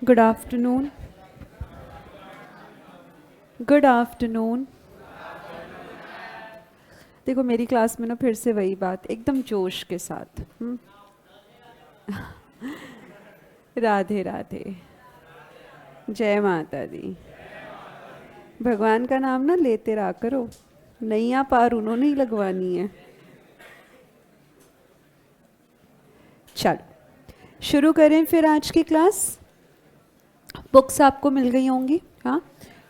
Good afternoon. Good afternoon. देखो मेरी class में ना फिर से वही बात, एकदम जोश के साथ। राधे राधे। जय माता दी। भगवान का नाम ना लेते रहा करो, नैया पार उन्होंने ही लगवानी है। चलो शुरू करें फिर आज की क्लास। बुक्स आपको मिल गई होंगी, हाँ।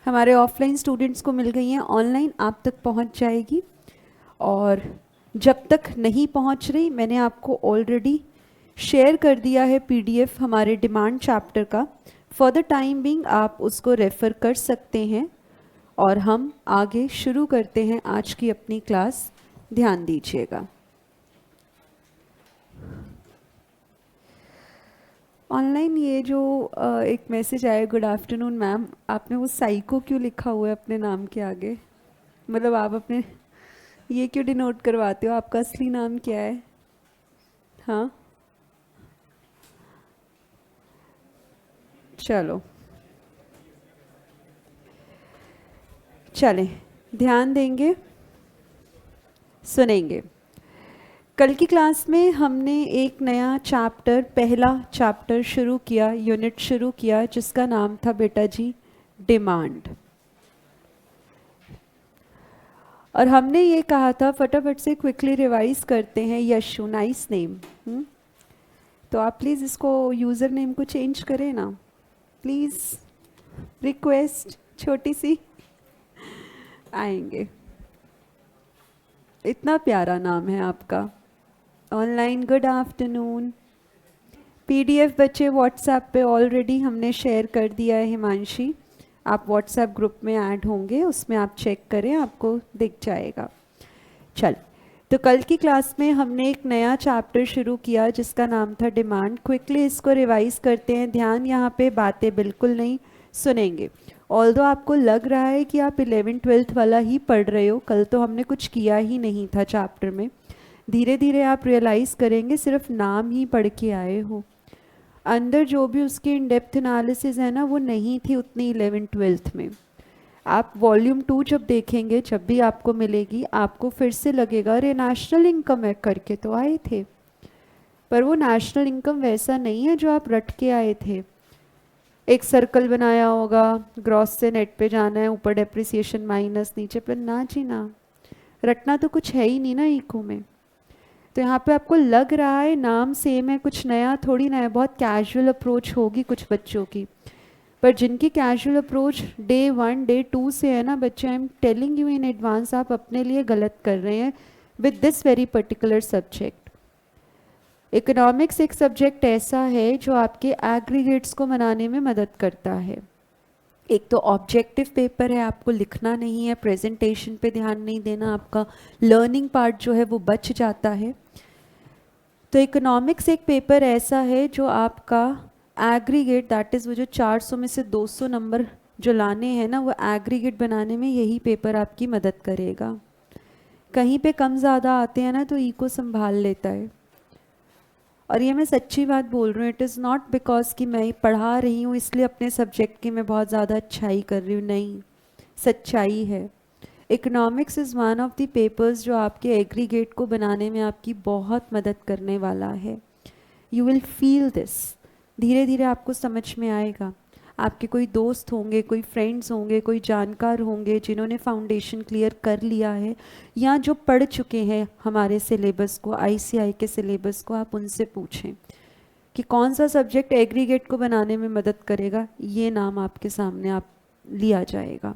हमारे ऑफलाइन स्टूडेंट्स को मिल गई हैं, ऑनलाइन आप तक पहुंच जाएगी। और जब तक नहीं पहुंच रही, मैंने आपको ऑलरेडी शेयर कर दिया है पीडीएफ हमारे डिमांड चैप्टर का। फॉर द टाइम बिंग आप उसको रेफ़र कर सकते हैं और हम आगे शुरू करते हैं आज की अपनी क्लास। ध्यान दीजिएगा। ऑनलाइन ये जो एक मैसेज आया, गुड आफ्टरनून मैम, आपने वो साइको क्यों लिखा हुआ है अपने नाम के आगे? मतलब आप अपने ये क्यों डिनोट करवाते हो? आपका असली नाम क्या है? हाँ, चलो चलें, ध्यान देंगे, सुनेंगे। कल की क्लास में हमने एक नया चैप्टर, पहला चैप्टर शुरू किया, यूनिट शुरू किया, जिसका नाम था बेटा जी डिमांड। और हमने ये कहा था, फटाफट से क्विकली रिवाइज करते हैं। Yashu, nice name. तो आप प्लीज़ इसको यूज़र नेम को चेंज करें ना, प्लीज़, रिक्वेस्ट छोटी सी। आएंगे, इतना प्यारा नाम है आपका। Online good afternoon. पीडीएफ बच्चे व्हाट्सएप पे ऑलरेडी हमने शेयर कर दिया है। हिमांशी, आप व्हाट्सएप ग्रुप में ऐड होंगे, उसमें आप चेक करें, आपको दिख जाएगा। चल, तो कल की क्लास में हमने एक नया चैप्टर शुरू किया जिसका नाम था डिमांड। क्विकली इसको रिवाइज करते हैं। ध्यान, यहाँ पे बातें बिल्कुल नहीं सुनेंगे। ऑल्दो आपको लग रहा है कि आप 11th-12th वाला ही पढ़ रहे हो, कल तो हमने कुछ किया ही नहीं था चैप्टर में। धीरे धीरे आप रियलाइज़ करेंगे सिर्फ नाम ही पढ़ के आए हो, अंदर जो भी उसकी इन डेप्थ एनालिसिस है ना, वो नहीं थी उतनी 11th-12th में। आप वॉल्यूम 2 जब देखेंगे, जब भी आपको मिलेगी, आपको फिर से लगेगा अरे नेशनल इनकम है, करके तो आए थे। पर वो नेशनल इनकम वैसा नहीं है जो आप रट के आए थे। एक सर्कल बनाया होगा, ग्रॉस से नेट पे जाना है, ऊपर डेप्रिसिएशन माइनस, नीचे पर ना जी ना, रटना तो कुछ है ही नहीं ना इको में। तो यहाँ पे आपको लग रहा है नाम सेम है, कुछ नया थोड़ी ना है, बहुत कैजुअल अप्रोच होगी कुछ बच्चों की। पर जिनकी कैजुअल अप्रोच डे 1 डे 2 से है ना बच्चे, I am telling you in advance, आप अपने लिए गलत कर रहे हैं with this very particular subject. Economics एक सब्जेक्ट ऐसा है जो आपके एग्रीगेट्स को बनाने में मदद करता है। एक तो ऑब्जेक्टिव पेपर है, आपको लिखना नहीं है, प्रेजेंटेशन पे ध्यान नहीं देना, आपका लर्निंग पार्ट जो है वो बच जाता है। तो इकोनॉमिक्स एक पेपर ऐसा है जो आपका एग्रीगेट, दैट इज़ वो जो 400 में से 200 नंबर जो लाने हैं ना, वो एग्रीगेट बनाने में यही पेपर आपकी मदद करेगा। कहीं पे कम ज़्यादा आते हैं ना तो ई को संभाल लेता है। और ये मैं सच्ची बात बोल रही हूँ, इट इज़ नॉट बिकॉज कि मैं पढ़ा रही हूँ इसलिए अपने सब्जेक्ट की मैं बहुत ज़्यादा अच्छाई कर रही हूँ, नहीं, सच्चाई है। Economics is one of the papers जो आपके एग्रीगेट को बनाने में आपकी बहुत मदद करने वाला है। यू विल फील दिस, धीरे धीरे आपको समझ में आएगा। आपके कोई दोस्त होंगे, कोई फ्रेंड्स होंगे, कोई जानकार होंगे जिन्होंने फाउंडेशन क्लियर कर लिया है या जो पढ़ चुके हैं हमारे सिलेबस को, आईसीआई के सिलेबस को, आप उनसे पूछें कि कौन सा सब्जेक्ट एग्रीगेट को बनाने में मदद करेगा, ये नाम आपके सामने आप लिया जाएगा।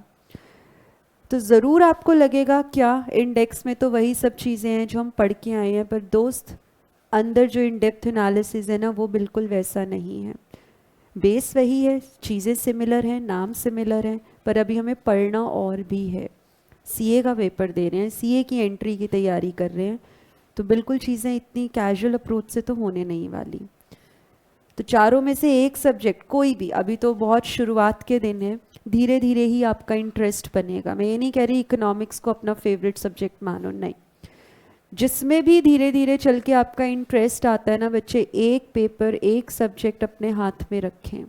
तो ज़रूर आपको लगेगा क्या इंडेक्स में तो वही सब चीज़ें हैं जो हम पढ़ के आए हैं, पर दोस्त अंदर जो इन डेप्थ एनालिसिस है ना, वो बिल्कुल वैसा नहीं है। बेस वही है, चीज़ें सिमिलर हैं, नाम सिमिलर हैं, पर अभी हमें पढ़ना और भी है। सीए का पेपर दे रहे हैं, सीए की एंट्री की तैयारी कर रहे हैं, तो बिल्कुल चीज़ें इतनी कैजुअल अप्रोच से तो होने नहीं वाली। तो चारों में से एक सब्जेक्ट कोई भी, अभी तो बहुत शुरुआत के दिन है, धीरे धीरे ही आपका इंटरेस्ट बनेगा। मैं ये नहीं कह रही इकोनॉमिक्स को अपना फेवरेट सब्जेक्ट मानो, नहीं, जिसमें भी धीरे धीरे चल के आपका इंटरेस्ट आता है ना बच्चे, एक पेपर, एक सब्जेक्ट अपने हाथ में रखें।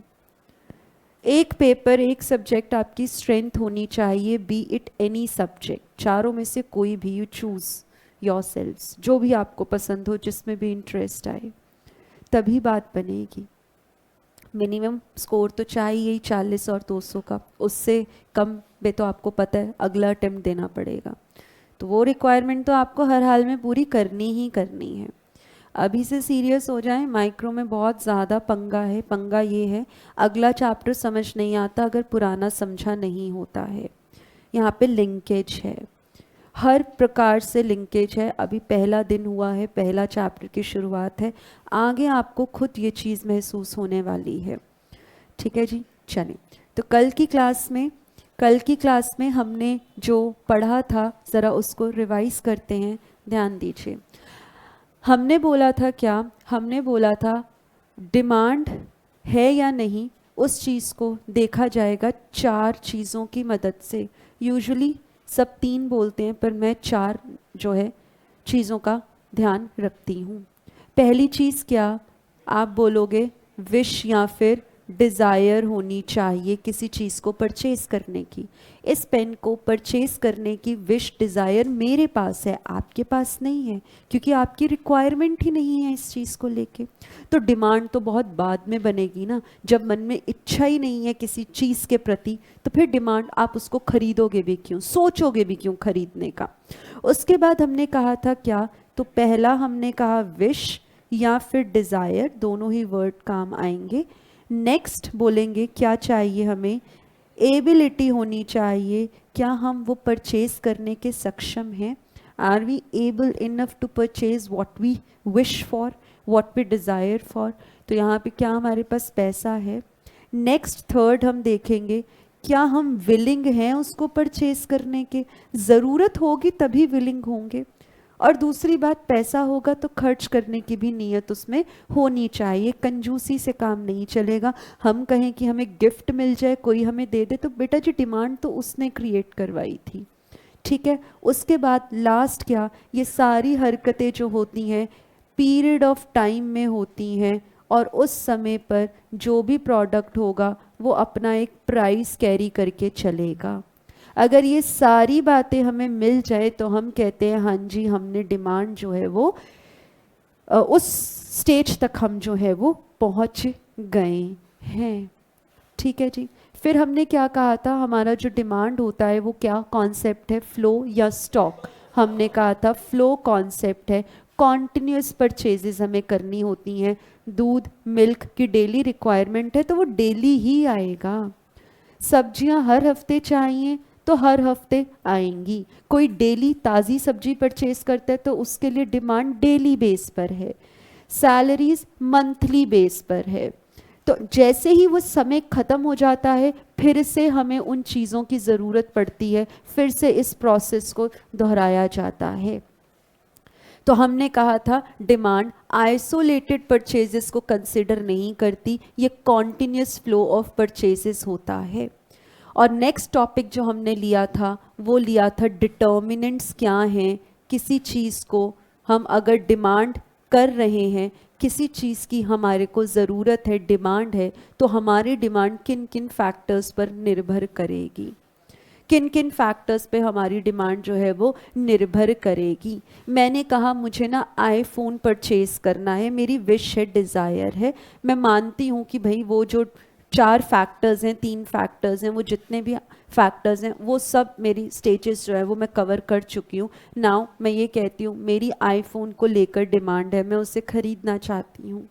एक पेपर, एक सब्जेक्ट आपकी स्ट्रेंथ होनी चाहिए, बी इट एनी सब्जेक्ट, चारों में से कोई भी, यू चूज योरसेल्व्स, जो भी आपको पसंद हो, जिसमें भी इंटरेस्ट आए, तभी बात बनेगी। मिनिमम स्कोर तो चाहिए ही 40 और 200 का, उससे कम में तो आपको पता है अगला अटेम्प्ट देना पड़ेगा, तो वो रिक्वायरमेंट तो आपको हर हाल में पूरी करनी ही करनी है। अभी से सीरियस हो जाएं, माइक्रो में बहुत ज़्यादा पंगा है। पंगा ये है, अगला चैप्टर समझ नहीं आता अगर पुराना समझा नहीं होता है। यहाँ पे लिंकेज है, हर प्रकार से लिंकेज है। अभी पहला दिन हुआ है, पहला चैप्टर की शुरुआत है, आगे आपको खुद ये चीज़ महसूस होने वाली है। ठीक है जी, चलें। तो कल की क्लास में हमने जो पढ़ा था ज़रा उसको रिवाइज करते हैं, ध्यान दीजिए। हमने बोला था क्या? हमने बोला था डिमांड है या नहीं, उस चीज़ को देखा जाएगा 4 चीज़ों की मदद से। यूजुअली सब 3 बोलते हैं, पर मैं 4 जो है चीज़ों का ध्यान रखती हूँ। पहली चीज़ क्या? आप बोलोगे विश या फिर डिज़ायर होनी चाहिए किसी चीज़ को परचेज करने की। इस पेन को परचेज करने की विश डिज़ायर मेरे पास है, आपके पास नहीं है, क्योंकि आपकी रिक्वायरमेंट ही नहीं है इस चीज़ को लेके। तो डिमांड तो बहुत बाद में बनेगी ना, जब मन में इच्छा ही नहीं है किसी चीज़ के प्रति, तो फिर डिमांड आप उसको खरीदोगे भी क्यों, सोचोगे भी क्यों खरीदने का। उसके बाद हमने कहा था क्या? तो पहला हमने कहा विश या फिर डिज़ायर, दोनों ही वर्ड काम आएंगे। नेक्स्ट बोलेंगे क्या चाहिए हमें? एबिलिटी होनी चाहिए, क्या हम वो परचेज करने के सक्षम हैं? Are we able enough to purchase what we wish for, what we desire for? तो यहाँ पे क्या हमारे पास पैसा है? नेक्स्ट थर्ड हम देखेंगे क्या हम विलिंग हैं उसको परचेज करने के, ज़रूरत होगी तभी विलिंग होंगे। और दूसरी बात, पैसा होगा तो खर्च करने की भी नीयत उसमें होनी चाहिए, कंजूसी से काम नहीं चलेगा। हम कहें कि हमें गिफ्ट मिल जाए, कोई हमें दे दे, तो बेटा जी डिमांड तो उसने क्रिएट करवाई थी। ठीक है। उसके बाद लास्ट क्या? ये सारी हरकतें जो होती हैं पीरियड ऑफ टाइम में होती हैं, और उस समय पर जो भी प्रोडक्ट होगा वो अपना एक प्राइस कैरी करके चलेगा। अगर ये सारी बातें हमें मिल जाए तो हम कहते हैं हाँ जी, हमने डिमांड जो है वो उस स्टेज तक हम जो है वो पहुंच गए हैं। ठीक है जी। फिर हमने क्या कहा था? हमारा जो डिमांड होता है वो क्या कॉन्सेप्ट है? फ्लो या स्टॉक। हमने कहा था फ्लो कॉन्सेप्ट है, कॉन्टिन्यूस परचेजेस हमें करनी होती हैं। दूध मिल्क की डेली रिक्वायरमेंट है तो वो डेली ही आएगा। सब्जियां हर हफ्ते चाहिए तो हर हफ्ते आएंगी। कोई डेली ताज़ी सब्जी परचेज करता है तो उसके लिए डिमांड डेली बेस पर है। सैलरीज मंथली बेस पर है। तो जैसे ही वो समय ख़त्म हो जाता है फिर से हमें उन चीज़ों की ज़रूरत पड़ती है, फिर से इस प्रोसेस को दोहराया जाता है। तो हमने कहा था डिमांड आइसोलेटेड परचेजेस को कंसिडर नहीं करती, ये कॉन्टिन्यूस फ्लो ऑफ परचेजेस होता है। और नेक्स्ट टॉपिक जो हमने लिया था वो लिया था डिटर्मिनेंट्स क्या हैं किसी चीज़ को हम अगर डिमांड कर रहे हैं, किसी चीज़ की हमारे को ज़रूरत है, डिमांड है, तो हमारी डिमांड किन किन फैक्टर्स पर निर्भर करेगी, किन किन फैक्टर्स पे हमारी डिमांड जो है वो निर्भर करेगी। मैंने कहा मुझे ना आईफोन परचेज करना है, मेरी विश है, डिज़ायर है। मैं मानती हूँ कि भाई वो जो 4 फैक्टर्स हैं, 3 फैक्टर्स हैं, वो जितने भी फैक्टर्स हैं वो सब मेरी स्टेजेस जो है वो मैं कवर कर चुकी हूँ। नाउ मैं ये कहती हूँ मेरी आईफोन को लेकर डिमांड है, मैं उसे ख़रीदना चाहती हूँ।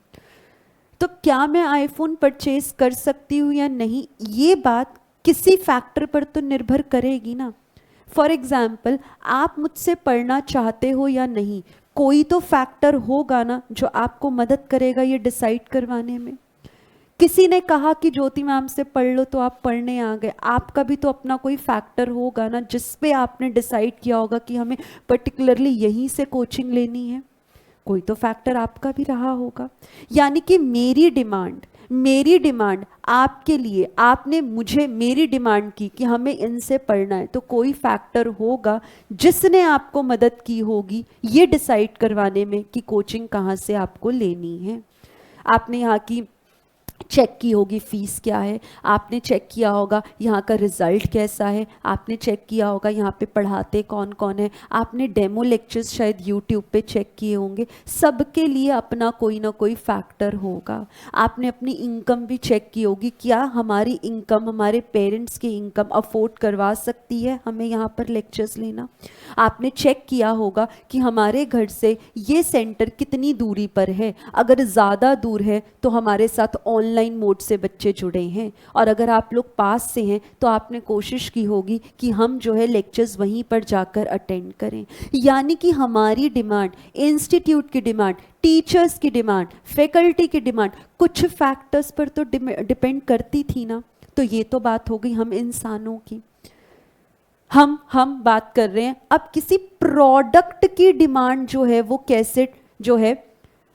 तो क्या मैं आईफोन परचेज कर सकती हूँ या नहीं, ये बात किसी फैक्टर पर तो निर्भर करेगी ना। फॉर एग्जाम्पल, आप मुझसे पढ़ना चाहते हो या नहीं, कोई तो फैक्टर होगा ना जो आपको मदद करेगा ये डिसाइड करवाने में। किसी ने कहा कि ज्योति मैम से पढ़ लो तो आप पढ़ने आ गए, आपका भी तो अपना कोई फैक्टर होगा ना जिस पे आपने डिसाइड किया होगा कि हमें पर्टिकुलरली यहीं से कोचिंग लेनी है। कोई तो फैक्टर आपका भी रहा होगा। यानी कि मेरी डिमांड आपके लिए, आपने मुझे मेरी डिमांड की कि हमें इनसे पढ़ना है, तो कोई फैक्टर होगा जिसने आपको मदद की होगी ये डिसाइड करवाने में कि कोचिंग कहाँ से आपको लेनी है। आपने यहाँ की चेक की होगी फीस क्या है, आपने चेक किया होगा यहाँ का रिज़ल्ट कैसा है, आपने चेक किया होगा यहाँ पे पढ़ाते कौन कौन है, आपने डेमो लेक्चर्स शायद यूट्यूब पे चेक किए होंगे। सबके लिए अपना कोई ना कोई फैक्टर होगा। आपने अपनी इनकम भी चेक की होगी, क्या हमारी इनकम हमारे पेरेंट्स की इनकम अफोर्ड करवा सकती है हमें यहाँ पर लेक्चर्स लेना। आपने चेक किया होगा कि हमारे घर से ये सेंटर कितनी दूरी पर है, अगर ज़्यादा दूर है तो हमारे साथ ऑनलाइन मोड से बच्चे जुड़े हैं, और अगर आप लोग पास से हैं तो आपने कोशिश की होगी कि हम जो है लेक्चर्स वहीं पर जाकर अटेंड करें। यानी कि हमारी डिमांड, इंस्टीट्यूट की डिमांड, टीचर्स की डिमांड, फैकल्टी की डिमांड कुछ फैक्टर्स पर तो डिपेंड करती थी ना। तो ये तो बात हो गई हम इंसानों की। हम बात कर रहे हैं अब किसी प्रोडक्ट की डिमांड जो है वो कैसे जो है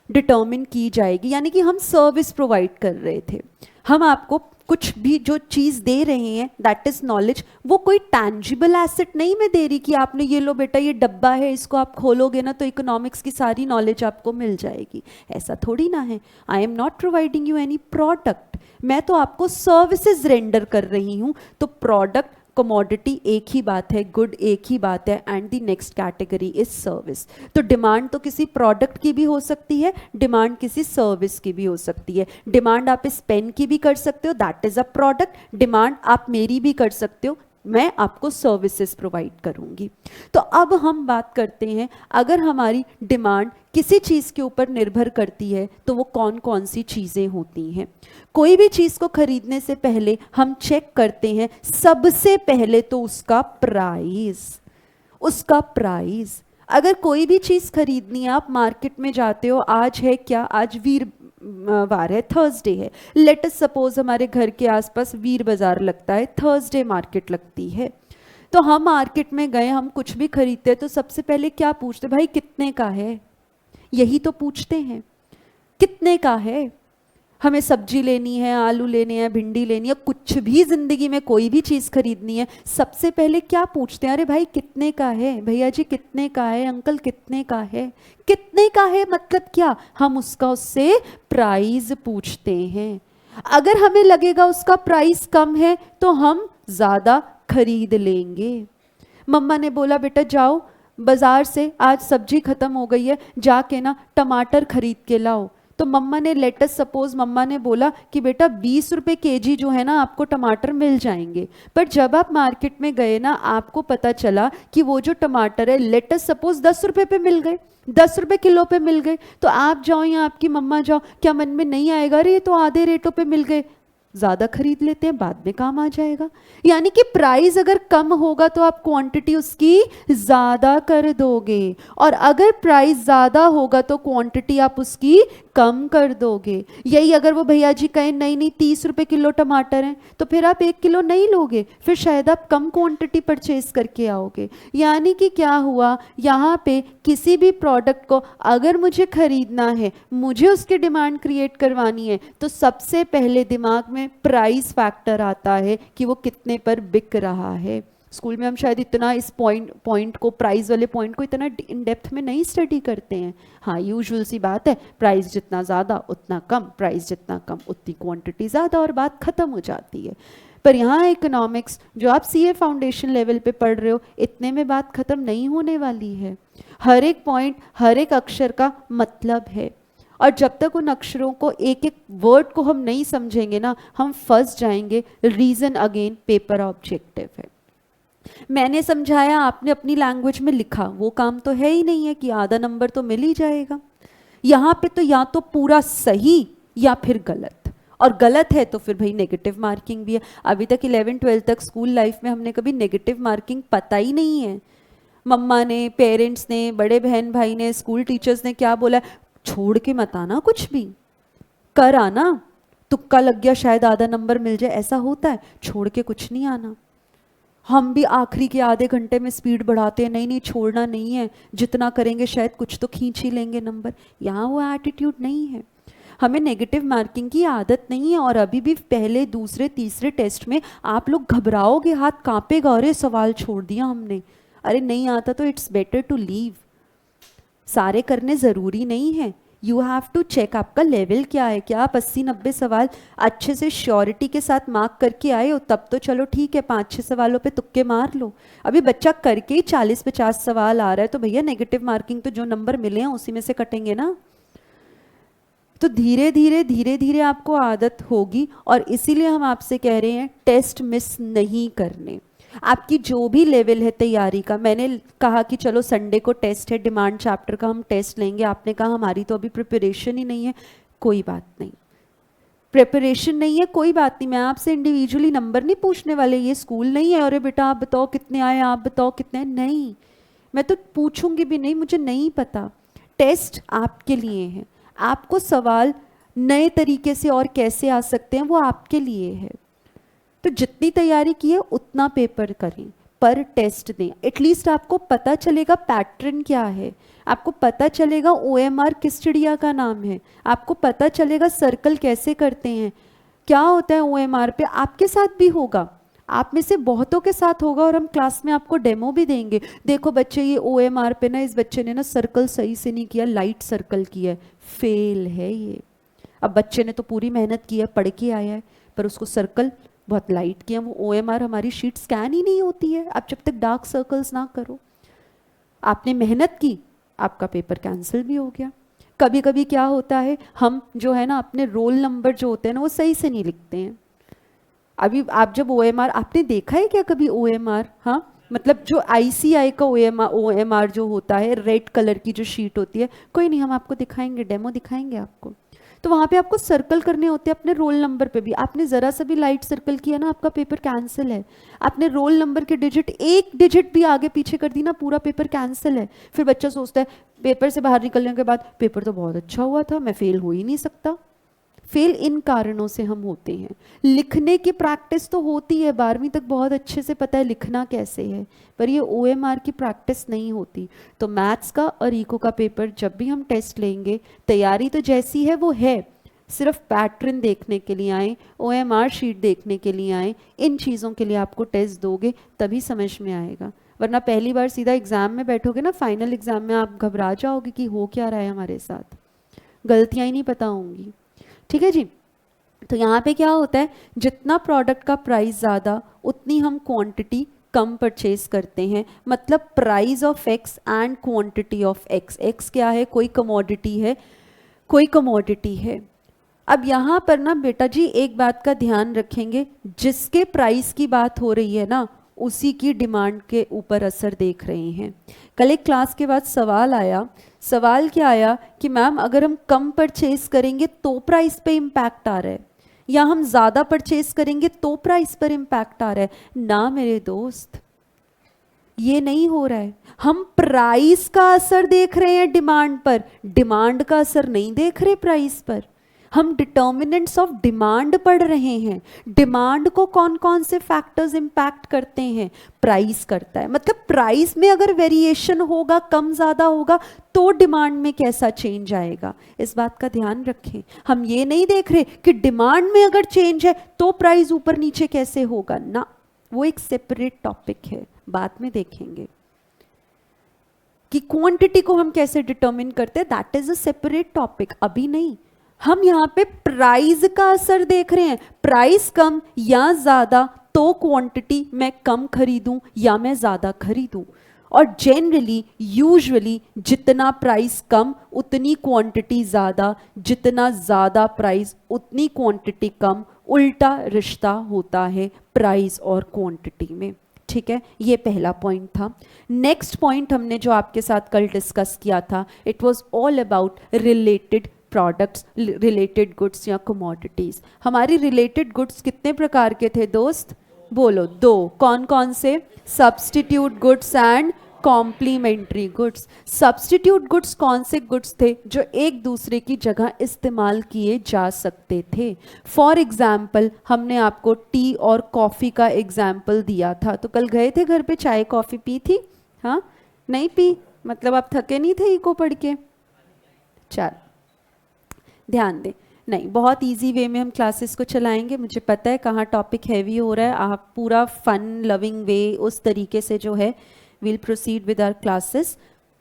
डिटर्मिन की जाएगी। यानी कि हम सर्विस प्रोवाइड कर रहे थे, हम आपको कुछ भी जो चीज़ दे रहे हैं दैट इज नॉलेज, वो कोई टैंजिबल एसेट नहीं मैं दे रही कि आपने ये लो बेटा ये डब्बा है इसको आप खोलोगे ना तो इकोनॉमिक्स की सारी नॉलेज आपको मिल जाएगी, ऐसा थोड़ी ना है। I am not providing you any product, मैं तो आपको सर्विसेज रेंडर कर रही हूँ। तो प्रोडक्ट कमोडिटी एक ही बात है, गुड एक ही बात है, and the next category is service. तो डिमांड तो किसी प्रोडक्ट की भी हो सकती है, डिमांड किसी सर्विस की भी हो सकती है। डिमांड आप इस पेन की भी कर सकते हो, that is a product. Demand आप मेरी भी कर सकते हो, मैं आपको सर्विसेज प्रोवाइड करूंगी। तो अब हम बात करते हैं अगर हमारी डिमांड किसी चीज़ के ऊपर निर्भर करती है तो वो कौन कौन सी चीज़ें होती हैं। कोई भी चीज़ को खरीदने से पहले हम चेक करते हैं सबसे पहले तो उसका प्राइस। अगर कोई भी चीज़ खरीदनी है, आप मार्केट में जाते हो, आज है क्या, आज वीरवार है, थर्सडे है, लेट अस सपोज हमारे घर के आसपास वीर बाजार लगता है, थर्सडे मार्केट लगती है। तो हम मार्केट में गए, हम कुछ भी खरीदते हैं तो सबसे पहले क्या पूछते, भाई कितने का है, यही तो पूछते हैं, कितने का है। हमें सब्जी लेनी है, आलू लेने हैं, भिंडी लेनी है, कुछ भी जिंदगी में कोई भी चीज़ खरीदनी है, सबसे पहले क्या पूछते हैं, अरे भाई कितने का है, भैया जी कितने का है, अंकल कितने का है। कितने का है मतलब क्या, हम उससे प्राइस पूछते हैं। अगर हमें लगेगा उसका प्राइस कम है तो हम ज़्यादा खरीद लेंगे। मम्मा ने बोला बेटा जाओ बाजार से, आज सब्जी खत्म हो गई है, जाके ना टमाटर खरीद के लाओ। तो मम्मा ने लेटस सपोज मम्मा ने बोला कि बेटा 20 रुपए केजी जो है ना आपको टमाटर मिल जाएंगे। पर जब आप मार्केट में गए ना, आपको पता चला कि वो जो टमाटर है लेटस सपोज 10 रुपए पे मिल गए, 10 रुपए किलो पे मिल गए। तो आप जाओ या आपकी मम्मा जाओ, क्या मन में नहीं आएगा अरे ये तो आधे रेटों पे मिल गए, ज़्यादा खरीद लेते हैं, बाद में काम आ जाएगा। यानी कि प्राइस अगर कम होगा तो आप क्वांटिटी उसकी ज़्यादा कर दोगे, और अगर प्राइस ज़्यादा होगा तो क्वांटिटी आप उसकी कम कर दोगे। यही अगर वो भैया जी कहें नहीं नहीं 30 रुपए किलो टमाटर हैं, तो फिर आप 1 किलो नहीं लोगे, फिर शायद आप कम क्वांटिटी परचेज करके आओगे। यानी कि क्या हुआ, यहाँ पे किसी भी प्रोडक्ट को अगर मुझे खरीदना है, मुझे उसकी डिमांड क्रिएट करवानी है, तो सबसे पहले दिमाग में प्राइस फैक्टर आता है कि वो कितने पर बिक रहा है। स्कूल में हम शायद इतना इस पॉइंट को, प्राइस वाले पॉइंट को इतना इन डेप्थ में नहीं स्टडी करते हैं। हाँ यूजुअल सी बात है, प्राइस जितना ज़्यादा उतना कम, प्राइस जितना कम उतनी क्वांटिटी ज़्यादा, और बात ख़त्म हो जाती है। पर यहाँ इकोनॉमिक्स जो आप सीए फाउंडेशन लेवल पे पढ़ रहे हो, इतने में बात ख़त्म नहीं होने वाली है। हर एक पॉइंट, हर एक अक्षर का मतलब है, और जब तक उन अक्षरों को, एक एक वर्ड को हम नहीं समझेंगे ना, हम फंस जाएंगे। रीज़न अगेन पेपर ऑब्जेक्टिव है। मैंने समझाया, आपने अपनी लैंग्वेज में लिखा, वो काम तो है ही नहीं है कि आधा नंबर तो मिल ही जाएगा। यहाँ पे तो या तो पूरा सही या फिर गलत, और गलत है तो फिर भाई नेगेटिव मार्किंग भी है। अभी तक 11-12 तक स्कूल लाइफ में हमने कभी नेगेटिव मार्किंग पता ही नहीं है। मम्मा ने, पेरेंट्स ने, बड़े बहन भाई ने, स्कूल टीचर्स ने क्या बोला, छोड़ के मत आना, कुछ भी कर आना, तुक्का लग गया शायद आधा नंबर मिल जाए, ऐसा होता है, छोड़ के कुछ नहीं आना। हम भी आखिरी के आधे घंटे में स्पीड बढ़ाते हैं, नहीं नहीं छोड़ना नहीं है, जितना करेंगे शायद कुछ तो खींच ही लेंगे नंबर। यहाँ वो एटीट्यूड नहीं है, हमें नेगेटिव मार्किंग की आदत नहीं है। और अभी भी पहले, दूसरे, तीसरे टेस्ट में आप लोग घबराओगे, हाथ कांपेगा, अरे सवाल छोड़ दिया हमने, अरे नहीं आता तो इट्स बेटर टू लीव। सारे करने ज़रूरी नहीं है, यू हैव टू चेक आपका लेवल क्या है। क्या आप 80-90 सवाल अच्छे से श्योरिटी के साथ मार्क करके आए हो, तब तो चलो ठीक है, 5-6 सवालों पे तुक्के मार लो। अभी बच्चा करके ही 40-50 सवाल आ रहा है तो भैया नेगेटिव मार्किंग तो जो नंबर मिले हैं उसी में से कटेंगे ना। तो धीरे धीरे आपको आदत होगी, और इसीलिए हम आपसे कह रहे हैं टेस्ट मिस नहीं करने। आपकी जो भी लेवल है तैयारी का, मैंने कहा कि चलो संडे को टेस्ट है, डिमांड चैप्टर का हम टेस्ट लेंगे, आपने कहा हमारी तो अभी प्रिपरेशन ही नहीं है। कोई बात नहीं, प्रिपरेशन नहीं है कोई बात नहीं, मैं आपसे इंडिविजुअली नंबर नहीं पूछने वाले, ये स्कूल नहीं है अरे बेटा आप बताओ कितने आए, आप बताओ कितने आए, नहीं, मैं तो पूछूंगी भी नहीं, मुझे नहीं पता। टेस्ट आपके लिए है, आपको सवाल नए तरीके से और कैसे आ सकते हैं वो आपके लिए है। तो जितनी तैयारी की है उतना पेपर करें, पर टेस्ट दें। एटलीस्ट आपको पता चलेगा पैटर्न क्या है, आपको पता चलेगा OMR किस चिड़िया का नाम है, आपको पता चलेगा सर्कल कैसे करते हैं, क्या होता है OMR पे। आपके साथ भी होगा, आप में से बहुतों के साथ होगा, और हम क्लास में आपको डेमो भी देंगे। देखो बच्चे ये OMR पे ना इस बच्चे ने ना सर्कल सही से नहीं किया, लाइट सर्कल किया है, फेल है ये। अब बच्चे ने तो पूरी मेहनत की है, पढ़ के आया है, पर उसको सर्कल बहुत लाइट किया, वो OMR हमारी शीट स्कैन ही नहीं होती है। आप जब तक डार्क सर्कल्स ना करो, आपने मेहनत की, आपका पेपर कैंसिल भी हो गया। कभी कभी क्या होता है, हम जो है ना अपने रोल नंबर जो होते हैं ना वो सही से नहीं लिखते हैं। अभी आप जब OMR आपने देखा है क्या कभी OMR? हाँ, मतलब जो ICI का OMR जो होता है, रेड कलर की जो शीट होती है, कोई नहीं हम आपको दिखाएंगे, डेमो दिखाएंगे आपको। तो वहाँ पे आपको सर्कल करने होते हैं अपने रोल नंबर पे भी। आपने ज़रा सा भी लाइट सर्कल किया ना, आपका पेपर कैंसिल है। आपने रोल नंबर के डिजिट एक डिजिट भी आगे पीछे कर दी ना, पूरा पेपर कैंसिल है। फिर बच्चा सोचता है पेपर से बाहर निकलने के बाद पेपर तो बहुत अच्छा हुआ था, मैं फेल हो ही नहीं सकता। फेल इन कारणों से हम होते हैं। लिखने की प्रैक्टिस तो होती है, 12वीं तक बहुत अच्छे से पता है लिखना कैसे है, पर ये OMR की प्रैक्टिस नहीं होती। तो मैथ्स का और इको का पेपर जब भी हम टेस्ट लेंगे, तैयारी तो जैसी है वो है, सिर्फ पैटर्न देखने के लिए आए, OMR शीट देखने के लिए आए, इन चीज़ों के लिए आपको टेस्ट दोगे तभी समझ में आएगा। वरना पहली बार सीधा एग्जाम में बैठोगे ना, फाइनल एग्जाम में आप घबरा जाओगे कि हो क्या रहा है हमारे साथ, गलतियाँ ही नहीं पता होंगी। ठीक है जी। तो यहाँ पे क्या होता है, जितना प्रोडक्ट का प्राइस ज़्यादा उतनी हम क्वांटिटी कम परचेज करते हैं। मतलब price of x and quantity of x. X क्या है, कोई कमोडिटी है, कोई कमोडिटी है। अब यहाँ पर ना बेटा जी एक बात का ध्यान रखेंगे, जिसके प्राइस की बात हो रही है ना उसी की डिमांड के ऊपर असर देख रहे हैं। कल एक क्लास के बाद सवाल आया, सवाल क्या आया कि मैम अगर हम कम परचेज करेंगे तो प्राइस पे इम्पैक्ट आ रहा है, या हम ज़्यादा परचेज करेंगे तो प्राइस पर इम्पैक्ट आ रहा है। ना मेरे दोस्त, ये नहीं हो रहा है। हम प्राइस का असर देख रहे हैं डिमांड पर, डिमांड का असर नहीं देख रहे प्राइस पर। हम डिटर्मिनेंट्स ऑफ डिमांड पढ़ रहे हैं। डिमांड को कौन कौन से फैक्टर्स इंपैक्ट करते हैं, प्राइस करता है। मतलब प्राइस में अगर वेरिएशन होगा, कम ज़्यादा होगा, तो डिमांड में कैसा चेंज आएगा, इस बात का ध्यान रखें। हम ये नहीं देख रहे कि डिमांड में अगर चेंज है तो प्राइस ऊपर नीचे कैसे होगा, ना, वो एक सेपरेट टॉपिक है, बाद में देखेंगे। कि क्वांटिटी को हम कैसे डिटर्मिन करते हैं, that is a separate topic, अभी नहीं। हम यहाँ पे प्राइस का असर देख रहे हैं, प्राइस कम या ज्यादा तो क्वांटिटी मैं कम खरीदूं या मैं ज्यादा खरीदूं। और जनरली यूजुअली जितना प्राइस कम उतनी क्वांटिटी ज्यादा, जितना ज्यादा प्राइस उतनी क्वांटिटी कम, उल्टा रिश्ता होता है प्राइस और क्वांटिटी में। ठीक है, ये पहला पॉइंट था। नेक्स्ट पॉइंट हमने जो आपके साथ कल डिस्कस किया था, it was all about related products, related goods या कमोडिटीज। हमारी रिलेटेड गुड्स कितने प्रकार के थे दोस्त, बोलो, दो। कौन कौन से, substitute goods and complementary goods. Substitute goods कौन से गुड्स थे, जो एक दूसरे की जगह इस्तेमाल किए जा सकते थे। फॉर एग्जाम्पल हमने आपको टी और कॉफ़ी का एग्जाम्पल दिया था। तो कल गए थे घर पे, चाय कॉफ़ी पी थी? हाँ, नहीं पी, मतलब आप थके नहीं थे इको पढ़ के? चल ध्यान दें, नहीं, बहुत इजी वे में हम क्लासेस को चलाएंगे। मुझे पता है कहाँ टॉपिक हैवी हो रहा है, आप पूरा फन लविंग वे उस तरीके से जो है will proceed with our classes.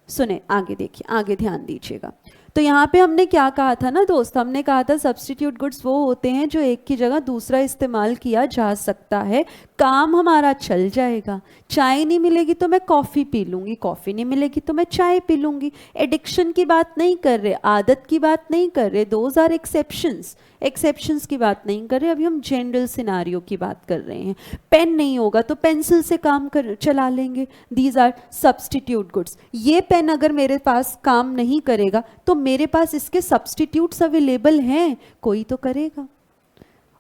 सुने, आगे देखिए, आगे ध्यान दीजिएगा। तो यहाँ पे हमने क्या कहा था ना दोस्त, हमने कहा था सब्स्टिट्यूट गुड्स वो होते हैं जो एक की जगह दूसरा इस्तेमाल किया जा सकता है, काम हमारा चल जाएगा। चाय नहीं मिलेगी तो मैं कॉफ़ी पी लूँगी, कॉफ़ी नहीं मिलेगी तो मैं चाय पी लूँगी। एडिक्शन की बात नहीं कर रहे, आदत की बात नहीं कर रहे, दोज आर एक्सेप्शंस, एक्सेप्शंस की बात नहीं कर रहे, अभी हम जनरल सिनारियो की बात कर रहे हैं। पेन नहीं होगा तो पेंसिल से काम कर चला लेंगे, दीज आर सब्स्टिट्यूट गुड्स। ये पेन अगर मेरे पास काम नहीं करेगा तो मेरे पास इसके सब्स्टिट्यूट्स अवेलेबल हैं, कोई तो करेगा।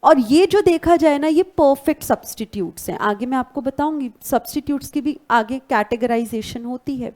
और ये जो देखा जाए ना, ये परफेक्ट सब्स्टिट्यूट्स हैं। आगे मैं आपको बताऊंगी सब्स्टिट्यूट्स की भी आगे कैटेगराइजेशन होती है।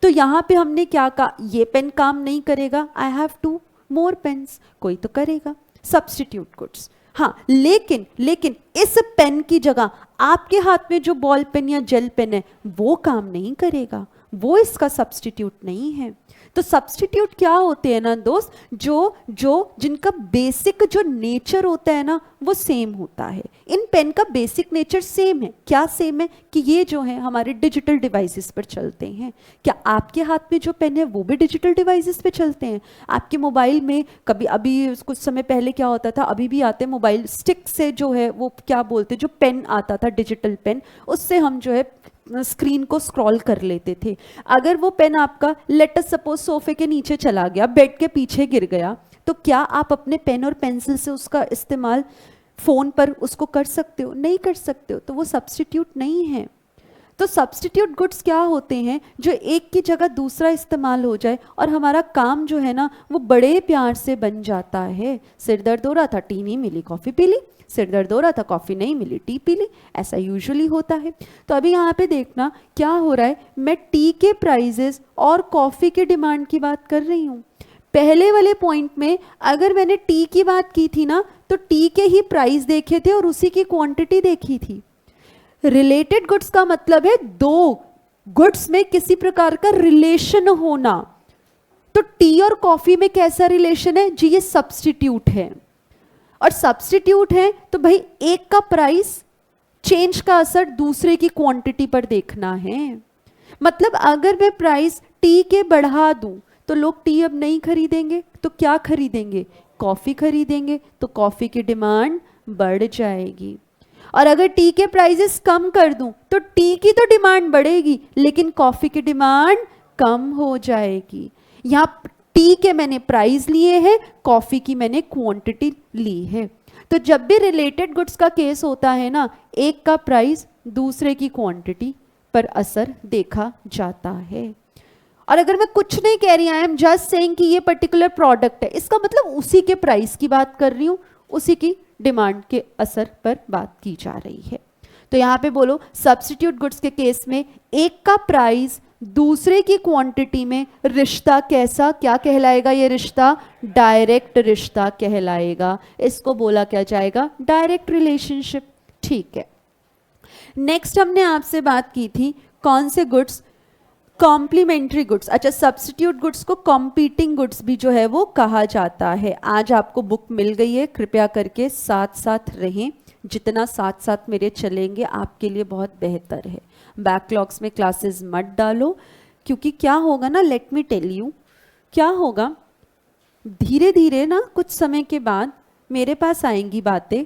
तो यहाँ पे हमने क्या कहा, ये पेन काम नहीं करेगा, I have two more pens, कोई तो करेगा, सब्स्टिट्यूट गुड्स। हाँ, लेकिन लेकिन इस पेन की जगह आपके हाथ में जो बॉल पेन या जेल पेन है वो काम नहीं करेगा, वो इसका सब्स्टिट्यूट नहीं है। तो सब्स्टिट्यूट क्या होते हैं ना दोस्त, जो जो जिनका बेसिक जो नेचर होता है ना वो सेम होता है। इन पेन का बेसिक नेचर सेम है। क्या सेम है कि ये जो है हमारे डिजिटल डिवाइसेस पर चलते हैं। क्या आपके हाथ में जो पेन है वो भी डिजिटल डिवाइसेस पे चलते हैं? आपके मोबाइल में कभी, अभी कुछ समय पहले क्या होता था, अभी भी आते मोबाइल स्टिक से जो है वो क्या बोलते, जो पेन आता था डिजिटल पेन, उससे हम जो है स्क्रीन को स्क्रॉल कर लेते थे। अगर वो पेन आपका लेट अस सपोज सोफे के नीचे चला गया, बेड के पीछे गिर गया, तो क्या आप अपने पेन और पेंसिल से उसका इस्तेमाल फोन पर उसको कर सकते हो? नहीं कर सकते हो, तो वो सब्स्टिट्यूट नहीं है। तो सब्स्टिट्यूट गुड्स क्या होते हैं, जो एक की जगह दूसरा इस्तेमाल हो जाए और हमारा काम जो है ना वो बड़े प्यार से बन जाता है। सिर दर्द हो रहा था, टी नहीं मिली, कॉफ़ी पी ली, सिर दर्द हो रहा था, कॉफ़ी नहीं मिली, टी पी ली, ऐसा यूजुअली होता है। तो अभी यहाँ पे देखना क्या हो रहा है, मैं टी के प्राइजेस और कॉफ़ी के डिमांड की बात कर रही हूँ। पहले वाले पॉइंट में अगर मैंने टी की बात की थी ना, तो टी के ही प्राइस देखे थे और उसी की क्वांटिटी देखी थी। रिलेटेड गुड्स का मतलब है दो गुड्स में किसी प्रकार का रिलेशन होना। तो टी और कॉफी में कैसा रिलेशन है जी? ये सब्स्टिट्यूट है, और सब्स्टिट्यूट है तो भाई एक का प्राइस चेंज का असर दूसरे की क्वांटिटी पर देखना है। मतलब अगर मैं प्राइस टी के बढ़ा दूं तो लोग टी अब नहीं खरीदेंगे, तो क्या खरीदेंगे? कॉफी खरीदेंगे, तो कॉफी की डिमांड बढ़ जाएगी। और अगर टी के प्राइसेस कम कर दूं तो टी की तो डिमांड बढ़ेगी लेकिन कॉफी की डिमांड कम हो जाएगी। यहाँ टी के मैंने प्राइस लिए हैं, कॉफी की मैंने क्वांटिटी ली है। तो जब भी रिलेटेड गुड्स का केस होता है ना, एक का प्राइस दूसरे की क्वांटिटी पर असर देखा जाता है। और अगर मैं कुछ नहीं कह रही, आई एम जस्ट सेइंग कि ये पर्टिकुलर प्रोडक्ट है, इसका मतलब उसी के प्राइस की बात कर रही हूँ, उसी की डिमांड के असर पर बात की जा रही है। तो यहाँ पे बोलो सब्स्टिट्यूट गुड्स के केस में एक का प्राइस दूसरे की क्वांटिटी में रिश्ता कैसा, क्या कहलाएगा? ये रिश्ता डायरेक्ट रिश्ता कहलाएगा। इसको बोला क्या जाएगा? Direct relationship. ठीक है, नेक्स्ट हमने आपसे बात की थी कौन से गुड्स? Complementary goods. अच्छा, सब्स्टिट्यूट गुड्स को कॉम्पीटिंग गुड्स भी जो है वो कहा जाता है। आज आपको बुक मिल गई है, कृपया करके साथ साथ रहें, जितना साथ साथ मेरे चलेंगे आपके लिए बहुत बेहतर है। बैकलॉग्स में क्लासेस मत डालो, क्योंकि क्या होगा ना, लेट मी टेल यू क्या होगा, धीरे धीरे ना कुछ समय के बाद मेरे पास आएंगी बातें,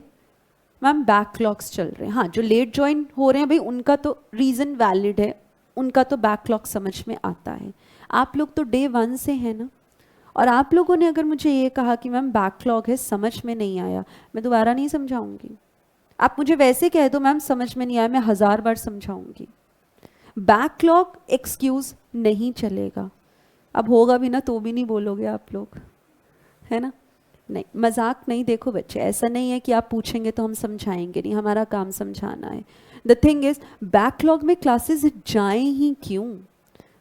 मैम बैकलॉग्स चल रहे हैं। हाँ, जो लेट ज्वाइन हो रहे हैं भाई उनका तो रीज़न वैलिड है, उनका तो बैकलॉग समझ में आता है। आप लोग तो डे 1 से हैं ना, और आप लोगों ने अगर मुझे ये कहा कि मैम बैकलॉग है, समझ में नहीं आया, मैं दोबारा नहीं समझाऊंगी। आप मुझे वैसे कह दो मैम समझ में नहीं आया, मैं 1000 बार समझाऊंगी। बैकलॉग एक्सक्यूज नहीं चलेगा। अब होगा भी ना तो भी नहीं बोलोगे आप लोग, है ना? नहीं, मजाक नहीं। देखो बच्चे, ऐसा नहीं है कि आप पूछेंगे तो हम समझाएंगे नहीं, हमारा काम समझाना है। द थिंग इज, बैकलॉग में क्लासेस जाएं ही क्यों?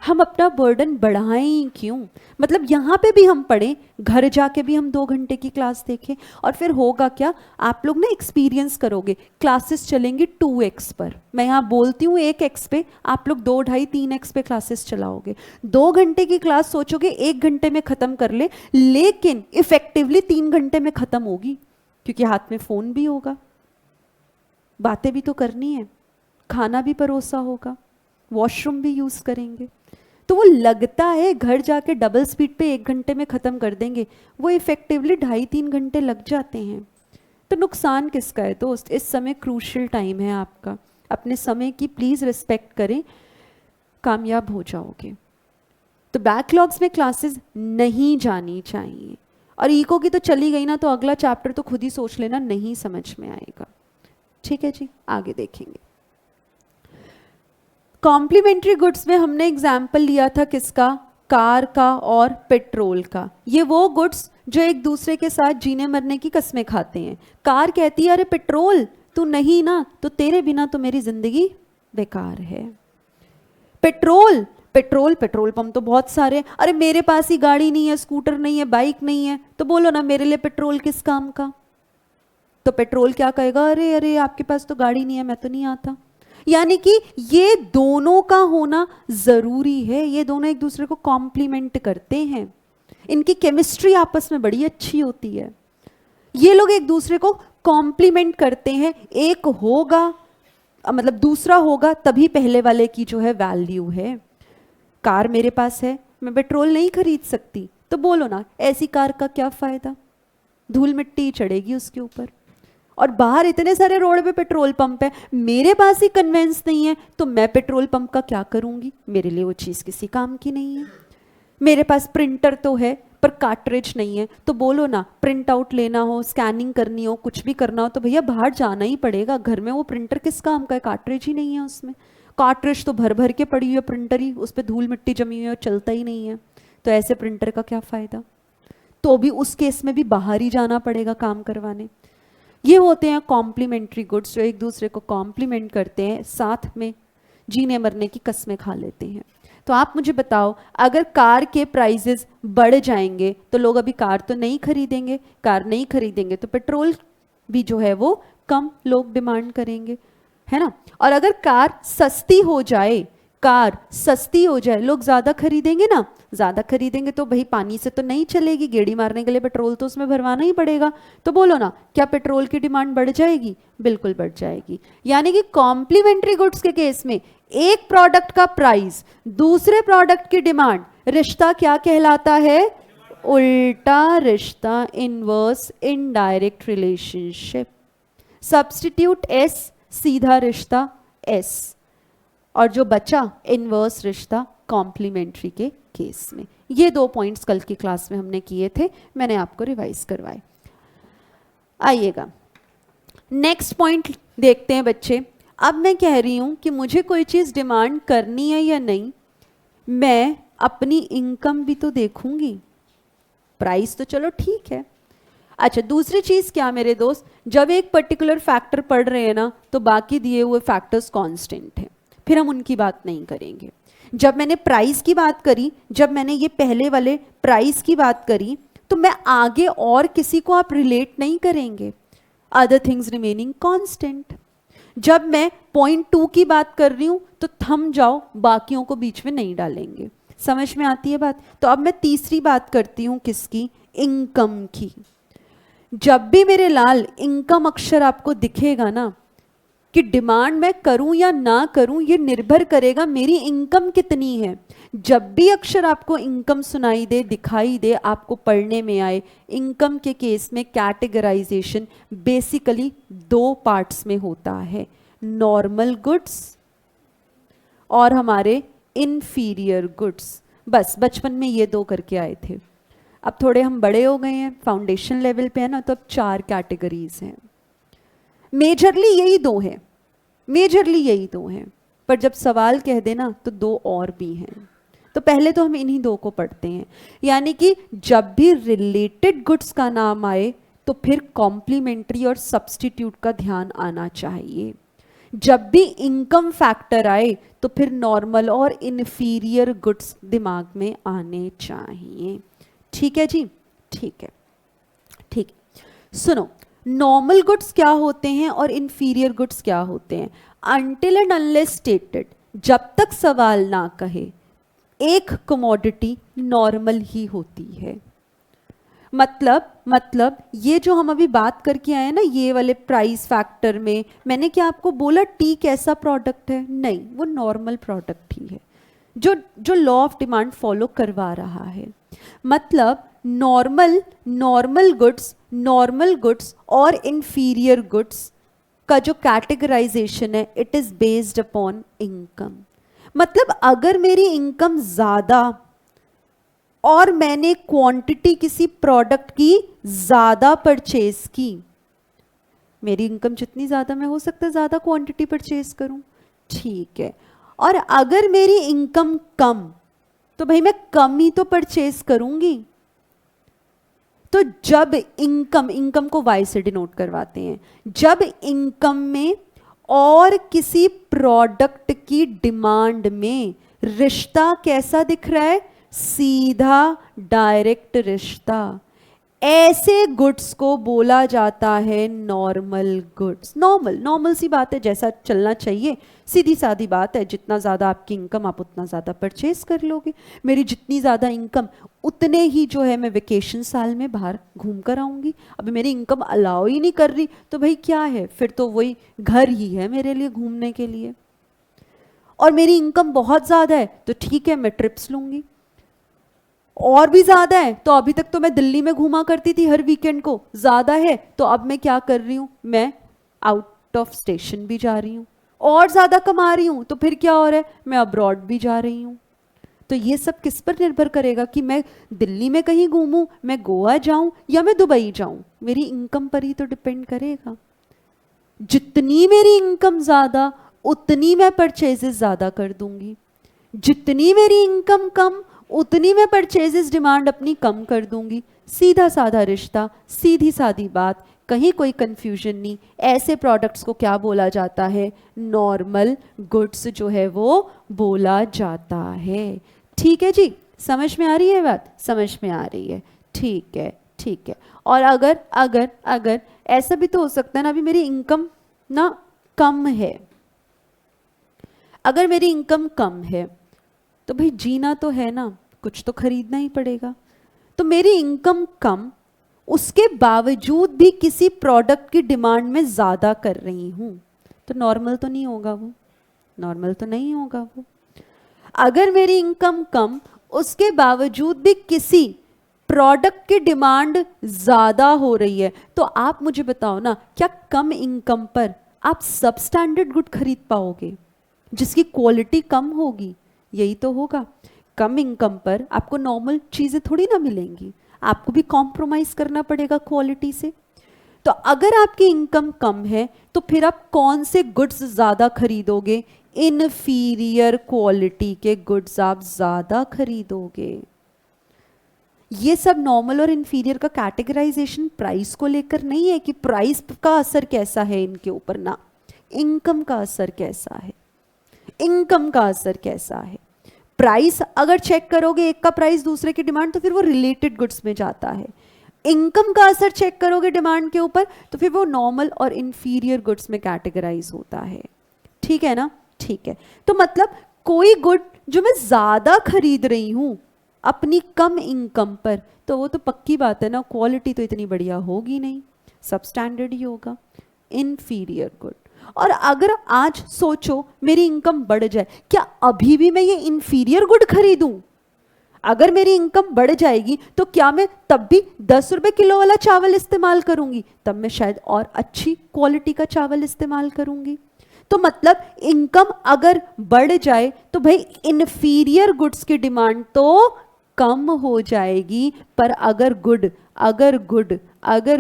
हम अपना बर्डन बढ़ाएं ही क्यों? मतलब यहाँ पे भी हम पढ़ें, घर जाके भी हम 2 घंटे की क्लास देखें, और फिर होगा क्या, आप लोग ना एक्सपीरियंस करोगे, क्लासेस चलेंगी 2x पर। मैं यहाँ बोलती हूँ 1x पे, आप लोग 2, 2.5, 3x पे क्लासेस चलाओगे। 2 घंटे की क्लास सोचोगे 1 घंटे में ख़त्म कर ले, लेकिन इफेक्टिवली 3 घंटे में ख़त्म होगी, क्योंकि हाथ में फ़ोन भी होगा, बातें भी तो करनी है, खाना भी परोसा होगा, वॉशरूम भी यूज़ करेंगे। तो वो लगता है घर जाके डबल स्पीड पे 1 घंटे में ख़त्म कर देंगे, वो इफेक्टिवली 2.5-3 घंटे लग जाते हैं। तो नुकसान किसका है दोस्त? इस समय क्रूशियल टाइम है आपका, अपने समय की प्लीज़ रिस्पेक्ट करें, कामयाब हो जाओगे। तो बैकलॉग्स में क्लासेस नहीं जानी चाहिए। और इको की तो चली गई ना, तो अगला चैप्टर तो खुद ही सोच लेना, नहीं समझ में आएगा। ठीक है जी, आगे देखेंगे। कॉम्प्लीमेंट्री गुड्स में हमने एग्जाम्पल लिया था किसका? कार का और पेट्रोल का। ये वो गुड्स जो एक दूसरे के साथ जीने मरने की कस्में खाते हैं। कार कहती है अरे पेट्रोल तू नहीं ना, तो तेरे बिना तो मेरी जिंदगी बेकार है। पेट्रोल पेट्रोल पेट्रोल पंप तो बहुत सारे हैं, अरे मेरे पास ही गाड़ी नहीं है, स्कूटर नहीं है, बाइक नहीं है, तो बोलो ना मेरे लिए पेट्रोल किस काम का? तो पेट्रोल क्या कहेगा? अरे अरे आपके पास तो गाड़ी नहीं है, मैं तो नहीं आता। यानी कि ये दोनों का होना जरूरी है, ये दोनों एक दूसरे को कॉम्प्लीमेंट करते हैं, इनकी केमिस्ट्री आपस में बड़ी अच्छी होती है। ये लोग एक दूसरे को कॉम्प्लीमेंट करते हैं, एक होगा मतलब दूसरा होगा तभी पहले वाले की जो है वैल्यू है। कार मेरे पास है, मैं पेट्रोल नहीं खरीद सकती, तो बोलो ना ऐसी कार का क्या फायदा? धूल मिट्टी चढ़ेगी उसके ऊपर। और बाहर इतने सारे रोड पे पेट्रोल पंप है, मेरे पास ही कन्वेंस नहीं है, तो मैं पेट्रोल पंप का क्या करूंगी? मेरे लिए वो चीज़ किसी काम की नहीं है। मेरे पास प्रिंटर तो है पर कार्ट्रिज नहीं है, तो बोलो ना प्रिंट आउट लेना हो, स्कैनिंग करनी हो, कुछ भी करना हो तो भैया बाहर जाना ही पड़ेगा। घर में वो प्रिंटर किस काम का है? कार्ट्रिज ही नहीं है उसमें। कार्ट्रिज तो भर भर के पड़ी हुई है, प्रिंटर ही उस पर धूल मिट्टी जमी हुई है और चलता ही नहीं है, तो ऐसे प्रिंटर का क्या फ़ायदा? तो भी उस केस में भी बाहर ही जाना पड़ेगा काम करवाने। ये होते हैं कॉम्प्लीमेंट्री गुड्स जो एक दूसरे को कॉम्प्लीमेंट करते हैं, साथ में जीने मरने की कस्में खा लेते हैं। तो आप मुझे बताओ, अगर कार के प्राइसेस बढ़ जाएंगे तो लोग अभी कार तो नहीं खरीदेंगे, कार नहीं खरीदेंगे तो पेट्रोल भी जो है वो कम लोग डिमांड करेंगे, है ना। और अगर कार सस्ती हो जाए, कार सस्ती हो जाए, लोग ज़्यादा खरीदेंगे ना, ज़्यादा खरीदेंगे तो भाई पानी से तो नहीं चलेगी, गेड़ी मारने के लिए पेट्रोल तो उसमें भरवाना ही पड़ेगा। तो बोलो ना क्या पेट्रोल की डिमांड बढ़ जाएगी? बिल्कुल बढ़ जाएगी। यानी कि कॉम्प्लीमेंट्री गुड्स के केस में एक प्रोडक्ट का प्राइस दूसरे प्रोडक्ट की डिमांड, रिश्ता क्या कहलाता है? उल्टा रिश्ता, inverse indirect relationship. Substitute S, सीधा रिश्ता एस, और जो बचा इनवर्स रिश्ता कॉम्प्लीमेंट्री के केस में। ये 2 पॉइंट्स कल की क्लास में हमने किए थे, मैंने आपको रिवाइज करवाए। आइएगा नेक्स्ट पॉइंट देखते हैं बच्चे। अब मैं कह रही हूं कि मुझे कोई चीज़ डिमांड करनी है या नहीं, मैं अपनी इनकम भी तो देखूंगी। प्राइस तो चलो ठीक है, अच्छा दूसरी चीज़ क्या मेरे दोस्त, जब एक पर्टिकुलर फैक्टर पढ़ रहे हैं ना तो बाकी दिए हुए फैक्टर्स कांस्टेंट हैं, फिर हम उनकी बात नहीं करेंगे। जब मैंने प्राइस की बात करी, जब मैंने ये पहले वाले प्राइस की बात करी, तो मैं आगे और किसी को आप रिलेट नहीं करेंगे, अदर थिंग्स रिमेनिंग कांस्टेंट। जब मैं पॉइंट 2 की बात कर रही हूं तो थम जाओ, बाकियों को बीच में नहीं डालेंगे। समझ में आती है बात? तो अब मैं तीसरी बात करती हूं, किसकी? इनकम की। जब भी मेरे लाल इनकम अक्षर आपको दिखेगा ना, कि डिमांड मैं करूं या ना करूं ये निर्भर करेगा मेरी इनकम कितनी है। जब भी अक्षर आपको इनकम सुनाई दे, दिखाई दे, आपको पढ़ने में आए, इनकम के केस में कैटेगराइजेशन बेसिकली 2 पार्ट्स में होता है, नॉर्मल गुड्स और हमारे इन्फीरियर गुड्स। बस बचपन में ये 2 करके आए थे, अब थोड़े हम बड़े हो गए हैं, फाउंडेशन लेवल पे है ना, तो अब 4 कैटेगरीज हैं। मेजरली यही 2 हैं, मेजरली यही 2 हैं, पर जब सवाल कह देना तो 2 और भी हैं। तो पहले तो हम इन्हीं 2 को पढ़ते हैं। यानी कि जब भी रिलेटेड गुड्स का नाम आए तो फिर कॉम्प्लीमेंट्री और सब्स्टिट्यूट का ध्यान आना चाहिए। जब भी इनकम फैक्टर आए तो फिर नॉर्मल और इन्फीरियर गुड्स दिमाग में आने चाहिए। ठीक है जी, ठीक है, ठीक है। सुनो, नॉर्मल गुड्स क्या होते हैं और इन्फीरियर गुड्स क्या होते हैं? अनटिल एंड अनलेस स्टेटेड, जब तक सवाल ना कहे, एक कमोडिटी नॉर्मल ही होती है। मतलब ये जो हम अभी बात करके आए ना, ये वाले प्राइस फैक्टर में मैंने क्या आपको बोला टी कैसा प्रोडक्ट है? नहीं, वो नॉर्मल प्रोडक्ट ही है। जो जो लॉ ऑफ डिमांड फॉलो करवा रहा है। मतलब नॉर्मल गुड्स और इंफीरियर गुड्स का जो कैटेगराइजेशन है it is based upon income. मतलब अगर मेरी इनकम ज्यादा और मैंने क्वांटिटी किसी प्रोडक्ट की ज्यादा परचेज की, मेरी इनकम जितनी ज्यादा, मैं हो सकता है ज्यादा क्वांटिटी परचेज करूं, ठीक है। और अगर मेरी इनकम कम, तो भाई मैं कम ही तो परचेज करूंगी। तो जब इनकम को वाई से डिनोट करवाते हैं, जब इनकम में और किसी प्रोडक्ट की डिमांड में रिश्ता कैसा दिख रहा है, सीधा डायरेक्ट रिश्ता, ऐसे गुड्स को बोला जाता है नॉर्मल गुड्स। नॉर्मल सी बात है, जैसा चलना चाहिए, सीधी सादी बात है। जितना ज़्यादा आपकी इनकम आप उतना ज़्यादा परचेज कर लोगे। मेरी जितनी ज़्यादा इनकम उतने ही जो है मैं वेकेशन साल में बाहर घूम कर आऊँगी। अभी मेरी इनकम अलाउ ही नहीं कर रही तो भाई क्या है, फिर तो वही घर ही है मेरे लिए घूमने के लिए। और मेरी इनकम बहुत ज़्यादा है तो ठीक है, मैं ट्रिप्स लूँगी। और भी ज्यादा है तो अभी तक तो मैं दिल्ली में घूमा करती थी हर वीकेंड को, ज्यादा है तो अब मैं क्या कर रही हूं, मैं आउट ऑफ स्टेशन भी जा रही हूं। और ज्यादा कमा रही हूं तो फिर क्या हो रहा है, मैं अब्रॉड भी जा रही हूं। तो ये सब किस पर निर्भर करेगा कि मैं दिल्ली में कहीं घूमूं, मैं गोवा जाऊं या मैं दुबई जाऊं, मेरी इनकम पर ही तो डिपेंड करेगा। जितनी मेरी इनकम ज्यादा उतनी मैं परचेजेस ज्यादा कर दूंगी, जितनी मेरी इनकम कम उतनी मैं परचेजेस डिमांड अपनी कम कर दूंगी। सीधा साधा रिश्ता, सीधी सादी बात, कहीं कोई कंफ्यूजन नहीं। ऐसे प्रोडक्ट्स को क्या बोला जाता है, नॉर्मल गुड्स जो है वो बोला जाता है। ठीक है जी, समझ में आ रही है बात, समझ में आ रही है, ठीक है ठीक है। और अगर अगर अगर ऐसा भी तो हो सकता है ना, अभी मेरी इनकम ना कम है, अगर मेरी इनकम कम है तो भाई जीना तो है ना, कुछ तो खरीदना ही पड़ेगा। तो मेरी इनकम कम, उसके बावजूद भी किसी प्रोडक्ट की डिमांड में ज़्यादा कर रही हूँ, तो नॉर्मल तो नहीं होगा वो, नॉर्मल तो नहीं होगा वो। अगर मेरी इनकम कम, उसके बावजूद भी किसी प्रोडक्ट की डिमांड ज़्यादा हो रही है, तो आप मुझे बताओ ना, क्या कम इनकम पर आप सब स्टैंडर्ड गुड खरीद पाओगे जिसकी क्वालिटी कम होगी? यही तो होगा। कम इनकम पर आपको नॉर्मल चीजें थोड़ी ना मिलेंगी, आपको भी कॉम्प्रोमाइज करना पड़ेगा क्वालिटी से। तो अगर आपकी इनकम कम है तो फिर आप कौन से गुड्स ज्यादा खरीदोगे, इनफीरियर क्वालिटी के गुड्स आप ज्यादा खरीदोगे। ये सब नॉर्मल और इन्फीरियर का कैटेगराइजेशन प्राइस को लेकर नहीं है कि प्राइस का असर कैसा है इनके ऊपर, ना, इनकम का असर कैसा है, इनकम का असर कैसा है। प्राइस अगर चेक करोगे, एक का प्राइस दूसरे की डिमांड, तो फिर वो रिलेटेड गुड्स में जाता है। इनकम का असर चेक करोगे डिमांड के ऊपर, तो फिर वो नॉर्मल और इंफीरियर गुड्स में कैटेगराइज होता है। ठीक है ना, ठीक है। तो मतलब कोई गुड जो मैं ज्यादा खरीद रही हूं अपनी कम इनकम पर, तो वो तो पक्की बात है ना, क्वालिटी तो इतनी बढ़िया होगी नहीं, सब स्टैंडर्ड ही होगा, इनफीरियर गुड। और अगर आज सोचो मेरी इनकम बढ़ जाए, क्या अभी भी मैं ये इंफीरियर गुड खरीदूं? अगर मेरी इनकम बढ़ जाएगी तो क्या मैं तब भी 10 रुपए किलो वाला चावल इस्तेमाल करूंगी? तब मैं शायद और अच्छी क्वालिटी का चावल इस्तेमाल करूंगी। तो मतलब इनकम अगर बढ़ जाए तो भाई इंफीरियर गुड्स की डिमांड तो कम हो जाएगी, पर अगर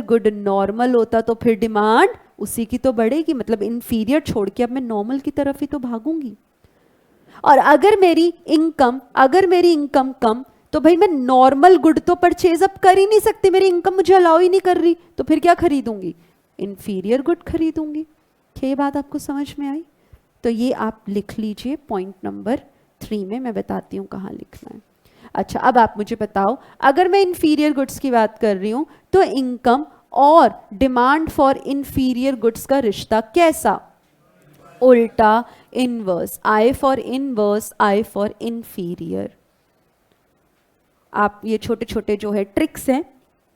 गुड नॉर्मल होता तो फिर डिमांड उसी की तो बढ़ेगी। मतलब इंफीरियर छोड़ के अब मैं नॉर्मल की तरफ ही तो भागूंगी। और अगर मेरी इनकम कम, तो भाई मैं नॉर्मल गुड तो परचेज अब कर ही नहीं सकती, मेरी इनकम मुझे अलाउ ही नहीं कर रही, तो फिर क्या खरीदूंगी, इंफीरियर गुड खरीदूंगी। क्या ये बात आपको समझ में आई? तो ये आप लिख लीजिए पॉइंट नंबर 3 में, मैं बताती हूँ कहाँ लिखना है। अच्छा, अब आप मुझे बताओ, अगर मैं इंफीरियर गुड्स की बात कर रही हूँ तो इनकम और डिमांड फॉर इंफीरियर गुड्स का रिश्ता कैसा? उल्टा, inverse, I for inverse, I for inferior. आप ये छोटे छोटे जो है ट्रिक्स हैं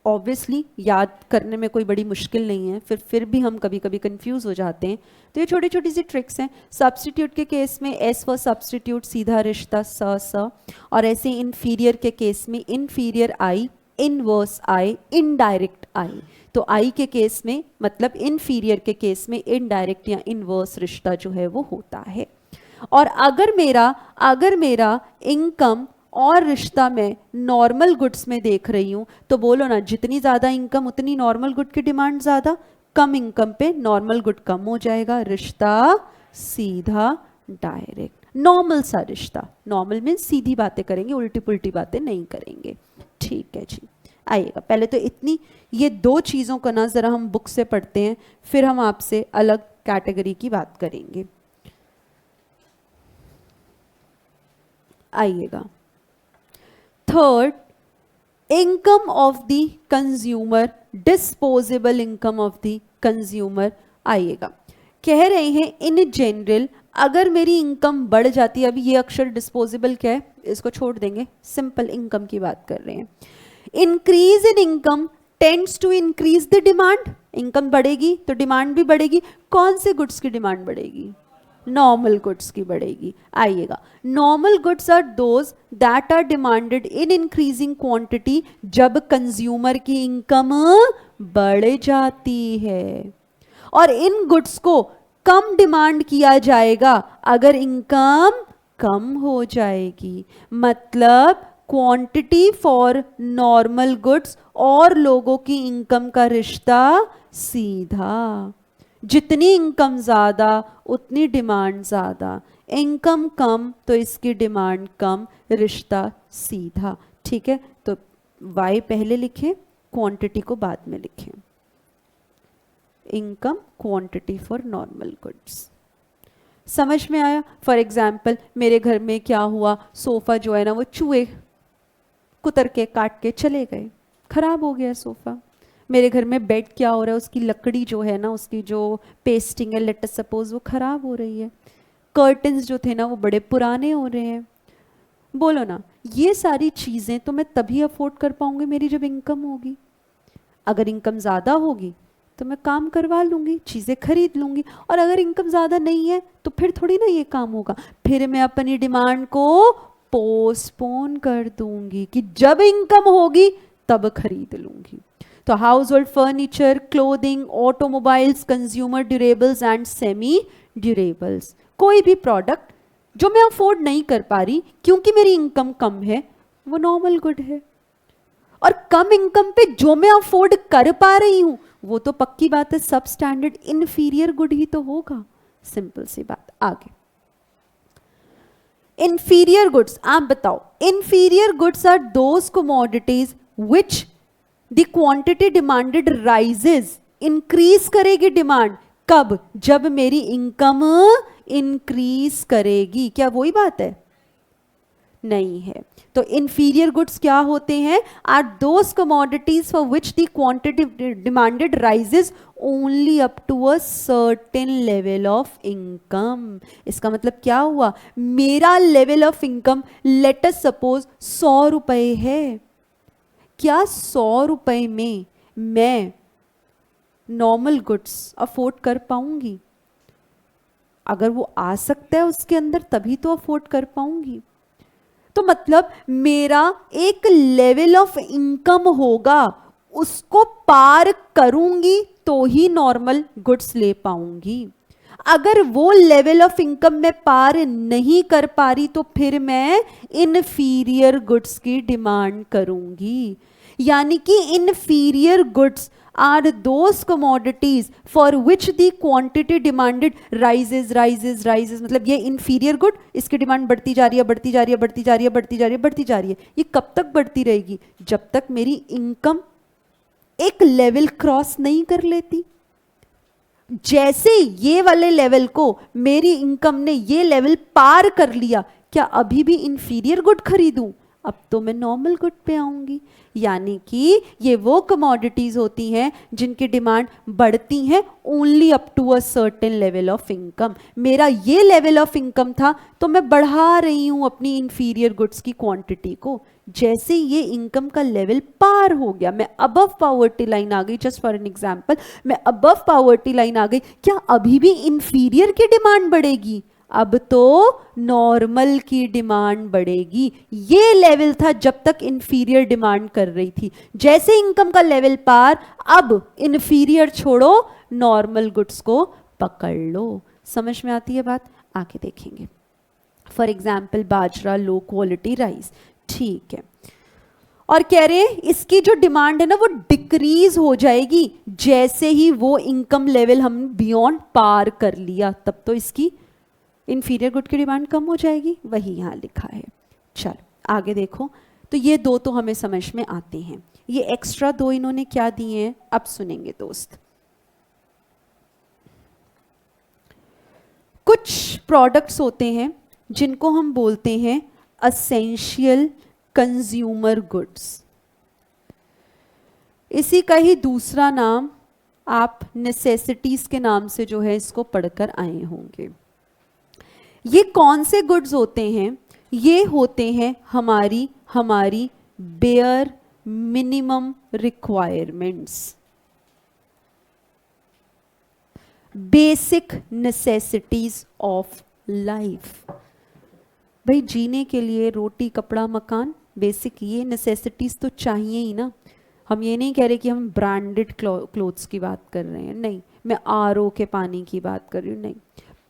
ऑब्वियसली याद करने में कोई बड़ी मुश्किल नहीं है, फिर भी हम कभी कभी कंफ्यूज हो जाते हैं। तो ये छोटी छोटी सी ट्रिक्स हैं। सब्स्टिट्यूट के केस में एस फॉर सब्स्टिट्यूट, सीधा रिश्ता स, और ऐसे इन्फीरियर के केस में inferior I, inverse I, indirect I. तो आई के केस में मतलब इन्फीरियर के केस में इनडायरेक्ट या इनवर्स रिश्ता जो है वो होता है। और अगर मेरा इनकम और रिश्ता मैं नॉर्मल गुड्स में देख रही हूं तो बोलो ना, जितनी ज्यादा इनकम उतनी नॉर्मल गुड की डिमांड ज्यादा, कम इनकम पे नॉर्मल गुड कम हो जाएगा, रिश्ता सीधा डायरेक्ट, नॉर्मल सा रिश्ता। नॉर्मल मीन्स सीधी बातें करेंगे, उल्टी पुल्टी बातें नहीं करेंगे। ठीक है जी, आइएगा। पहले तो इतनी ये दो चीजों को ना जरा हम बुक से पढ़ते हैं, फिर हम आपसे अलग कैटेगरी की बात करेंगे। आइएगा, third, income of the consumer, disposable income of the consumer. आइएगा, कह रहे हैं इन जनरल अगर मेरी इनकम बढ़ जाती है, अभी ये अक्षर डिस्पोजेबल क्या है इसको छोड़ देंगे, सिंपल इनकम की बात कर रहे हैं। Increase in income tends to increase the demand, income बढ़ेगी तो डिमांड भी बढ़ेगी। कौन से गुड्स की डिमांड बढ़ेगी? नॉर्मल गुड्स की बढ़ेगी। आइएगा, normal goods are those that are demanded in increasing quantity, जब कंज्यूमर की इनकम बढ़ जाती है, और इन गुड्स को कम डिमांड किया जाएगा अगर इनकम कम हो जाएगी। मतलब क्वांटिटी फॉर नॉर्मल गुड्स और लोगों की इनकम का रिश्ता सीधा, जितनी इनकम ज्यादा उतनी डिमांड ज्यादा, इनकम कम तो इसकी डिमांड कम, रिश्ता सीधा। ठीक है, तो y पहले लिखें, क्वांटिटी को बाद में लिखें। Income quantity for normal goods, समझ में आया? फॉर एग्जाम्पल मेरे घर में क्या हुआ, सोफा जो है ना वो चूहे कुतर के काट के चले गए, खराब हो गया सोफा। मेरे घर में बेड क्या हो रहा है, उसकी लकड़ी जो है ना, उसकी जो पेस्टिंग है लेट अस सपोज वो खराब हो रही है। कर्टन्स जो थे ना वो बड़े पुराने हो रहे हैं। बोलो ना, ये सारी चीजें तो मैं तभी अफोर्ड कर पाऊंगी मेरी जब इनकम होगी। अगर इनकम ज्यादा होगी तो मैं काम करवा लूंगी, चीजें खरीद लूंगी, और अगर इनकम ज्यादा नहीं है तो फिर थोड़ी ना ये काम होगा, फिर मैं अपनी डिमांड को पोस्टपोन कर दूंगी कि जब इनकम होगी तब खरीद लूंगी। तो house hold furniture, clothing, automobiles, consumer durables and semi durables, कोई भी प्रोडक्ट जो मैं अफोर्ड नहीं कर पा रही क्योंकि मेरी इनकम कम है, वो नॉर्मल गुड है। और कम इनकम पे जो मैं अफोर्ड कर पा रही हूं वो तो पक्की बात है सब स्टैंडर्ड इन्फीरियर गुड ही तो होगा। सिंपल सी बात। आगे, इंफीरियर गुड्स, आप बताओ, inferior goods are those commodities which the quantity demanded rises, increase करेगी डिमांड, कब? जब मेरी इनकम इंक्रीज करेगी। क्या वही बात है? नहीं है। तो इंफीरियर गुड्स क्या होते हैं? Are those commodities for which the quantity demanded rises only up to a certain level of income. इसका मतलब क्या हुआ? मेरा level of income let us suppose 100 रुपए है। क्या 100 रुपए में मैं नॉर्मल गुड्स अफोर्ड कर पाऊंगी? अगर वो आ सकता है उसके अंदर तभी तो अफोर्ड कर पाऊंगी। तो मतलब मेरा एक लेवल ऑफ इनकम होगा, उसको पार करूंगी तो ही नॉर्मल गुड्स ले पाऊंगी। अगर वो लेवल ऑफ इनकम मैं पार नहीं कर पा रही तो फिर मैं इनफीरियर गुड्स की डिमांड करूंगी। यानी कि inferior goods are those commodities for which the quantity demanded rises rises rises. मतलब ये इनफीरियर गुड, इसकी डिमांड बढ़ती जा रही है, बढ़ती जा रही है, बढ़ती जा रही है, बढ़ती जा रही है, बढ़ती जा रही है। ये कब तक बढ़ती रहेगी? जब तक मेरी इनकम एक लेवल क्रॉस नहीं कर लेती। जैसे ये वाले लेवल को मेरी इनकम ने ये लेवल पार कर लिया, क्या अभी भी इंफीरियर गुड खरीदूं? अब तो मैं नॉर्मल गुड पे आऊंगी। यानी कि ये वो कमोडिटीज होती हैं जिनकी डिमांड बढ़ती हैं only up to a certain level of income. मेरा ये लेवल ऑफ इनकम था तो मैं बढ़ा रही हूं अपनी इंफीरियर गुड्स की क्वांटिटी को। जैसे ये इनकम का लेवल पार हो गया, मैं अबव पॉवर्टी लाइन आ गई, जस्ट फॉर एन एग्जांपल मैं अबव पॉवर्टी लाइन आ गई, क्या अभी भी इंफीरियर की डिमांड बढ़ेगी? अब तो नॉर्मल की डिमांड बढ़ेगी। ये लेवल था जब तक इंफीरियर डिमांड कर रही थी। जैसे इनकम का लेवल पार, अब इंफीरियर छोड़ो, नॉर्मल गुड्स को पकड़ लो। समझ में आती है बात? आगे देखेंगे। For example bajra, low quality rice, ठीक है, और कह रहे हैं इसकी जो डिमांड है ना वो डिक्रीज हो जाएगी जैसे ही वो इनकम लेवल हम बियॉन्ड पार कर लिया, तब तो इसकी इंफीरियर गुड की डिमांड कम हो जाएगी। वही यहां लिखा है। चलो आगे देखो। तो ये दो तो हमें समझ में आते हैं। ये एक्स्ट्रा दो इन्होंने क्या दिए हैं अब सुनेंगे दोस्त। कुछ प्रोडक्ट्स होते हैं जिनको हम बोलते हैं असेंशियल कंज्यूमर गुड्स। इसी का ही दूसरा नाम आप नेसेसिटीज के नाम से जो है इसको पढ़कर आए होंगे। ये कौन से गुड्स होते हैं? ये होते हैं हमारी bare minimum requirements, basic necessities of life. भाई जीने के लिए रोटी, कपड़ा, मकान, बेसिक ये नेसेसिटीज तो चाहिए ही ना। हम ये नहीं कह रहे कि हम ब्रांडेड क्लोथ्स की बात कर रहे हैं, नहीं। मैं आरओ के पानी की बात कर रही हूँ, नहीं।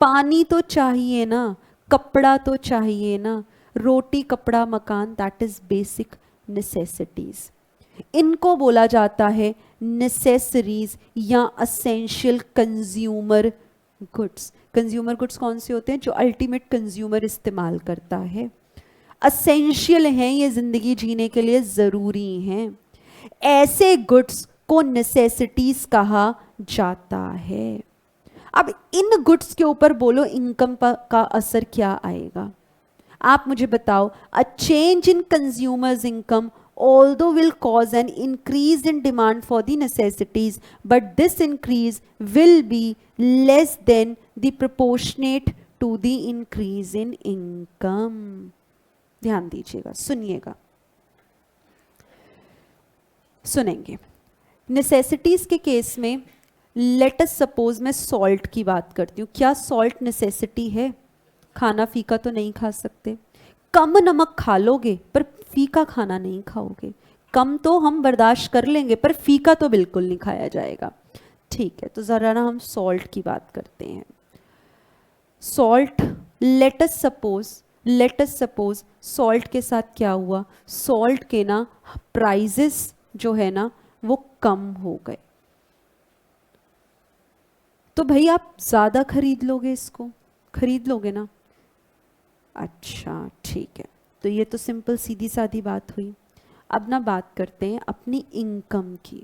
पानी तो चाहिए ना, कपड़ा तो चाहिए ना, रोटी, कपड़ा, मकान, दैट इज बेसिक नेसेसिटीज। इनको बोला जाता है नेसेसरीज या essential consumer goods. Consumer goods कौन से होते हैं? जो अल्टीमेट कंज्यूमर इस्तेमाल करता है, असेंशियल हैं, ये जिंदगी जीने के लिए जरूरी हैं। ऐसे गुड्स को नेसेसिटीज कहा जाता है। अब इन गुड्स के ऊपर बोलो इनकम का असर क्या आएगा? आप मुझे बताओ। A change in consumers income although will cause an increase in demand for the necessities, but this increase will be less than the proportionate to the increase in income. ध्यान दीजिएगा, सुनिएगा, सुनेंगे। नेसेसिटीज के केस में late us suppose मैं salt की बात करती हूँ। क्या सॉल्ट नेसेसिटी है? खाना फीका तो नहीं खा सकते। कम नमक खा लोगे पर फीका खाना नहीं खाओगे। कम तो हम बर्दाश्त कर लेंगे पर फीका तो बिल्कुल नहीं खाया जाएगा। ठीक है, तो जरा ना हम सॉल्ट की बात करते हैं। Salt, late us suppose salt के साथ क्या हुआ? सॉल्ट के ना प्राइजेस जो है ना वो कम हो गए, तो भाई आप ज्यादा खरीद लोगे, इसको खरीद लोगे ना। अच्छा ठीक है, तो ये तो सिंपल सीधी सादी बात हुई। अब ना बात करते हैं अपनी इनकम की।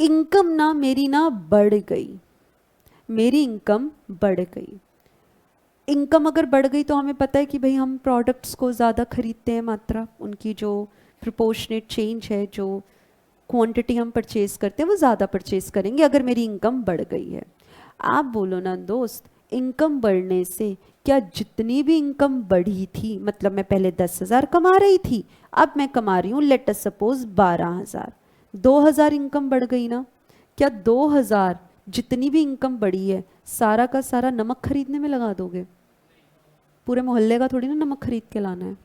इनकम ना मेरी ना बढ़ गई, मेरी इनकम बढ़ गई। इनकम अगर बढ़ गई तो हमें पता है कि भाई हम प्रोडक्ट्स को ज़्यादा खरीदते हैं, मात्रा उनकी जो प्रोपोर्शनेट चेंज है, जो क्वांटिटी हम परचेज करते हैं वो ज़्यादा परचेज करेंगे अगर मेरी इनकम बढ़ गई है। आप बोलो ना दोस्त, इनकम बढ़ने से क्या जितनी भी इनकम बढ़ी थी, मतलब मैं पहले 10,000 कमा रही थी, अब मैं कमा रही हूँ लेट अस सपोज 12,000, 2,000 इनकम बढ़ गई ना। क्या 2,000 जितनी भी इनकम बढ़ी है सारा का सारा नमक खरीदने में लगा दोगे? पूरे मोहल्ले का थोड़ी ना नमक खरीद के लाना है,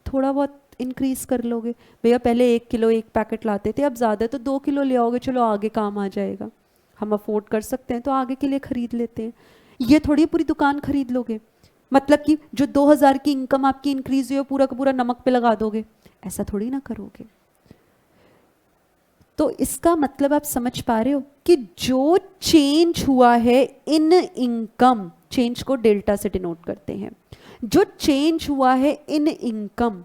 थोड़ा बहुत इंक्रीज कर लोगे। भैया पहले 1 किलो 1 पैकेट लाते थे, अब ज़्यादा तो 2 किलो ले आओगे, चलो आगे काम आ जाएगा, हम अफोर्ड कर सकते हैं तो आगे के लिए खरीद लेते हैं। ये थोड़ी पूरी दुकान खरीद लोगे, मतलब कि जो 2,000 की इनकम आपकी इंक्रीज हुई है पूरा का पूरा नमक पे लगा दोगे, ऐसा थोड़ी ना करोगे। तो इसका मतलब आप समझ पा रहे हो कि जो चेंज हुआ है इन इनकम, चेंज को डेल्टा से डिनोट करते हैं, जो चेंज हुआ है इन इनकम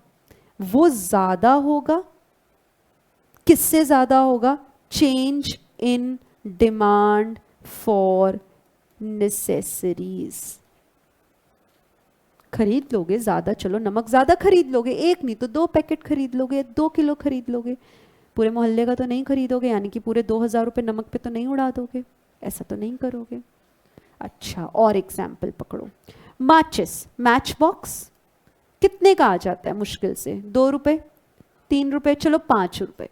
वो ज्यादा होगा, किससे ज्यादा होगा? Change in demand for necessaries. खरीद लोगे ज़्यादा, चलो नमक ज़्यादा खरीद लोगे, एक नहीं तो 2 पैकेट खरीद लोगे, 2 किलो खरीद लोगे, पूरे मोहल्ले का तो नहीं खरीदोगे, यानी कि पूरे 2000 रुपये नमक पे तो नहीं उड़ा दोगे, ऐसा तो नहीं करोगे। अच्छा और एग्जाम्पल पकड़ो, माचिस, मैच बॉक्स कितने का आ जाता है मुश्किल से? 2 रुपये, 3 रुपये, चलो 5 रुपये।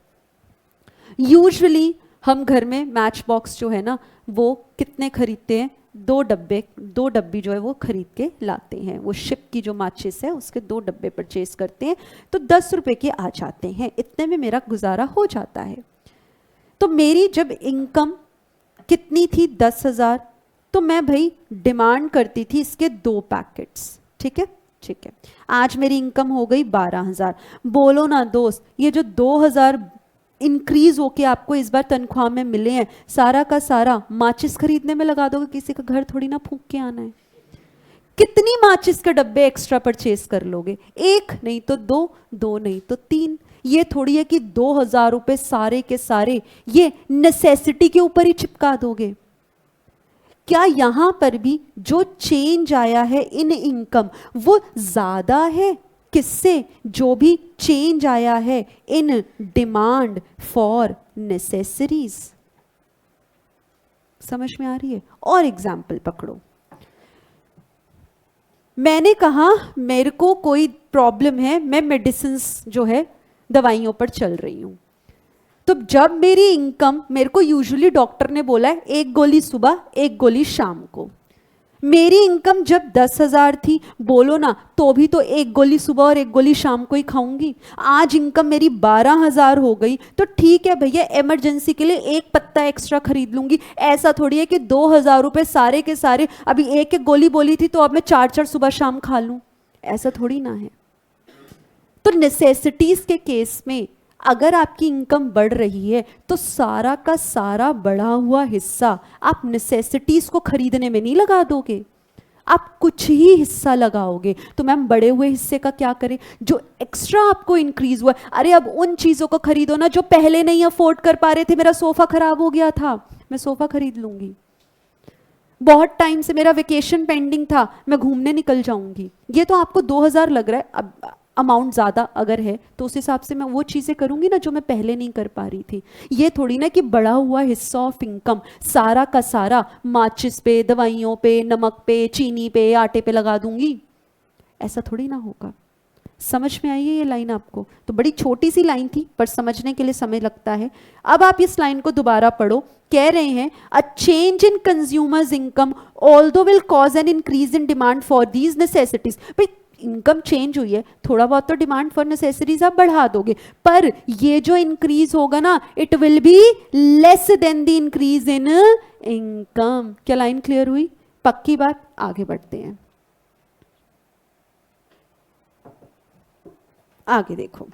यूजुअली हम घर में मैच बॉक्स जो है ना वो कितने खरीदते हैं? 2 डब्बे, 2 डब्बी जो है वो खरीद के लाते हैं, वो शिप की जो माचिस है उसके 2 डब्बे परचेज करते हैं, तो 10 रुपये के आ जाते हैं, इतने में मेरा गुजारा हो जाता है। तो मेरी जब इनकम कितनी थी? 10,000, तो मैं भाई डिमांड करती थी इसके 2 पैकेट्स, ठीक है ठीक है। आज मेरी इनकम हो गई 12,000। बोलो ना दोस्त, ये जो 2,000 इंक्रीज होके आपको इस बार तनख्वाह में मिले हैं, सारा का सारा माचिस खरीदने में लगा दोगे, किसी का घर थोड़ी ना फूंक के आना है। कितनी माचिस के डब्बे एक्स्ट्रा परचेज कर लोगे? 1 नहीं तो 2, 2 नहीं तो 3। ये थोड़ी है कि 2,000 रुपए सारे के सारे ये नेसेसिटी के ऊपर ही चिपका दोगे। क्या यहां पर भी जो चेंज आया है इन इनकम वो ज्यादा है किससे? जो भी चेंज आया है इन डिमांड फॉर नेसेसरीज। समझ में आ रही है? और एग्जाम्पल पकड़ो, मैंने कहा मेरे को कोई प्रॉब्लम है, मैं मेडिसिन्स जो है दवाइयों पर चल रही हूं, तो जब मेरी इनकम, मेरे को यूजुअली डॉक्टर ने बोला है 1 गोली सुबह 1 गोली शाम को, मेरी इनकम जब 10,000 थी, बोलो ना तो भी तो 1 गोली सुबह और 1 गोली शाम को ही खाऊंगी। आज इनकम मेरी 12,000 हो गई, तो ठीक है भैया इमरजेंसी के लिए 1 पत्ता एक्स्ट्रा खरीद लूंगी। ऐसा थोड़ी है कि 2,000 रुपए सारे के सारे, अभी 1-1 गोली बोली थी तो अब मैं 4-4 सुबह शाम खा लूं, ऐसा थोड़ी ना है। तो नेसेसिटीज के केस में अगर आपकी इनकम बढ़ रही है तो सारा का सारा बढ़ा हुआ हिस्सा आप नेसेसिटीज को खरीदने में नहीं लगा दोगे, आप कुछ ही हिस्सा लगाओगे। तो मैम बड़े हुए हिस्से का क्या करें? जो एक्स्ट्रा आपको इंक्रीज हुआ, अरे अब उन चीजों को खरीदो ना जो पहले नहीं अफोर्ड कर पा रहे थे। मेरा सोफा खराब हो गया था, मैं सोफा खरीद लूंगी। बहुत टाइम से मेरा वेकेशन पेंडिंग था, मैं घूमने निकल जाऊंगी। ये तो आपको 2,000 लग रहा है, अब अमाउंट ज़्यादा अगर है तो उस हिसाब से मैं वो चीज़ें करूंगी ना जो मैं पहले नहीं कर पा रही थी। ये थोड़ी ना कि बढ़ा हुआ हिस्सा ऑफ इनकम सारा का सारा माचिस पे, दवाइयों पे, नमक पे, चीनी पे, आटे पे लगा दूंगी, ऐसा थोड़ी ना होगा। समझ में आई है ये लाइन आपको? तो बड़ी छोटी सी लाइन थी पर समझने के लिए समय लगता है। अब आप इस लाइन को दोबारा पढ़ो। कह रहे हैं a change in consumers income although will cause an increase in demand for these necessities. भाई इनकम चेंज हुई है, थोड़ा बहुत तो डिमांड फॉर नेसेसरीज आप बढ़ा दोगे, पर ये जो इंक्रीज होगा ना it will be less than the increase in income. क्या लाइन क्लियर हुई? पक्की बात। आगे बढ़ते हैं, आगे देखो।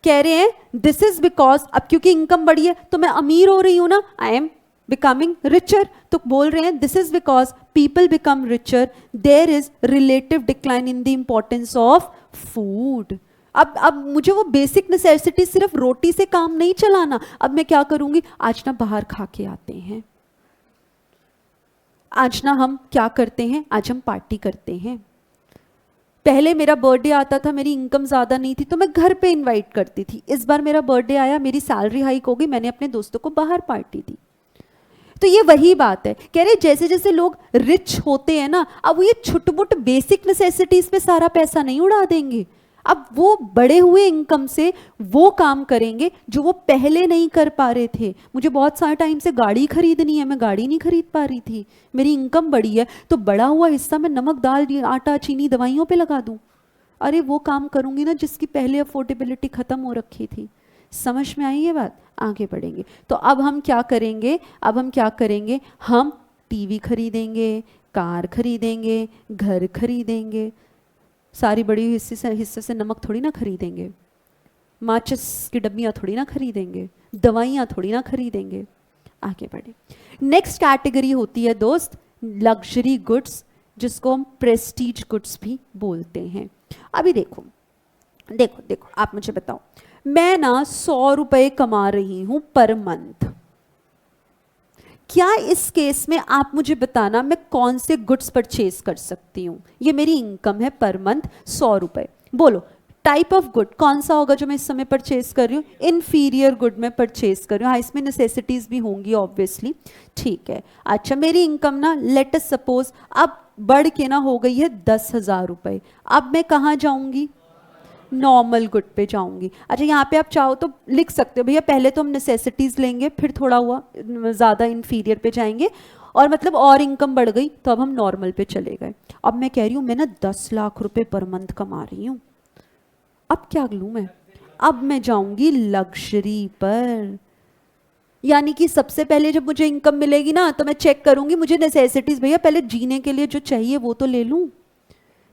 कह रहे हैं दिस इज बिकॉज, अब क्योंकि इनकम बढ़ी है तो मैं अमीर हो रही हूं ना, आई एम becoming richer, तो बोल रहे हैं this is because people become richer, there is relative decline in the importance of food। अब मुझे वो बेसिक नेसेसिटी सिर्फ रोटी से काम नहीं चलाना, अब मैं क्या करूंगी? आज ना बाहर खा के आते हैं, आज ना हम क्या करते हैं, आज हम पार्टी करते हैं। पहले मेरा बर्थडे आता था, मेरी इनकम ज़्यादा नहीं थी तो मैं घर पे इनवाइट करती थी। इस बार मेरा बर्थडे आया, मेरी सैलरी हाइक हो गई, मैंने अपने दोस्तों को बाहर पार्टी दी। तो ये वही बात है, कह रहे जैसे जैसे लोग रिच होते हैं ना, अब वो ये छुटमुट बेसिक नेसेसिटीज पे सारा पैसा नहीं उड़ा देंगे, अब वो बढ़े हुए इनकम से वो काम करेंगे जो वो पहले नहीं कर पा रहे थे। मुझे बहुत सारे टाइम से गाड़ी खरीदनी है, मैं गाड़ी नहीं खरीद पा रही थी, मेरी इनकम बढ़ी है तो बढ़ा हुआ हिस्सा मैं नमक, दाल, आटा, चीनी, दवाइयों पे लगा दूं। अरे वो काम करूंगी ना जिसकी पहले अफोर्डेबिलिटी खत्म हो रखी थी। समझ में आई ये बात? आगे बढ़ेंगे। तो अब हम क्या करेंगे? अब हम क्या करेंगे? हम टीवी खरीदेंगे, कार खरीदेंगे, घर खरीदेंगे। सारी बड़ी हिस्से से नमक थोड़ी ना खरीदेंगे, माचिस की डब्बियाँ थोड़ी ना खरीदेंगे, दवाइयाँ थोड़ी ना खरीदेंगे। आगे बढ़े। नेक्स्ट कैटेगरी होती है दोस्त लग्जरी गुड्स, जिसको हम प्रेस्टीज गुड्स भी बोलते हैं। अभी देखो देखो देखो, आप मुझे बताओ, मैं ना 100 रुपए कमा रही हूं पर मंथ, क्या इस केस में आप मुझे बताना मैं कौन से गुड्स परचेज कर सकती हूँ? ये मेरी इनकम है पर मंथ 100 रुपए। बोलो टाइप ऑफ गुड कौन सा होगा जो मैं इस समय परचेज कर रही हूँ? इन्फीरियर गुड में परचेज कर रही हूँ। हाँ, इसमें नेसेसिटीज भी होंगी ऑब्वियसली, ठीक है। अच्छा, मेरी इनकम ना लेट अस सपोज अब बढ़ के ना हो गई है 10,000 रुपए। अब मैं कहाँ जाऊंगी? नॉर्मल गुड पे जाऊंगी। अच्छा, यहाँ पे आप चाहो तो लिख सकते हो भैया पहले तो हम नेसेसिटीज लेंगे, फिर थोड़ा हुआ ज़्यादा इन्फीरियर पे जाएंगे, और मतलब और इनकम बढ़ गई तो अब हम नॉर्मल पे चले गए। अब मैं कह रही हूँ मैं ना 10 लाख रुपए पर मंथ कमा रही हूँ, अब क्या लूँ मैं? अब मैं जाऊंगी लग्जरी पर। यानी कि सबसे पहले जब मुझे इनकम मिलेगी ना तो मैं चेक करूंगी मुझे नेसेसिटीज भैया पहले जीने के लिए जो चाहिए वो तो ले लूँ।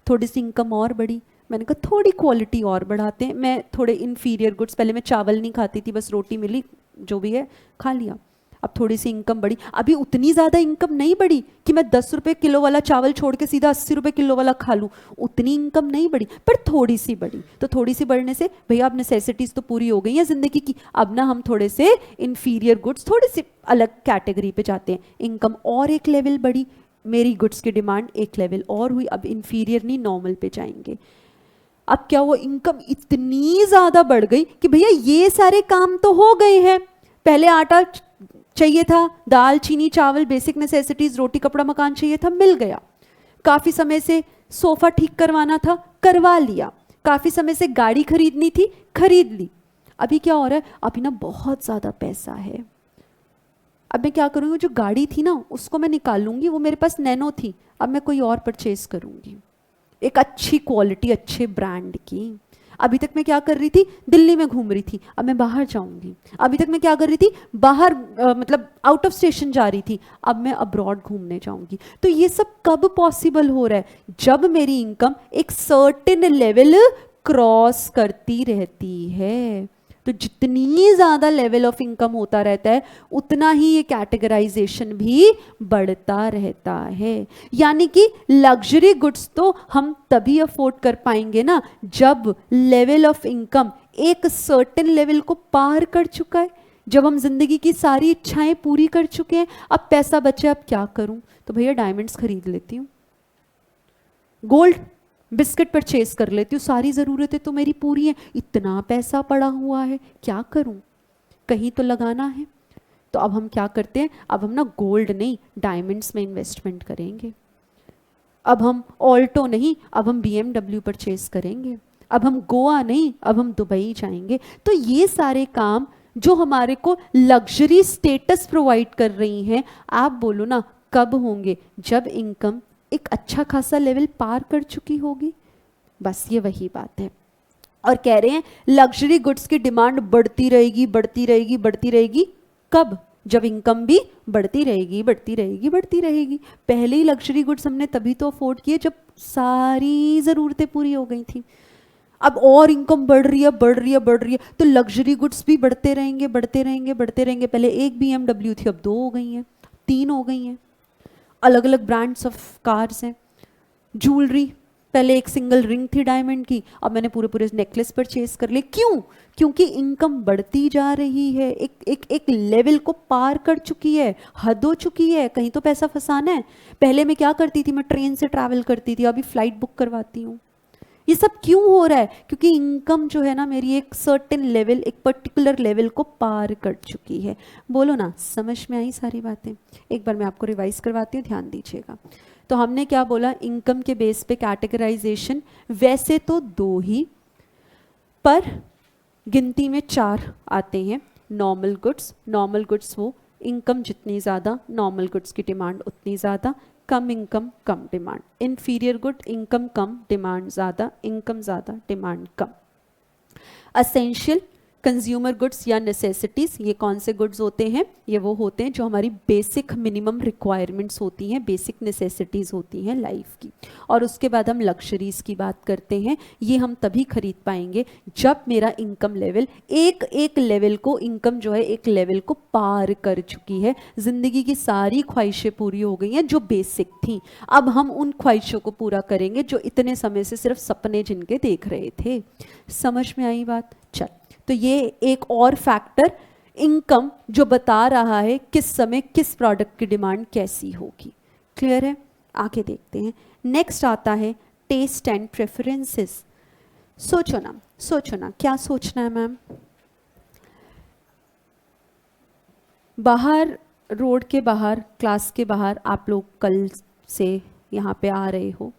थोड़ी सी इनकम और बढ़ी, मैंने कहा थोड़ी क्वालिटी और बढ़ाते हैं। मैं थोड़े इन्फीरियर गुड्स, पहले मैं चावल नहीं खाती थी, बस रोटी मिली जो भी है खा लिया। अब थोड़ी सी इनकम बढ़ी, अभी उतनी ज़्यादा इनकम नहीं बढ़ी कि मैं 10 रुपये किलो वाला चावल छोड़ के सीधा 80 रुपये किलो वाला खा लूँ, उतनी इनकम नहीं बढ़ी, पर थोड़ी सी बढ़ी। तो थोड़ी सी बढ़ने से भैया अब नेसेसिटीज़ तो पूरी हो गई हैं ज़िंदगी की, अब ना हम थोड़े से इन्फीरियर गुड्स थोड़ी सी अलग कैटेगरी पे जाते हैं। इनकम और एक लेवल बढ़ी, मेरी गुड्स की डिमांड एक लेवल और हुई, अब इन्फीरियर नहीं नॉर्मल पे जाएंगे। अब क्या वो इनकम इतनी ज्यादा बढ़ गई कि भैया ये सारे काम तो हो गए हैं। पहले आटा चाहिए था, दाल चीनी चावल बेसिक नेसेसिटीज, रोटी कपड़ा मकान चाहिए था, मिल गया। काफी समय से सोफा ठीक करवाना था, करवा लिया। काफी समय से गाड़ी खरीदनी थी, खरीद ली। अभी क्या हो रहा है? अभी ना बहुत ज्यादा पैसा है, अब मैं क्या करूँगी? जो गाड़ी थी ना उसको मैं निकाल लूंगी, वो मेरे पास नैनो थी, अब मैं कोई और परचेज करूंगी, एक अच्छी क्वालिटी अच्छे ब्रांड की। अभी तक मैं क्या कर रही थी? दिल्ली में घूम रही थी, अब मैं बाहर जाऊंगी। अभी तक मैं क्या कर रही थी? बाहर मतलब आउट ऑफ स्टेशन जा रही थी, अब मैं अब्रॉड घूमने जाऊंगी। तो ये सब कब पॉसिबल हो रहा है? जब मेरी इनकम एक सर्टेन लेवल क्रॉस करती रहती है। तो जितनी ज़्यादा लेवल ऑफ इनकम होता रहता है उतना ही ये कैटेगराइजेशन भी बढ़ता रहता है। यानी कि लग्जरी गुड्स तो हम तभी अफोर्ड कर पाएंगे ना जब लेवल ऑफ इनकम एक सर्टेन लेवल को पार कर चुका है, जब हम जिंदगी की सारी इच्छाएं पूरी कर चुके हैं। अब पैसा बचे, अब क्या करूं? तो भैया डायमंड्स खरीद लेती हूँ, गोल्ड बिस्किट परचेज कर लेती हूँ, सारी ज़रूरतें तो मेरी पूरी हैं। इतना पैसा पड़ा हुआ है, क्या करूँ? कहीं तो लगाना है। तो अब हम क्या करते हैं? अब हम ना गोल्ड नहीं डायमंड्स में इन्वेस्टमेंट करेंगे। अब हम ऑल्टो नहीं, अब हम BMW परचेज करेंगे। अब हम गोवा नहीं, अब हम दुबई जाएंगे। तो ये सारे काम जो हमारे को लग्जरी स्टेटस प्रोवाइड कर रही हैं, आप बोलो ना कब होंगे? जब इनकम एक अच्छा खासा लेवल पार कर चुकी होगी। बस ये वही बात है। और कह रहे हैं लग्जरी गुड्स की डिमांड बढ़ती रहेगी बढ़ती रहेगी बढ़ती रहेगी। कब? जब इनकम भी बढ़ती रहेगी बढ़ती रहेगी बढ़ती रहेगी। पहले ही लग्जरी गुड्स हमने तभी तो अफोर्ड किए जब सारी ज़रूरतें पूरी हो गई थी। अब और इनकम बढ़ रही है बढ़ रही है बढ़ रही है, तो लग्जरी गुड्स भी बढ़ते रहेंगे बढ़ते रहेंगे बढ़ते रहेंगे। पहले एक BMW थी, अब 2 हो गई हैं, 3 हो गई हैं। अलग अलग ब्रांड्स ऑफ कार्स हैं। ज्वेलरी, पहले एक सिंगल रिंग थी डायमंड की, अब मैंने पूरे पूरे नेकलेस परचेज कर लिए। क्यों? क्योंकि इनकम बढ़ती जा रही है, एक लेवल को पार कर चुकी है, हद हो चुकी है, कहीं तो पैसा फंसाना है। पहले मैं क्या करती थी? मैं ट्रेन से ट्रैवल करती थी, अभी फ्लाइट बुक करवाती हूँ। ये सब क्यों हो रहा है? क्योंकि इनकम जो है ना मेरी एक सर्टेन लेवल, एक पर्टिकुलर लेवल को पार कर चुकी है। बोलो ना, समझ में आई सारी बातें? एक बार मैं आपको रिवाइज करवाती हूँ, ध्यान दीजिएगा। तो हमने क्या बोला? इनकम के बेस पे कैटेगराइजेशन वैसे तो 2 ही, पर गिनती में 4 आते हैं। नॉर्मल गुड्स वो इनकम जितनी ज़्यादा नॉर्मल गुड्स की डिमांड उतनी ज़्यादा, कम इनकम कम डिमांड। इन्फीरियर गुड इनकम कम डिमांड ज़्यादा, इनकम ज़्यादा डिमांड कम। असेंशियल कंज्यूमर गुड्स या नेसेसिटीज़, ये कौन से गुड्स होते हैं? ये वो होते हैं जो हमारी बेसिक मिनिमम रिक्वायरमेंट्स होती हैं, बेसिक नेसेसिटीज़ होती हैं लाइफ की। और उसके बाद हम लग्जरीज़ की बात करते हैं। ये हम तभी खरीद पाएंगे जब मेरा इनकम लेवल एक लेवल को, इनकम जो है एक लेवल को पार कर चुकी है, ज़िंदगी की सारी ख्वाहिशें पूरी हो गई हैं जो बेसिक थी। अब हम उन ख्वाहिशों को पूरा करेंगे जो इतने समय से सिर्फ सपने जिनके देख रहे थे। समझ में आई बात? चल, तो ये एक और फैक्टर इनकम जो बता रहा है किस समय किस प्रोडक्ट की डिमांड कैसी होगी। क्लियर है? आगे देखते हैं। नेक्स्ट आता है टेस्ट एंड प्रेफरेंसेस। सोचो ना, सोचो ना, क्या सोचना है मैम? बाहर, रोड के बाहर, क्लास के बाहर आप लोग कल से यहाँ पे आ रहे हो,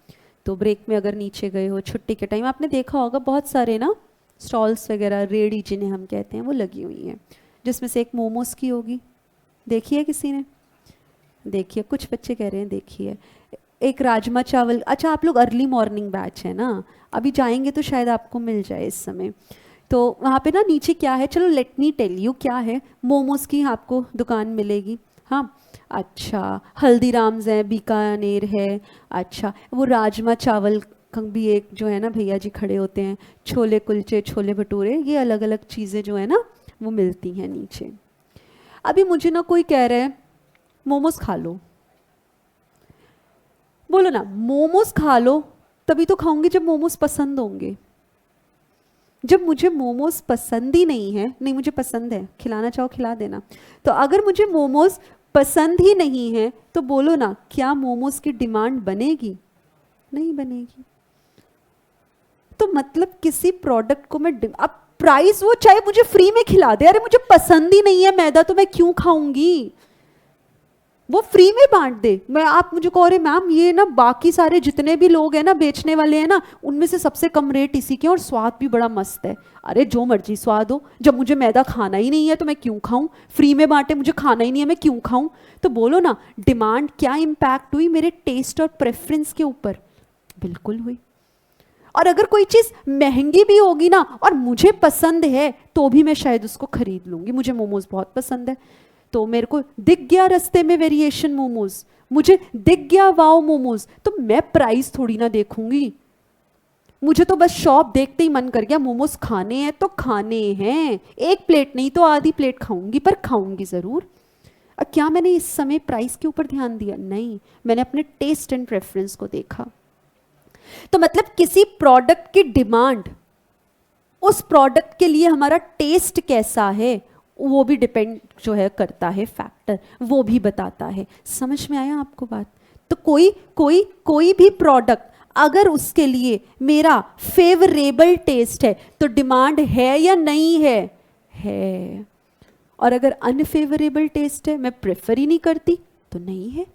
तो ब्रेक में अगर नीचे गए हो, छुट्टी के टाइम आपने देखा होगा बहुत सारे ना स्टॉल्स वगैरह, रेडी जिन्हें हम कहते हैं, वो लगी हुई हैं, जिसमें से एक मोमोज की होगी। देखी है किसी ने? देखिए, कुछ बच्चे कह रहे हैं देखी है। एक राजमा चावल, अच्छा आप लोग अर्ली मॉर्निंग बैच है ना, अभी जाएंगे तो शायद आपको मिल जाए इस समय। तो वहाँ पे ना नीचे क्या है, चलो लेट मी टेल यू क्या है। मोमोज की आपको दुकान मिलेगी। हाँ, अच्छा हल्दीराम्स है, बीकानेर है। अच्छा वो राजमा चावल का भी एक जो है ना भैया जी खड़े होते हैं, छोले कुलचे, छोले भटूरे, ये अलग अलग चीज़ें जो है ना वो मिलती हैं नीचे। अभी मुझे ना कोई कह रहा है मोमोज खा लो, बोलो ना मोमोज खा लो, तभी तो खाऊंगी जब मोमोज पसंद होंगे। जब मुझे मोमोज पसंद ही नहीं है, नहीं मुझे पसंद है, खिलाना चाहो खिला देना, तो अगर मुझे मोमोज पसंद ही नहीं है तो बोलो ना, क्या मोमोज की डिमांड बनेगी? नहीं बनेगी। तो मतलब किसी प्रोडक्ट को मैं अब प्राइस वो चाहे मुझे फ्री में खिला दे, अरे मुझे पसंद ही नहीं है मैदा तो मैं क्यों खाऊंगी? वो फ्री में बांट दे। मैं, आप मुझे कहो रहे मैम ये ना बाकी सारे जितने भी लोग हैं ना बेचने वाले हैं ना, उनमें से सबसे कम रेट इसी के और स्वाद भी बड़ा मस्त है। अरे जो मर्जी स्वाद हो, जब मुझे मैदा खाना ही नहीं है तो मैं क्यों खाऊं? फ्री में बांटे, मुझे खाना ही नहीं है मैं क्यों खाऊं? तो बोलो ना, डिमांड क्या इम्पैक्ट हुई मेरे टेस्ट और प्रेफरेंस के ऊपर? बिल्कुल हुई। और अगर कोई चीज महंगी भी होगी ना और मुझे पसंद है तो भी मैं शायद उसको खरीद लूंगी। मुझे मोमोज बहुत पसंद है, तो मेरे को दिख गया रास्ते में वेरिएशन मोमोज, मुझे दिख गया वाओ मोमोज, तो मैं प्राइस थोड़ी ना देखूंगी। मुझे तो बस शॉप देखते ही मन कर गया मोमोज खाने हैं तो खाने हैं, एक प्लेट नहीं तो आधी प्लेट खाऊंगी, पर खाऊंगी जरूर। क्या मैंने इस समय प्राइस के ऊपर ध्यान दिया? नहीं, मैंने अपने टेस्ट एंड प्रेफरेंस को देखा। तो मतलब किसी प्रोडक्ट की डिमांड, उस प्रोडक्ट के लिए हमारा टेस्ट कैसा है, वो भी डिपेंड जो है करता है, फैक्टर वो भी बताता है। समझ में आया आपको बात? तो कोई भी प्रोडक्ट अगर उसके लिए मेरा फेवरेबल टेस्ट है तो डिमांड है या नहीं है? है। और अगर अनफेवरेबल टेस्ट है, मैं प्रेफर ही नहीं करती, तो नहीं है।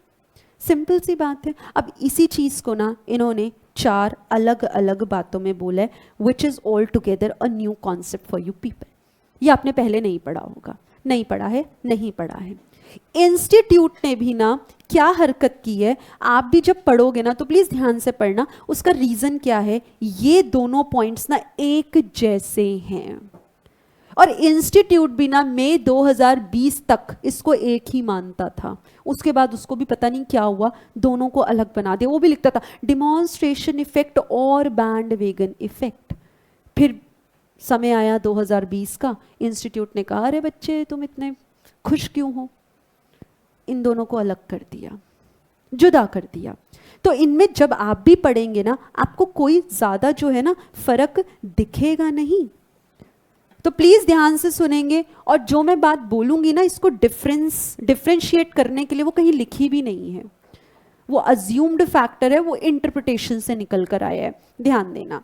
सिंपल सी बात है। अब इसी चीज को ना इन्होंने 4 अलग अलग बातों में बोला है, which is all together a new concept for you people. ये आपने पहले नहीं पढ़ा होगा। नहीं पढ़ा है? नहीं पढ़ा है। इंस्टीट्यूट ने भी ना क्या हरकत की है, आप भी जब पढ़ोगे ना तो प्लीज ध्यान से पढ़ना। उसका रीजन क्या है, ये दोनों पॉइंट्स ना एक जैसे हैं। और इंस्टीट्यूट भी ना मई 2020 तक इसको एक ही मानता था, उसके बाद उसको भी पता नहीं क्या हुआ, दोनों को अलग बना दिया। वो भी लिखता था डिमॉन्स्ट्रेशन इफेक्ट और बैंड वेगन इफेक्ट। फिर समय आया 2020 का, इंस्टीट्यूट ने कहा अरे बच्चे तुम इतने खुश क्यों हो, इन दोनों को अलग कर दिया, जुदा कर दिया। तो इनमें जब आप भी पढ़ेंगे ना, आपको कोई ज्यादा जो है ना फर्क दिखेगा नहीं। तो प्लीज ध्यान से सुनेंगे, और जो मैं बात बोलूंगी ना इसको डिफरेंशिएट करने के लिए वो कहीं लिखी भी नहीं है, वो अज्यूम्ड फैक्टर है, वो इंटरप्रिटेशन से निकल कर आया है। ध्यान देना,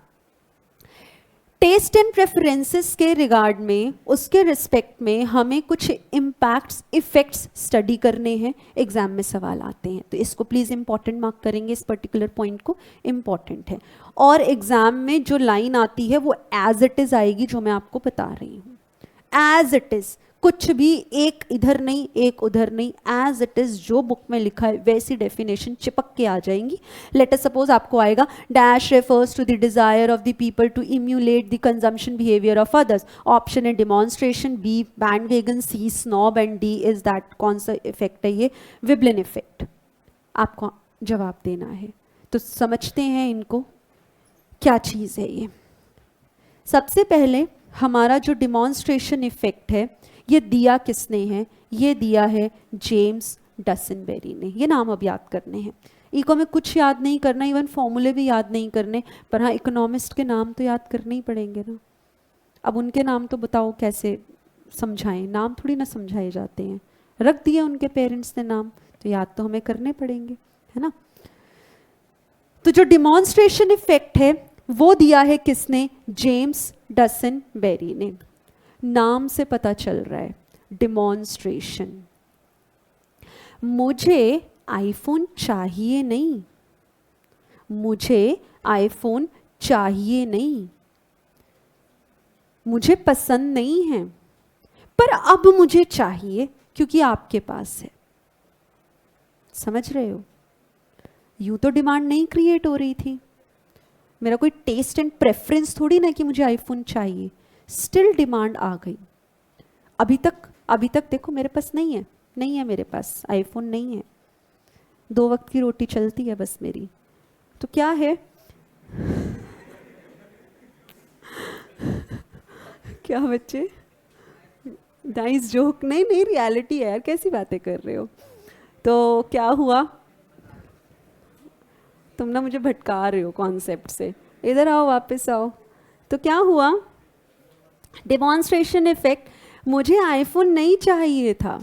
टेस्ट एंड प्रेफरेंसेस के रिगार्ड में, उसके रिस्पेक्ट में हमें कुछ इम्पैक्ट्स इफेक्ट्स स्टडी करने हैं, एग्जाम में सवाल आते हैं, तो इसको प्लीज इंपॉर्टेंट मार्क करेंगे, इस पर्टिकुलर पॉइंट को इंपॉर्टेंट है। और एग्जाम में जो लाइन आती है वो एज इट इज आएगी, जो मैं आपको बता रही हूँ, एज इट इज, कुछ भी एक इधर नहीं एक उधर नहीं, एज इट इज जो बुक में लिखा है वैसी डेफिनेशन चिपक के आ जाएंगी। लेट अस सपोज आपको आएगा dash refers to the desire of the people to emulate the consumption behaviour of others. Option है demonstration, B bandwagon, C snob and D is that, कौन सा इफेक्ट है ये? Veblen effect. आपको जवाब देना है, तो समझते हैं इनको क्या चीज है ये। सबसे पहले हमारा जो डिमॉन्स्ट्रेशन इफेक्ट है ये दिया किसने है? ये दिया है जेम्स डसनबेरी ने। ये नाम अब याद करने हैं, इको में कुछ याद नहीं करना, इवन फॉर्मूले भी याद नहीं करने, पर हाँ इकोनॉमिस्ट के नाम तो याद करने ही पड़ेंगे ना। अब उनके नाम तो बताओ कैसे समझाएं, नाम थोड़ी ना समझाए जाते हैं, रख दिया उनके पेरेंट्स ने नाम तो याद तो हमें करने पड़ेंगे, है ना। तो जो डिमॉन्स्ट्रेशन इफेक्ट है वो दिया है किसने, जेम्स डसन बेरी ने। नाम से पता चल रहा है, डिमॉन्स्ट्रेशन। मुझे आईफोन चाहिए नहीं, मुझे आईफोन चाहिए नहीं, मुझे पसंद नहीं है, पर अब मुझे चाहिए क्योंकि आपके पास है। समझ रहे हो, यूं तो डिमांड नहीं क्रिएट हो रही थी, मेरा कोई टेस्ट एंड प्रेफरेंस थोड़ी ना कि मुझे आईफोन चाहिए, स्टिल डिमांड आ गई। अभी तक देखो मेरे पास नहीं है, नहीं है मेरे पास आईफोन, नहीं है, 2 वक्त की रोटी चलती है बस मेरी। तो क्या है क्या बच्चे, नाइस जोक, नहीं नहीं रियलिटी है यार, कैसी बातें कर रहे हो। तो क्या हुआ, तुम ना मुझे भटका रहे हो कॉन्सेप्ट से, इधर आओ, वापस आओ। तो क्या हुआ, डेमोन्स्ट्रेशन इफेक्ट, मुझे आईफोन नहीं चाहिए था,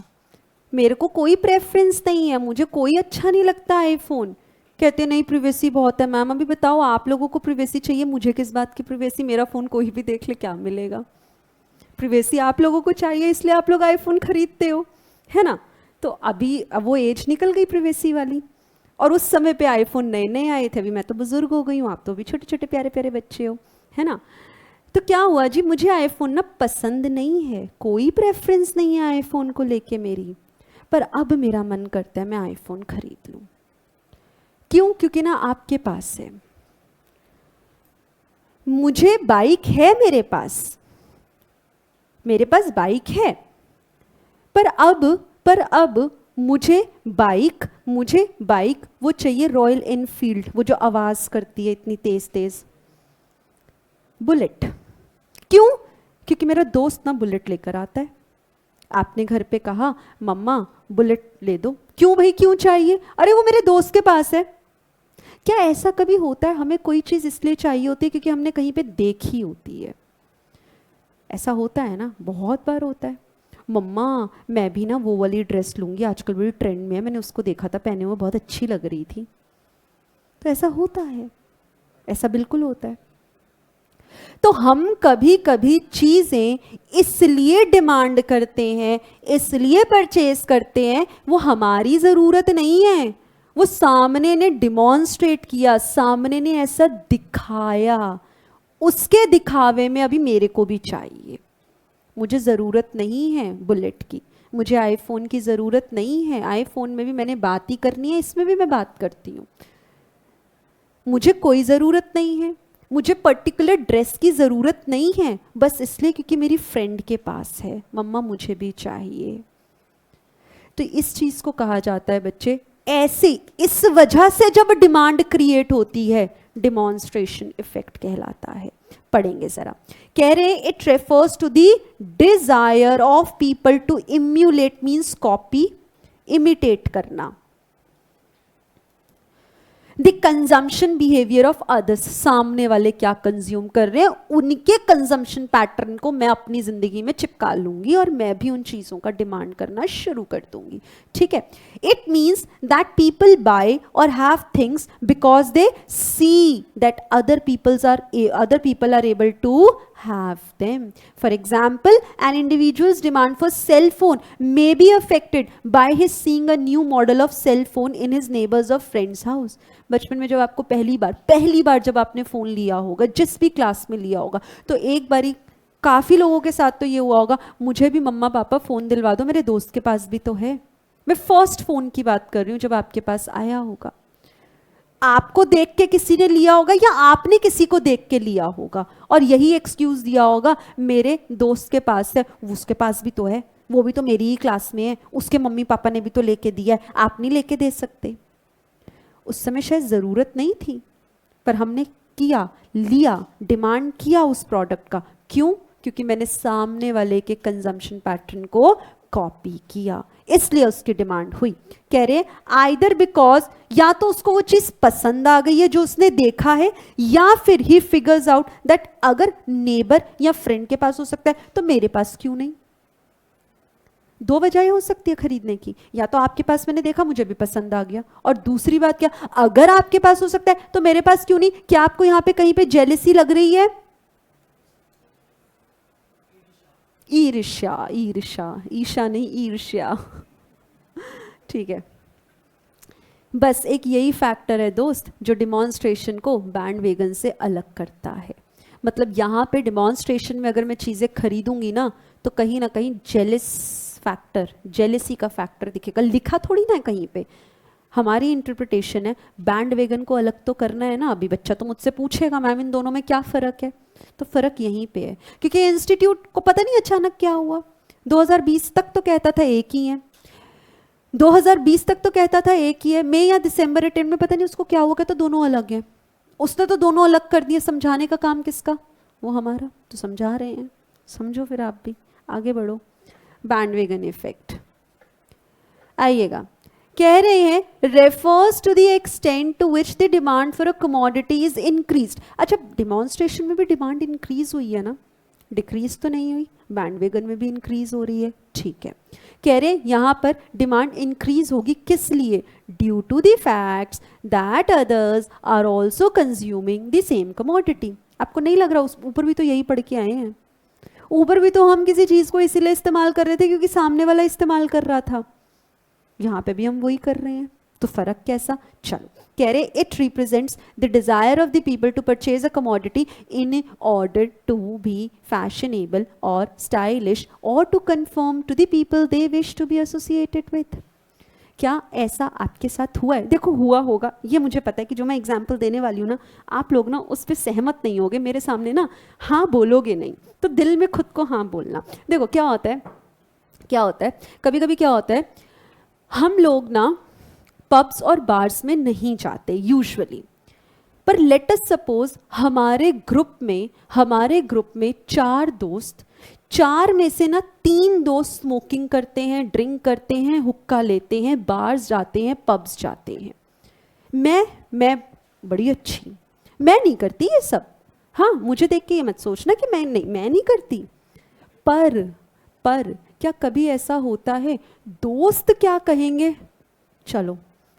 मेरे को कोई प्रेफरेंस नहीं है, मुझे कोई अच्छा नहीं लगता आईफोन। कहते नहीं प्रिवेसी बहुत है। मैम अभी बताओ, आप लोगों को प्रिवेसी चाहिए, मुझे किस बात की प्रिवेसी, मेरा फ़ोन कोई भी देख ले क्या मिलेगा। प्रिवेसी आप लोगों को चाहिए इसलिए आप लोग आईफोन खरीदते हो, है ना। तो अभी अब वो एज निकल गई प्रिवेसी वाली, और उस समय पे आईफोन नए नए आए थे। अभी मैं तो बुजुर्ग हो गई हूँ, आप तो अभी छोटे छोटे प्यारे प्यारे बच्चे हो, है ना। तो क्या हुआ जी, मुझे आईफोन ना पसंद नहीं है, कोई प्रेफरेंस नहीं है आईफोन को लेके मेरी, पर अब मेरा मन करता है मैं आईफोन खरीद लूँ। क्यों, क्योंकि ना आपके पास है। मुझे बाइक है, मेरे पास बाइक है, पर अब मुझे बाइक वो चाहिए रॉयल एनफील्ड, वो जो आवाज करती है इतनी तेज तेज, बुलेट। क्यों, क्योंकि मेरा दोस्त ना बुलेट लेकर आता है। आपने घर पे कहा मम्मा बुलेट ले दो, क्यों भाई क्यों चाहिए, अरे वो मेरे दोस्त के पास है। क्या ऐसा कभी होता है हमें कोई चीज इसलिए चाहिए होती है क्योंकि हमने कहीं पे देखी होती है, ऐसा होता है ना, बहुत बार होता है। मम्मा मैं भी ना वो वाली ड्रेस लूंगी, आजकल बड़ी ट्रेंड में है, मैंने उसको देखा था पहने हुए, बहुत अच्छी लग रही थी। तो ऐसा होता है, ऐसा बिल्कुल होता है। तो हम कभी कभी चीजें इसलिए डिमांड करते हैं, इसलिए परचेज करते हैं, वो हमारी जरूरत नहीं है, वो सामने ने डिमॉन्स्ट्रेट किया, सामने ने ऐसा दिखाया, उसके दिखावे में अभी मेरे को भी चाहिए। मुझे ज़रूरत नहीं है बुलेट की, मुझे आईफोन की ज़रूरत नहीं है, आईफोन में भी मैंने बात ही करनी है, इसमें भी मैं बात करती हूँ। मुझे कोई ज़रूरत नहीं है, मुझे पर्टिकुलर ड्रेस की ज़रूरत नहीं है, बस इसलिए क्योंकि मेरी फ्रेंड के पास है, मम्मा मुझे भी चाहिए। तो इस चीज़ को कहा जाता है बच्चे, ऐसे इस वजह से जब डिमांड क्रिएट होती है, डिमॉन्स्ट्रेशन इफेक्ट कहलाता है। पढ़ेंगे जरा, कह रहे हैं it refers to the desire of people to emulate, means copy, imitate करना, the consumption behaviour of others, सामने वाले क्या कंज्यूम कर रहे हैं उनके कंजम्पशन पैटर्न को मैं अपनी जिंदगी में चिपका लूंगी और मैं भी उन चीजों का डिमांड करना शुरू कर दूंगी। ठीक है, it means that people buy or have things because they see that other people are able to have them. For example, an individual's demand for cell phone may be affected by his seeing a new model of cell phone in his neighbors or friends house. बचपन में जब आपको पहली बार जब आपने phone लिया होगा, जिस भी क्लास में लिया होगा, तो एक बारी काफ़ी लोगों के साथ तो ये हुआ होगा, मुझे भी मम्मा पापा फ़ोन दिलवा दो, मेरे दोस्त के पास भी तो है। मैं फर्स्ट फ़ोन की बात कर रही हूँ जब आपके पास आया होगा। आपको देख के किसी ने लिया होगा या आपने किसी को देख के लिया होगा और यही एक्सक्यूज दिया होगा, मेरे दोस्त के पास है, उसके पास भी तो है, वो भी तो मेरी ही क्लास में है, उसके मम्मी पापा ने भी तो लेके दिया है, आप नहीं लेके दे सकते। उस समय शायद ज़रूरत नहीं थी, पर हमने किया, लिया, डिमांड किया उस प्रोडक्ट का। क्यों? क्योंकि मैंने सामने वाले के कंजम्पशन पैटर्न को कॉपी किया, इसलिए उसकी डिमांड हुई। कह रहे आइदर बिकॉज, या तो उसको वो चीज पसंद आ गई है जो उसने देखा है, या फिर ही फिगर्स आउट दैट अगर नेबर या फ्रेंड के पास हो सकता है तो मेरे पास क्यों नहीं। दो वजह हो सकती है खरीदने की, या तो आपके पास मैंने देखा मुझे भी पसंद आ गया, और दूसरी बात क्या, अगर आपके पास हो सकता है तो मेरे पास क्यों नहीं? क्या आपको यहां पे कहीं पे जेलसी लग रही है? ईर्ष्या, ईर्ष्या, ईर्ष्या नहीं ईर्ष्या। ठीक है, बस एक यही फैक्टर है दोस्त जो डिमॉन्स्ट्रेशन को बैंड वेगन से अलग करता है। मतलब यहाँ पे डिमॉन्स्ट्रेशन में अगर मैं चीज़ें खरीदूंगी ना तो कहीं ना कहीं जेलिस फैक्टर, जेलिसी का फैक्टर दिखेगा, लिखा थोड़ी ना है कहीं पे। हमारी इंटरप्रिटेशन है, बैंड वेगन को अलग तो करना है ना। अभी बच्चा तो मुझसे पूछेगा मैम इन दोनों में क्या फ़र्क है, तो फ़र्क यहीं पे है, क्योंकि इंस्टीट्यूट को पता नहीं अचानक क्या हुआ। 2020 तक तो कहता था एक ही है, 2020 तक तो कहता था एक ही है, मई या दिसंबर अटेंड में पता नहीं उसको क्या हुआ, कहता दोनों अलग हैं। उसने तो दोनों अलग कर दिए, समझाने का काम किसका? वो हमारा, तो समझा रहे हैं, समझो फिर आप भी आगे बढ़ो। बैंडवेगन इफेक्ट आइएगा, कह रहे हैं refers to the extent to which the demand for a commodity is increased. अच्छा, डिमॉन्स्ट्रेशन में भी डिमांड इंक्रीज हुई है ना, डिक्रीज तो नहीं हुई, बैंडवेगन में भी इंक्रीज हो रही है। ठीक है, कह रहे यहां पर डिमांड इंक्रीज होगी किस लिए? Due to the facts that others are also consuming the same commodity. आपको नहीं लग रहा, उस ऊपर भी तो यही पढ़ के आए हैं, ऊपर भी तो हम किसी चीज को इसीलिए इस्तेमाल कर रहे थे क्योंकि सामने वाला इस्तेमाल कर रहा था, यहाँ पे भी हम वही कर रहे हैं, तो फर्क कैसा? चलो, कह रहे it represents the desire of the people to purchase a commodity in order to be fashionable और स्टाइलिश और to conform to the people they wish to be associated with. क्या ऐसा आपके साथ हुआ है? देखो हुआ होगा, ये मुझे पता है कि जो मैं एग्जाम्पल देने वाली हूँ ना, आप लोग ना उस पर सहमत नहीं होगे, मेरे सामने ना हाँ बोलोगे नहीं, तो दिल में खुद को हाँ बोलना। देखो क्या होता है, क्या होता है, कभी कभी क्या होता है, हम लोग ना पब्स और बार्स में नहीं जाते यूजुअली, पर लेट अस सपोज हमारे ग्रुप में 4 दोस्त, 4 में से ना 3 दोस्त स्मोकिंग करते हैं, ड्रिंक करते हैं, हुक्का लेते हैं, बार्स जाते हैं, पब्स जाते हैं। मैं बड़ी अच्छी, मैं नहीं करती ये सब, हाँ मुझे देख के ये मत सोचना कि मैं नहीं करती। पर क्या कभी ऐसा होता है दोस्त क्या कहेंगे, चलो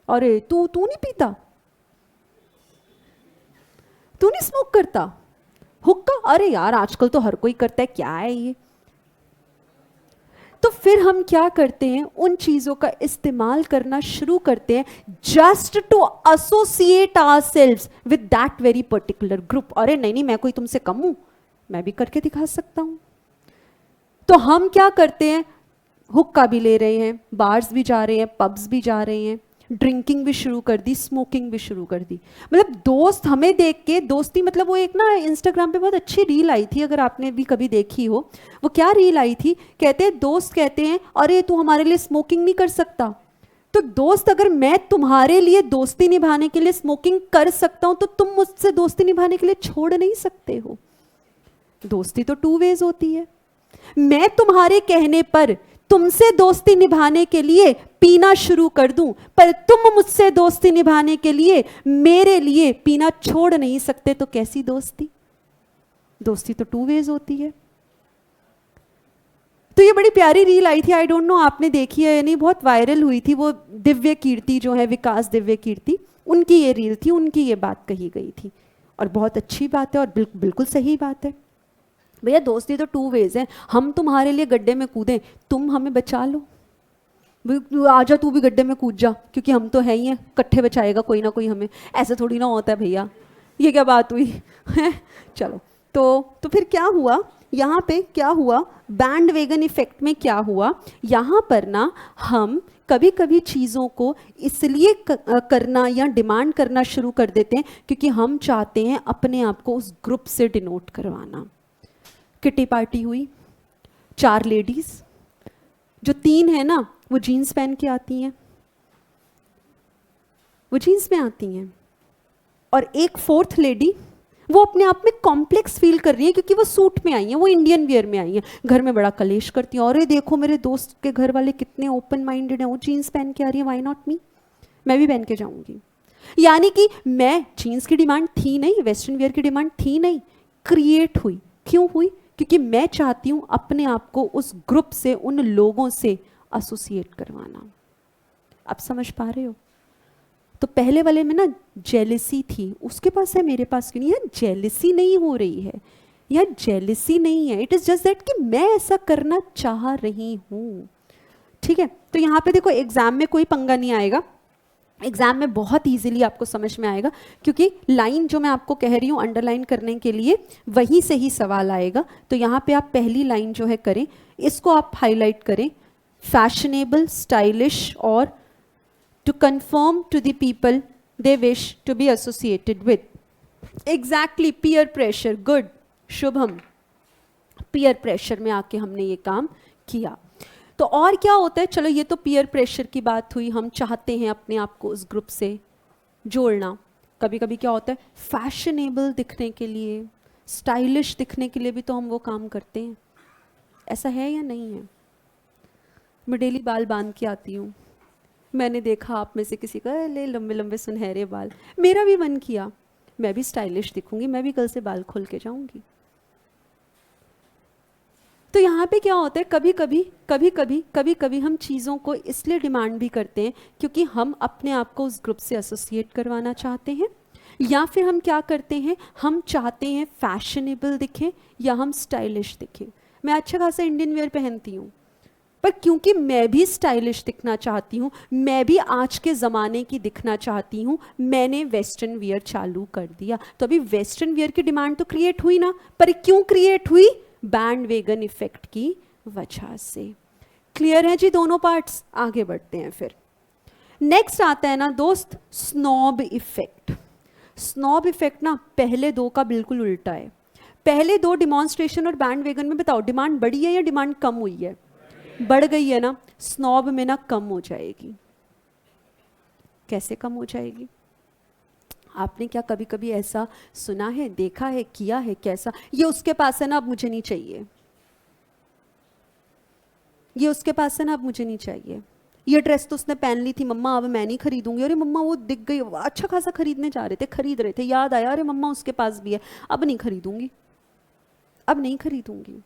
अरे तू नहीं पीता, तू नहीं स्मोक करता, हुक्का अरे यार आजकल तो हर कोई करता है, क्या है ये। तो फिर हम क्या करते हैं, उन चीजों का इस्तेमाल करना शुरू करते हैं just to associate ourselves with that very particular group. अरे नहीं मैं कोई तुमसे कम हूं, मैं भी करके दिखा सकता हूं। तो हम क्या करते हैं, हुक्का भी ले रहे हैं, बार्स भी जा रहे हैं, पब्स भी जा रहे हैं, ड्रिंकिंग भी शुरू कर दी, स्मोकिंग भी शुरू कर दी। मतलब दोस्त हमें देख के दोस्ती, मतलब वो एक ना इंस्टाग्राम पे बहुत अच्छी रील आई थी, अगर आपने भी कभी देखी हो, वो क्या रील आई थी, कहते हैं दोस्त कहते हैं अरे तू हमारे लिए स्मोकिंग नहीं कर सकता। तो दोस्त अगर मैं तुम्हारे लिए दोस्ती निभाने के लिए स्मोकिंग कर सकता हूं तो तुम मुझसे दोस्ती निभाने के लिए छोड़ नहीं सकते हो। दोस्ती तो 2 वेज होती है। मैं तुम्हारे कहने पर तुमसे दोस्ती निभाने के लिए पीना शुरू कर दूं, पर तुम मुझसे दोस्ती निभाने के लिए मेरे लिए पीना छोड़ नहीं सकते, तो कैसी दोस्ती? दोस्ती तो 2 वेज होती है। तो ये बड़ी प्यारी रील आई थी, आई डोंट नो आपने देखी है या नहीं, बहुत वायरल हुई थी। वो दिव्य कीर्ति जो है, विकास दिव्य कीर्ति, उनकी ये रील थी, उनकी ये बात कही गई थी, और बहुत अच्छी बात है और बिल्कुल सही बात है। भैया दोस्ती तो 2 वेज है, हम तुम्हारे लिए गड्ढे में कूदें, तुम हमें बचा लो, आजा तू भी गड्ढे में कूद जा, क्योंकि हम तो है ही हैं, इकट्ठे बचाएगा कोई ना कोई हमें। ऐसे थोड़ी ना होता है भैया, ये क्या बात हुई है। चलो, तो फिर क्या हुआ यहाँ पे, क्या हुआ बैंड वेगन इफेक्ट में, क्या हुआ यहाँ पर ना, हम कभी कभी चीज़ों को इसलिए करना या डिमांड करना शुरू कर देते हैं क्योंकि हम चाहते हैं अपने आप को उस ग्रुप से डिनोट करवाना। किटी पार्टी हुई, 4 लेडीज, जो 3 है ना वो जीन्स पहन के आती हैं, वो जीन्स में आती हैं, और एक 4th लेडी वो अपने आप में कॉम्प्लेक्स फील कर रही है क्योंकि वो सूट में आई हैं, वो इंडियन वियर में आई हैं, घर में बड़ा कलेश करती हैं, अरे देखो मेरे दोस्त के घर वाले कितने ओपन माइंडेड हैं, वो जीन्स पहन के आ रही है, व्हाई नॉट मी, मैं भी पहन के जाऊंगी। यानी कि मैं जीन्स की डिमांड थी नहीं, वेस्टर्न वियर की डिमांड थी नहीं, क्रिएट हुई। क्यों हुई? क्योंकि मैं चाहती हूं अपने आप को उस ग्रुप से, उन लोगों से एसोसिएट करवाना। आप समझ पा रहे हो? तो पहले वाले में ना जेलिसी थी, उसके पास है मेरे पास क्यों नहीं है? जेलिसी नहीं हो रही है, यह जेलिसी नहीं है, इट इज जस्ट दैट कि मैं ऐसा करना चाह रही हूं। ठीक है, तो यहाँ पे देखो एग्जाम में कोई पंगा नहीं आएगा, एग्जाम में बहुत इजीली आपको समझ में आएगा, क्योंकि लाइन जो मैं आपको कह रही हूँ अंडरलाइन करने के लिए वहीं से ही सवाल आएगा। तो यहाँ पे आप पहली लाइन जो है करें, इसको आप हाईलाइट करें, फैशनेबल, स्टाइलिश और to conform to the people they wish to be associated with. Exactly, peer pressure, good, Shubham, peer pressure में आके हमने ये काम किया। तो और क्या होता है, चलो ये तो peer pressure की बात हुई, हम चाहते हैं अपने आप को उस ग्रुप से जोड़ना। कभी कभी क्या होता है, फैशनेबल दिखने के लिए, स्टाइलिश दिखने के लिए भी तो हम वो काम करते हैं, ऐसा है या नहीं है? मैं डेली बाल बांध के आती हूँ, मैंने देखा आप में से किसी का ले लंबे लंबे सुनहरे बाल, मेरा भी मन किया मैं भी स्टाइलिश दिखूंगी, मैं भी कल से बाल खोल के जाऊंगी। तो यहाँ पे क्या होता है, कभी कभी हम चीज़ों को इसलिए डिमांड भी करते हैं क्योंकि हम अपने आप को उस ग्रुप से एसोसिएट करवाना चाहते हैं, या फिर हम क्या करते हैं, हम चाहते हैं फैशनेबल दिखें या हम स्टाइलिश दिखें। मैं अच्छा खासा इंडियन वेयर पहनती हूँ, पर क्योंकि मैं भी स्टाइलिश दिखना चाहती हूँ, मैं भी आज के ज़माने की दिखना चाहती हूँ, मैंने वेस्टर्न वियर चालू कर दिया। तो अभी वेस्टर्न वियर की डिमांड तो क्रिएट हुई ना, पर क्यों क्रिएट हुई? बैंड वेगन इफेक्ट की वजह से। क्लियर है जी दोनों पार्ट्स? आगे बढ़ते हैं फिर। नेक्स्ट आता है ना दोस्त, स्नॉब इफेक्ट। स्नॉब इफेक्ट ना पहले दो का बिल्कुल उल्टा है। पहले दो डिमॉन्स्ट्रेशन और बैंड वेगन में बताओ डिमांड बढ़ी है या डिमांड कम हुई है? बढ़ गई है ना। स्नॉब में ना कम हो जाएगी। कैसे कम हो जाएगी? आपने क्या कभी कभी ऐसा सुना है, देखा है, किया है? कैसा, ये उसके पास है ना अब मुझे नहीं चाहिए, ये उसके पास है ना अब मुझे नहीं चाहिए, ये ड्रेस तो उसने पहन ली थी मम्मा अब मैं नहीं खरीदूंगी, अरे मम्मा वो दिख गई, अच्छा खासा खरीदने जा रहे थे, खरीद रहे थे, याद आया अरे मम्मा उसके पास भी है, अब नहीं खरीदूंगी, अब नहीं खरीदूंगी।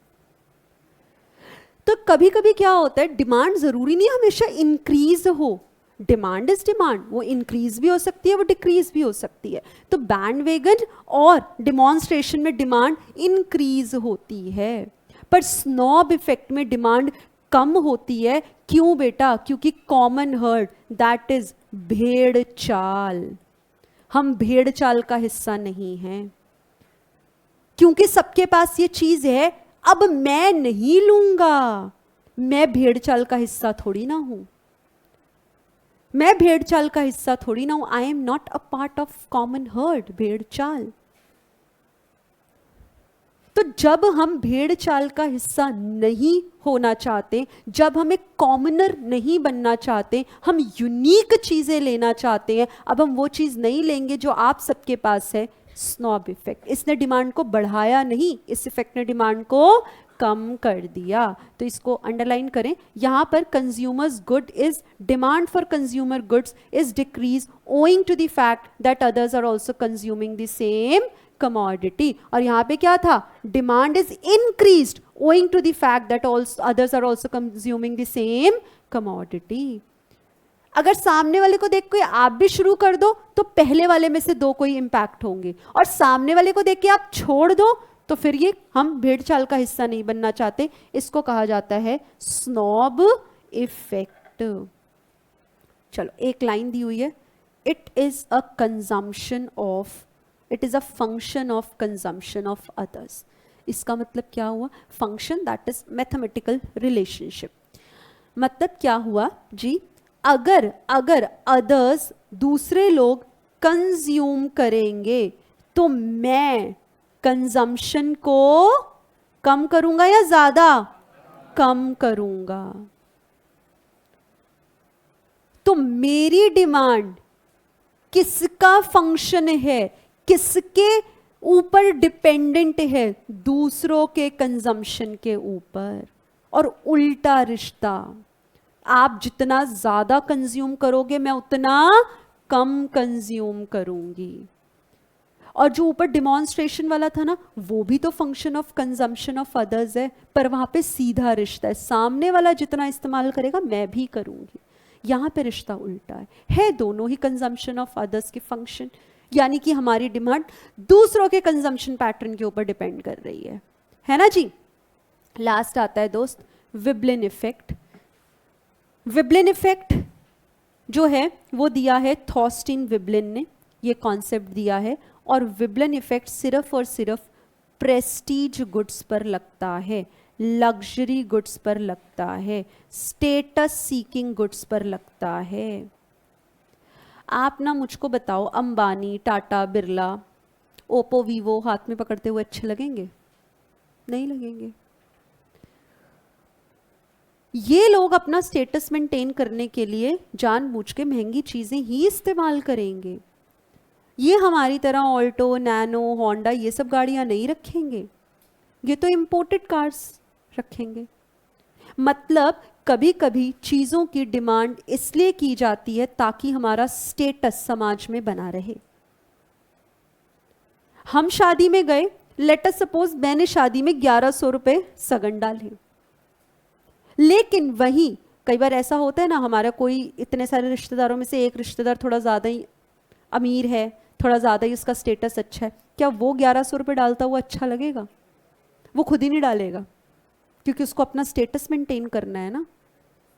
तो कभी कभी क्या होता है, डिमांड जरूरी नहीं हमेशा इंक्रीज हो, डिमांड इज डिमांड, वो इंक्रीज भी हो सकती है, वो डिक्रीज भी हो सकती है। तो बैंड वेगन और डिमॉन्स्ट्रेशन में डिमांड इंक्रीज होती है, पर स्नॉब इफेक्ट में डिमांड कम होती है। क्यों बेटा? क्योंकि कॉमन हर्ड, दैट इज भेड़ चाल, हम भेड़ चाल का हिस्सा नहीं हैं, क्योंकि सबके पास ये चीज है, अब मैं नहीं लूंगा, मैं भेड़ चाल का हिस्सा थोड़ी ना हूं, मैं भेड़ चाल का हिस्सा थोड़ी ना हूं, I am not a part of common heard, भेड़ चाल। तो जब हम भेड़ चाल का हिस्सा नहीं होना चाहते, जब हम एक कॉमनर नहीं बनना चाहते, हम यूनिक चीजें लेना चाहते हैं, अब हम वो चीज नहीं लेंगे जो आप सबके पास है। स्नॉब इफेक्ट, इसने डिमांड को बढ़ाया नहीं, इस इफेक्ट ने डिमांड को कम कर दिया। तो इसको अंडरलाइन करें, यहां पर consumers good is, demand for consumer goods is decrease owing to the fact that others are also consuming the same commodity. और यहां पे क्या था, demand is increased owing to the fact that others are also consuming the same commodity. अगर सामने वाले को देख के आप भी शुरू कर दो तो पहले वाले में से दो कोई इंपैक्ट होंगे, और सामने वाले को देख के आप छोड़ दो तो फिर ये हम भेड़ चाल का हिस्सा नहीं बनना चाहते। इसको कहा जाता है स्नॉब इफेक्ट। चलो एक लाइन दी हुई है, it is a consumption of, it is a function of consumption of others. इसका मतलब क्या हुआ? Function that is mathematical relationship. मतलब क्या हुआ जी, अगर अदर्स, दूसरे लोग कंज्यूम करेंगे तो मैं कंजम्पशन को कम करूंगा या ज्यादा? कम करूंगा। तो मेरी डिमांड किसका फंक्शन है, किसके ऊपर डिपेंडेंट है? दूसरों के कंजम्पशन के ऊपर। और उल्टा रिश्ता, आप जितना ज्यादा कंज्यूम करोगे मैं उतना कम कंज्यूम करूंगी। और जो ऊपर डिमॉन्स्ट्रेशन वाला था ना, वो भी तो function of consumption of others है, पर वहाँ पे सीधा रिश्ता है, सामने वाला जितना इस्तेमाल करेगा मैं भी करूँगी। यहाँ पे रिश्ता उल्टा है दोनों ही कंजम्पशन ऑफ अदर्स के फंक्शन, यानी कि हमारी डिमांड दूसरों के कंजम्पशन पैटर्न के ऊपर डिपेंड कर रही है ना जी। लास्ट आता है दोस्त विब्लिन इफेक्ट। विब्लिन इफेक्ट जो है वो दिया है थॉस्टिन विब्लिन ने, ये कॉन्सेप्ट दिया है, और विब्लिन इफेक्ट सिर्फ और सिर्फ प्रेस्टीज गुड्स पर लगता है, लग्जरी गुड्स पर लगता है, स्टेटस सीकिंग गुड्स पर लगता है। आप ना मुझको बताओ, अंबानी, टाटा, बिरला, ओप्पो, वीवो हाथ में पकड़ते हुए अच्छे लगेंगे? नहीं लगेंगे। ये लोग अपना स्टेटस मेंटेन करने के लिए जानबूझ के महंगी चीजें ही इस्तेमाल करेंगे। ये हमारी तरह ऑल्टो, नैनो, होंडा ये सब गाड़ियां नहीं रखेंगे, ये तो इंपोर्टेड कार्स रखेंगे। मतलब कभी कभी चीजों की डिमांड इसलिए की जाती है ताकि हमारा स्टेटस समाज में बना रहे। हम शादी में गए, लेट अस सपोज मैंने शादी में 1100 रुपए सगन डाले, लेकिन वहीं कई बार ऐसा होता है ना, हमारा कोई इतने सारे रिश्तेदारों में से एक रिश्तेदार थोड़ा ज़्यादा ही अमीर है, थोड़ा ज़्यादा ही उसका स्टेटस अच्छा है, क्या वो 1100 रुपये डालता हुआ अच्छा लगेगा? वो खुद ही नहीं डालेगा, क्योंकि उसको अपना स्टेटस मेंटेन करना है ना।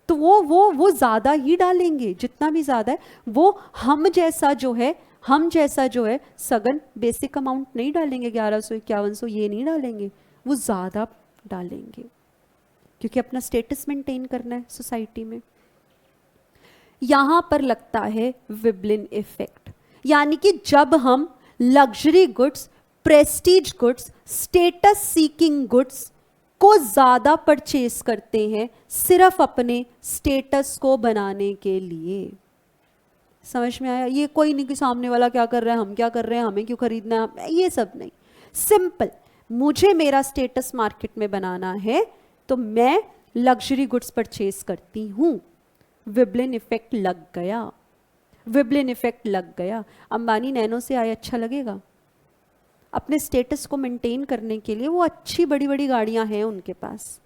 तो वो ज़्यादा ही डालेंगे, जितना भी ज़्यादा है वो हम जैसा जो है सगन बेसिक अमाउंट नहीं डालेंगे, 1100 5100 ये नहीं डालेंगे, वो ज़्यादा डालेंगे, क्योंकि अपना स्टेटस मेंटेन करना है सोसाइटी में। यहां पर लगता है विब्लिन इफेक्ट, यानी कि जब हम luxury goods, Prestige goods, status seeking goods को ज्यादा परचेस करते हैं सिर्फ अपने स्टेटस को बनाने के लिए। समझ में आया? ये कोई नहीं कि सामने वाला क्या कर रहा है, हम क्या कर रहे हैं, हमें क्यों खरीदना है, ये सब नहीं। सिंपल, मुझे मेरा स्टेटस मार्केट में बनाना है तो मैं लग्जरी गुड्स परचेस करती हूं। विब्लिन इफेक्ट लग गया, विब्लिन इफेक्ट लग गया। अंबानी नैनो से आए, अच्छा लगेगा? अपने स्टेटस को मेंटेन करने के लिए वो अच्छी बड़ी बड़ी गाड़ियां हैं उनके पास।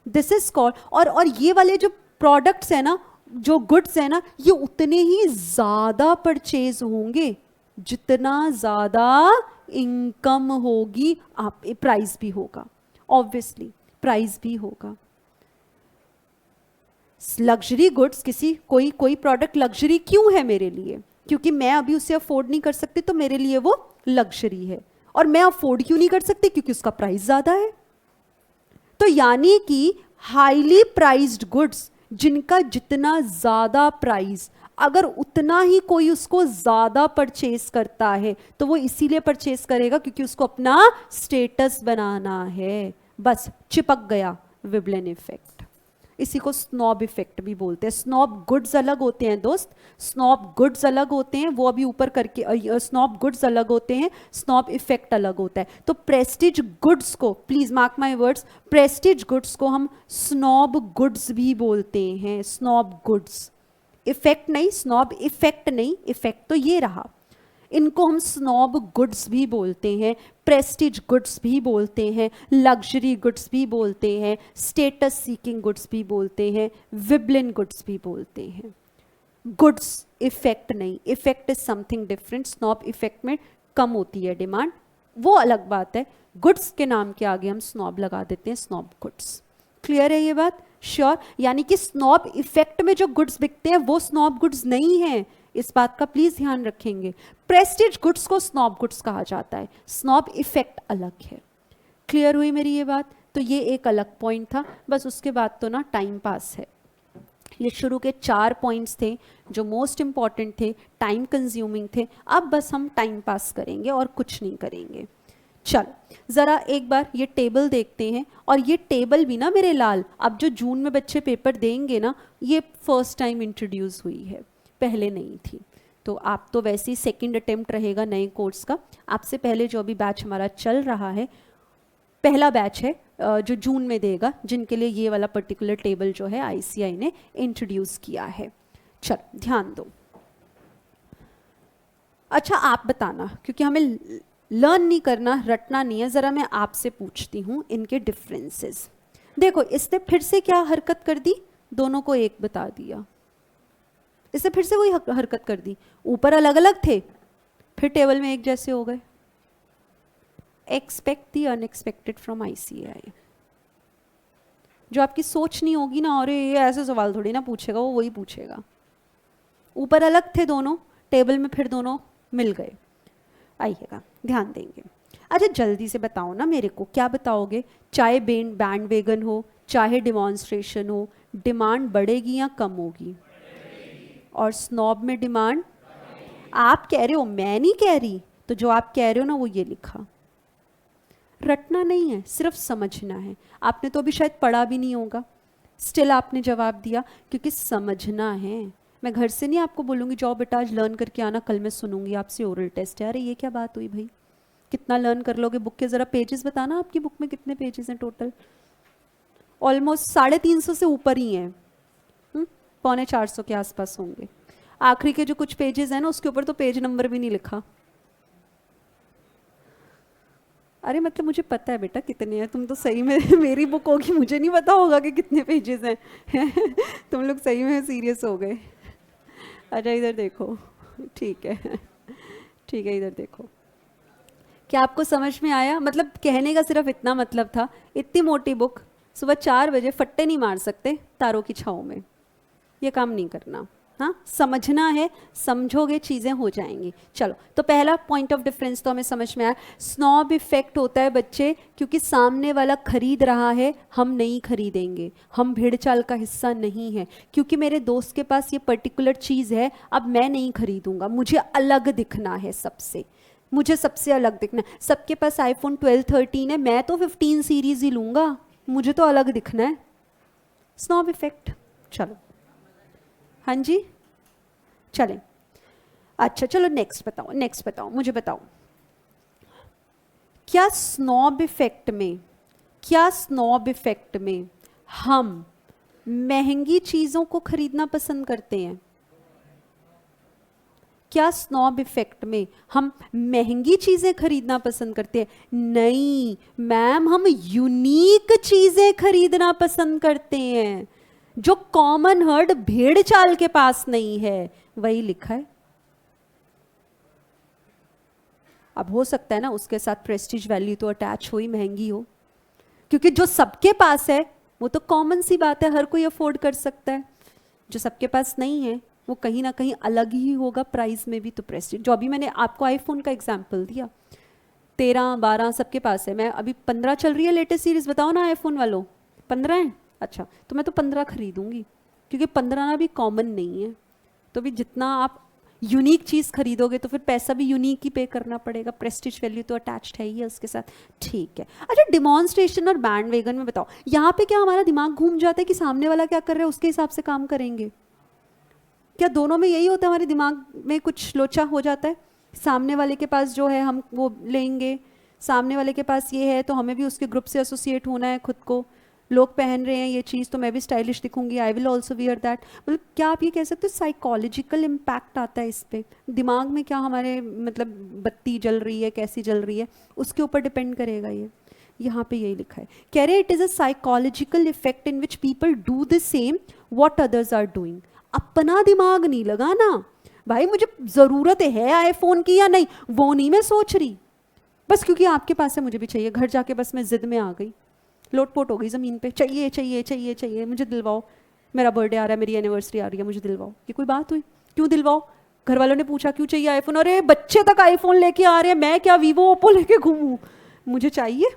दिस इज कॉल्ड, और ये वाले जो प्रोडक्ट्स है ना, जो गुड्स है ना, ये उतने ही ज्यादा परचेज होंगे जितना ज्यादा इनकम होगी, आप प्राइस भी होगा, ऑब्वियसली प्राइस भी होगा। लग्जरी गुड्स, कोई प्रोडक्ट लग्जरी क्यों है मेरे लिए? क्योंकि मैं अभी उसे अफोर्ड नहीं कर सकती, तो मेरे लिए वो लग्जरी है। और मैं अफोर्ड क्यों नहीं कर सकती? क्योंकि उसका प्राइस ज्यादा है। तो यानी कि हाईली प्राइस्ड गुड्स, जिनका जितना ज्यादा प्राइस, अगर उतना ही कोई उसको ज्यादा परचेस करता है तो वो इसीलिए परचेस करेगा क्योंकि उसको अपना स्टेटस बनाना है। बस चिपक गया विब्लिन इफेक्ट। इसी को स्नॉब इफेक्ट भी बोलते हैं। स्नॉब गुड्स अलग होते हैं दोस्त, स्नॉब गुड्स अलग होते हैं, वो अभी ऊपर करके, स्नॉब गुड्स अलग होते हैं, स्नॉब इफेक्ट अलग होता है। तो प्रेस्टीज गुड्स को, please mark my words, Prestige goods को हम स्नॉब गुड्स भी बोलते हैं। स्नॉब गुड्स, इफेक्ट नहीं, स्नॉब इफेक्ट नहीं, इफेक्ट तो ये रहा। इनको हम स्नॉब गुड्स भी बोलते हैं, प्रेस्टीज गुड्स भी बोलते हैं, लग्जरी गुड्स भी बोलते हैं, स्टेटस सीकिंग गुड्स भी बोलते हैं, विब्लिन गुड्स भी बोलते हैं। गुड्स, इफेक्ट नहीं। Effect is something different. Snob effect में कम होती है डिमांड, वो अलग बात है। गुड्स के नाम के आगे हम स्नॉब लगा देते हैं, स्नॉब गुड्स। क्लियर है ये बात? श्योर? यानी कि स्नॉब इफेक्ट में जो गुड्स बिकते हैं वो स्नॉब गुड्स नहीं है, इस बात का प्लीज ध्यान रखेंगे। प्रेस्टीज गुड्स को स्नॉब गुड्स कहा जाता है, स्नॉब इफेक्ट अलग है। क्लियर हुई मेरी ये बात? तो ये एक अलग पॉइंट था। बस उसके बाद तो ना टाइम पास है। ये शुरू के 4 पॉइंट्स थे जो मोस्ट इंपॉर्टेंट थे, टाइम कंज्यूमिंग थे। अब बस हम टाइम पास करेंगे और कुछ नहीं करेंगे। चलो जरा एक बार ये टेबल देखते हैं। और ये टेबल भी ना मेरे लाल, अब जो जून में बच्चे पेपर देंगे ना, ये फर्स्ट टाइम इंट्रोड्यूस हुई है, पहले नहीं थी। तो आप तो वैसे ही सेकंड अटेम्प्ट रहेगा नए कोर्स का। आपसे पहले जो अभी बैच हमारा चल रहा है, पहला बैच है जो जून में देगा, जिनके लिए ये वाला पर्टिकुलर टेबल जो है आईसीआई ने इंट्रोड्यूस किया है। चलो ध्यान दो। अच्छा आप बताना, क्योंकि हमें लर्न नहीं करना, रटना नहीं है, ज़रा मैं आपसे पूछती हूँ इनके डिफरेंसेस। देखो इसने फिर से क्या हरकत कर दी, दोनों को एक बता दिया। इसने फिर से वही हरकत कर दी, ऊपर अलग अलग थे फिर टेबल में एक जैसे हो गए। Expect the unexpected from ICAI। जो आपकी सोच नहीं होगी ना, और ये ऐसे सवाल थोड़ी ना पूछेगा, वो वही पूछेगा। ऊपर अलग थे दोनों, टेबल में फिर दोनों मिल गए। आइएगा, ध्यान देंगे। अच्छा जल्दी से बताओ ना मेरे को, क्या बताओगे? चाहे बैंड वेगन हो, चाहे डिमॉन्स्ट्रेशन हो, डिमांड बढ़ेगी या कम होगी? और स्नॉब में डिमांड, आप कह रहे हो, मैं नहीं कह रही। तो जो आप कह रहे हो ना वो ये लिखा। रटना नहीं है, सिर्फ समझना है। आपने तो अभी शायद पढ़ा भी नहीं होगा, स्टिल आपने जवाब दिया, क्योंकि समझना है। मैं घर से नहीं आपको बोलूँगी जाओ बेटा आज लर्न करके आना, कल मैं सुनूंगी आपसे ओरल टेस्ट है। अरे ये क्या बात हुई भाई, कितना लर्न कर लोगे? बुक के ज़रा पेजेस बताना, आपकी बुक में कितने पेजेस हैं टोटल? ऑलमोस्ट 350 से ऊपर ही हैं, 350 के आसपास होंगे। आखिरी के जो कुछ पेजेस हैं ना, उसके ऊपर तो पेज नंबर भी नहीं लिखा। अरे मतलब मुझे पता है बेटा कितने हैं, तुम तो सही में मेरी बुक होगी, मुझे नहीं पता होगा कि कितने पेजेस हैं तुम लोग सही में सीरियस हो गए। अच्छा इधर देखो, ठीक है ठीक है, इधर देखो। क्या आपको समझ में आया? मतलब कहने का सिर्फ इतना मतलब था, इतनी मोटी बुक सुबह 4 बजे फट्टे नहीं मार सकते तारों की छाँव में, ये काम नहीं करना। हाँ समझना है, समझोगे चीज़ें हो जाएंगी। चलो तो पहला पॉइंट ऑफ डिफरेंस तो हमें समझ में आया। स्नॉब इफेक्ट होता है बच्चे क्योंकि सामने वाला खरीद रहा है, हम नहीं खरीदेंगे, हम भेड़ चाल का हिस्सा नहीं है। क्योंकि मेरे दोस्त के पास ये पर्टिकुलर चीज़ है, अब मैं नहीं खरीदूंगा, मुझे अलग दिखना है सबसे, मुझे सबसे अलग दिखना है। सबके पास iPhone 12 13 है, मैं तो 15 सीरीज ही लूँगा, मुझे तो अलग दिखना है। Snob effect. चलो हाँ जी चलें। अच्छा चलो नेक्स्ट बताओ, नेक्स्ट बताओ, मुझे बताओ क्या स्नॉब इफेक्ट में, क्या स्नॉब इफेक्ट में हम महंगी चीज़ों को खरीदना पसंद करते हैं? क्या स्नॉब इफेक्ट में हम महंगी चीज़ें खरीदना पसंद करते हैं? नहीं मैम, हम यूनिक चीज़ें खरीदना पसंद करते हैं, जो कॉमन हर्ड भेड़ चाल के पास नहीं है, वही लिखा है। अब हो सकता है ना उसके साथ प्रेस्टीज वैल्यू तो अटैच हो ही, महंगी हो, क्योंकि जो सबके पास है वो तो कॉमन सी बात है, हर कोई अफोर्ड कर सकता है। जो सबके पास नहीं है वो कहीं ना कहीं अलग ही होगा प्राइस में भी। तो प्रेस्टीज, जो अभी मैंने आपको आईफोन का एग्जाम्पल दिया, 13 12 सबके पास है, मैं अभी 15 चल रही है लेटेस्ट सीरीज, बताओ ना आईफोन वालों 15 है? अच्छा तो मैं तो 15 खरीदूंगी, क्योंकि 15 ना भी कॉमन नहीं है। तो भी जितना आप यूनिक चीज़ खरीदोगे तो फिर पैसा भी यूनिक ही पे करना पड़ेगा, प्रेस्टीज वैल्यू तो अटैच्ड है ही है उसके साथ। ठीक है। अच्छा डिमॉन्स्ट्रेशन और बैंड वेगन में बताओ, यहाँ पे क्या हमारा दिमाग घूम जाता है कि सामने वाला क्या कर रहा है उसके हिसाब से काम करेंगे? क्या दोनों में यही होता है, हमारे दिमाग में कुछ लोचा हो जाता है, सामने वाले के पास जो है हम वो लेंगे, सामने वाले के पास ये है तो हमें भी उसके ग्रुप से एसोसिएट होना है खुद को, लोग पहन रहे हैं ये चीज़ तो मैं भी स्टाइलिश दिखूंगी, I will also wear that. मतलब क्या आप ये कह सकते हो साइकोलॉजिकल इम्पैक्ट आता है इस पर, दिमाग में क्या हमारे मतलब बत्ती जल रही है, कैसी जल रही है, उसके ऊपर डिपेंड करेगा ये। यहाँ पे यही लिखा है, कह रहे it is a psychological effect in which people do the same what others are doing. अपना दिमाग नहीं लगाना भाई, मुझे ज़रूरत है आईफोन की या नहीं वो नहीं मैं सोच रही, बस क्योंकि आपके पास है मुझे भी चाहिए, घर जाके बस मैं जिद में आ गई, लोटपोट हो गई ज़मीन पे, चाहिए चाहिए चाहिए चाहिए, मुझे दिलवाओ, मेरा बर्थडे आ रहा है, मेरी एनिवर्सरी आ रही है, मुझे दिलवाओ। ये कोई बात हुई? क्यों दिलवाओ? घर वालों ने पूछा क्यों चाहिए आईफोन? अरे बच्चे तक आईफोन लेके आ रहे हैं, मैं क्या वीवो ओप्पो लेके घूमूं? मुझे चाहिए,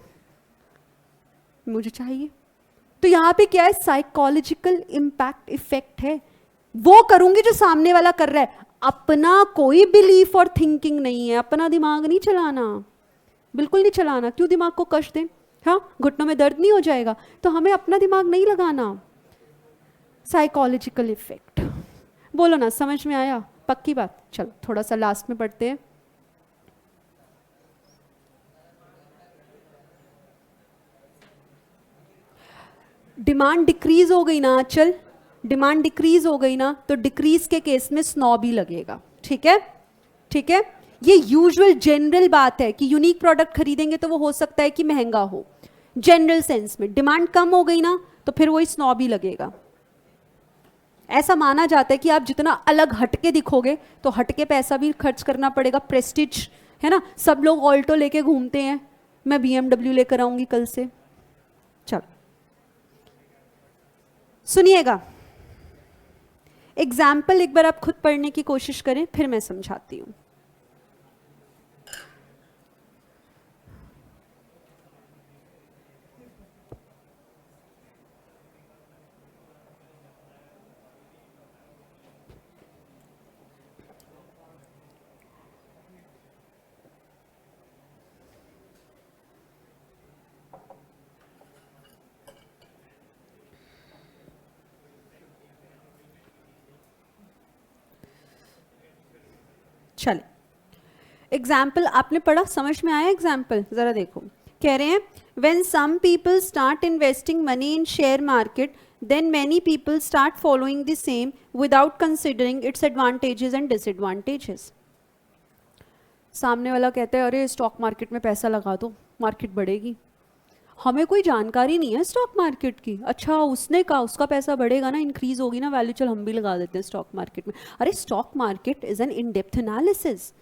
मुझे चाहिए। तो यहाँ पे क्या है, साइकोलॉजिकल इम्पैक्ट इफेक्ट है, वो करूंगी जो सामने वाला कर रहा है, अपना कोई बिलीफ और थिंकिंग नहीं है, अपना दिमाग नहीं चलाना, बिल्कुल नहीं चलाना। क्यों दिमाग को कष्ट दें? हाँ घुटनों में दर्द नहीं हो जाएगा? तो हमें अपना दिमाग नहीं लगाना। साइकोलॉजिकल इफेक्ट, बोलो ना, समझ में आया? पक्की बात। चलो थोड़ा सा लास्ट में पढ़ते हैं। डिमांड डिक्रीज हो गई ना, चल डिमांड डिक्रीज हो गई ना, तो डिक्रीज के केस में स्नॉब ही लगेगा। ठीक है, ठीक है। ये यूजुअल जनरल बात है कि यूनिक प्रोडक्ट खरीदेंगे तो वो हो सकता है कि महंगा हो, जनरल सेंस में। डिमांड कम हो गई ना तो फिर वही स्नॉब ही लगेगा। ऐसा माना जाता है कि आप जितना अलग हटके दिखोगे तो हटके पैसा भी खर्च करना पड़ेगा, प्रेस्टीज है ना। सब लोग ऑल्टो लेके घूमते हैं, मैं BMW लेकर आऊंगी कल से। चलो सुनिएगा, एग्जाम्पल एक बार आप खुद पढ़ने की कोशिश करें, फिर मैं समझाती हूं। चले, एग्जाम्पल आपने पढ़ा, समझ में आया एग्जाम्पल? जरा देखो, कह रहे हैं when some people start investing money in share market then many people start following the same without considering its advantages and disadvantages। सामने वाला कहता है अरे स्टॉक मार्केट में पैसा लगा दो, मार्केट बढ़ेगी। हमें कोई जानकारी नहीं है स्टॉक मार्केट की। अच्छा उसने कहा उसका पैसा बढ़ेगा ना, इंक्रीज होगी ना वैल्यू, चल हम भी लगा देते हैं स्टॉक मार्केट में। अरे stock market is an in depth analysis.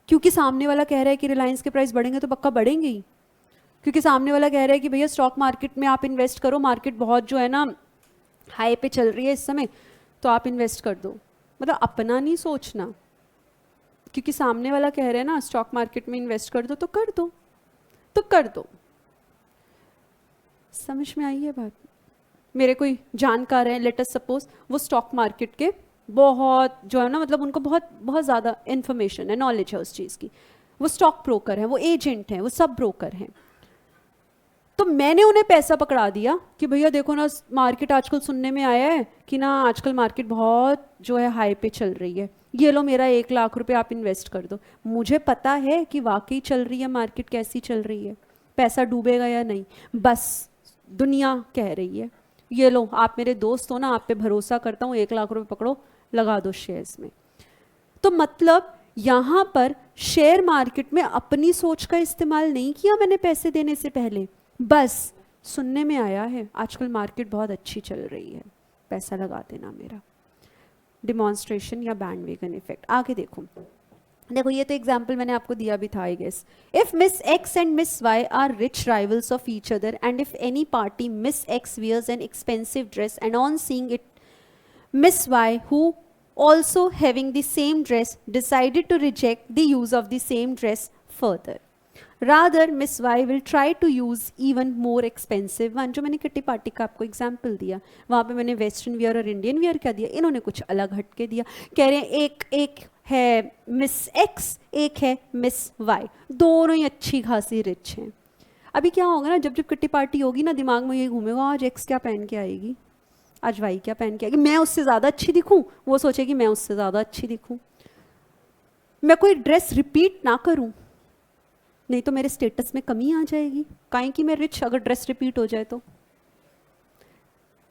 क्योंकि सामने वाला कह रहा है कि रिलायंस के प्राइस बढ़ेंगे तो पक्का बढ़ेंगे ही, क्योंकि सामने वाला कह रहा है कि भैया स्टॉक मार्केट में आप इन्वेस्ट करो, मार्केट बहुत जो है ना हाई पे चल रही है इस समय, तो आप इन्वेस्ट कर दो। मतलब अपना नहीं सोचना, क्योंकि सामने वाला कह रहा है ना स्टॉक मार्केट में इन्वेस्ट कर दो तो कर दो, तो कर दो। समझ में आई है बात? मेरे कोई जानकार है, लेट अस सपोज वो स्टॉक मार्केट के बहुत जो है ना, मतलब उनको बहुत बहुत ज़्यादा इन्फॉर्मेशन है, नॉलेज है उस चीज़ की, वो स्टॉक ब्रोकर है, वो एजेंट हैं, वो सब ब्रोकर हैं। तो मैंने उन्हें पैसा पकड़ा दिया कि भैया देखो ना मार्केट आजकल सुनने में आया है कि ना आजकल मार्केट बहुत जो है हाई पे चल रही है, ये लो मेरा 1 लाख रुपए आप इन्वेस्ट कर दो। मुझे पता है कि वाकई चल रही है मार्केट, कैसी चल रही है, पैसा डूबेगा या नहीं, बस दुनिया कह रही है ये लो आप मेरे दोस्त हो ना, आप पे भरोसा करता हूँ, 1 लाख रुपए पकड़ो लगा दो शेयर्स में। तो मतलब यहाँ पर शेयर मार्केट में अपनी सोच का इस्तेमाल नहीं किया मैंने पैसे देने से पहले, बस सुनने में आया है आजकल मार्केट बहुत अच्छी चल रही है, पैसा लगा देना मेरा। डिमॉन्स्ट्रेशन या बैंडवेगन इफेक्ट। आगे देखो, देखो ये तो एग्जाम्पल मैंने आपको दिया भी था I guess. If Miss X and Miss Y are rich rivals of each other and if any party Miss X wears an expensive dress and on seeing it Miss Y who also having the same dress decided to reject the use of the same dress further, rather Miss Y will try to use even more expensive one। जो मैंने kitty party का आपको example दिया, वहाँ पे मैंने western wear और Indian wear क्या दिया, इन्होंने कुछ अलग हटके दिया। कह रहे हैं एक है मिस एक्स, एक है मिस वाई, दोनों ही अच्छी खासी रिच हैं। अभी क्या होगा ना, जब जब किट्टी पार्टी होगी ना दिमाग में ये घूमेगा आज एक्स क्या पहन के आएगी, आज वाई क्या पहन के आएगी, मैं उससे ज़्यादा अच्छी दिखूं, वो सोचेगी मैं उससे ज़्यादा अच्छी दिखूं। मैं कोई ड्रेस रिपीट ना करूं, नहीं तो मेरे स्टेटस में कमी आ जाएगी। काहे कि मैं रिच, अगर ड्रेस रिपीट हो जाए तो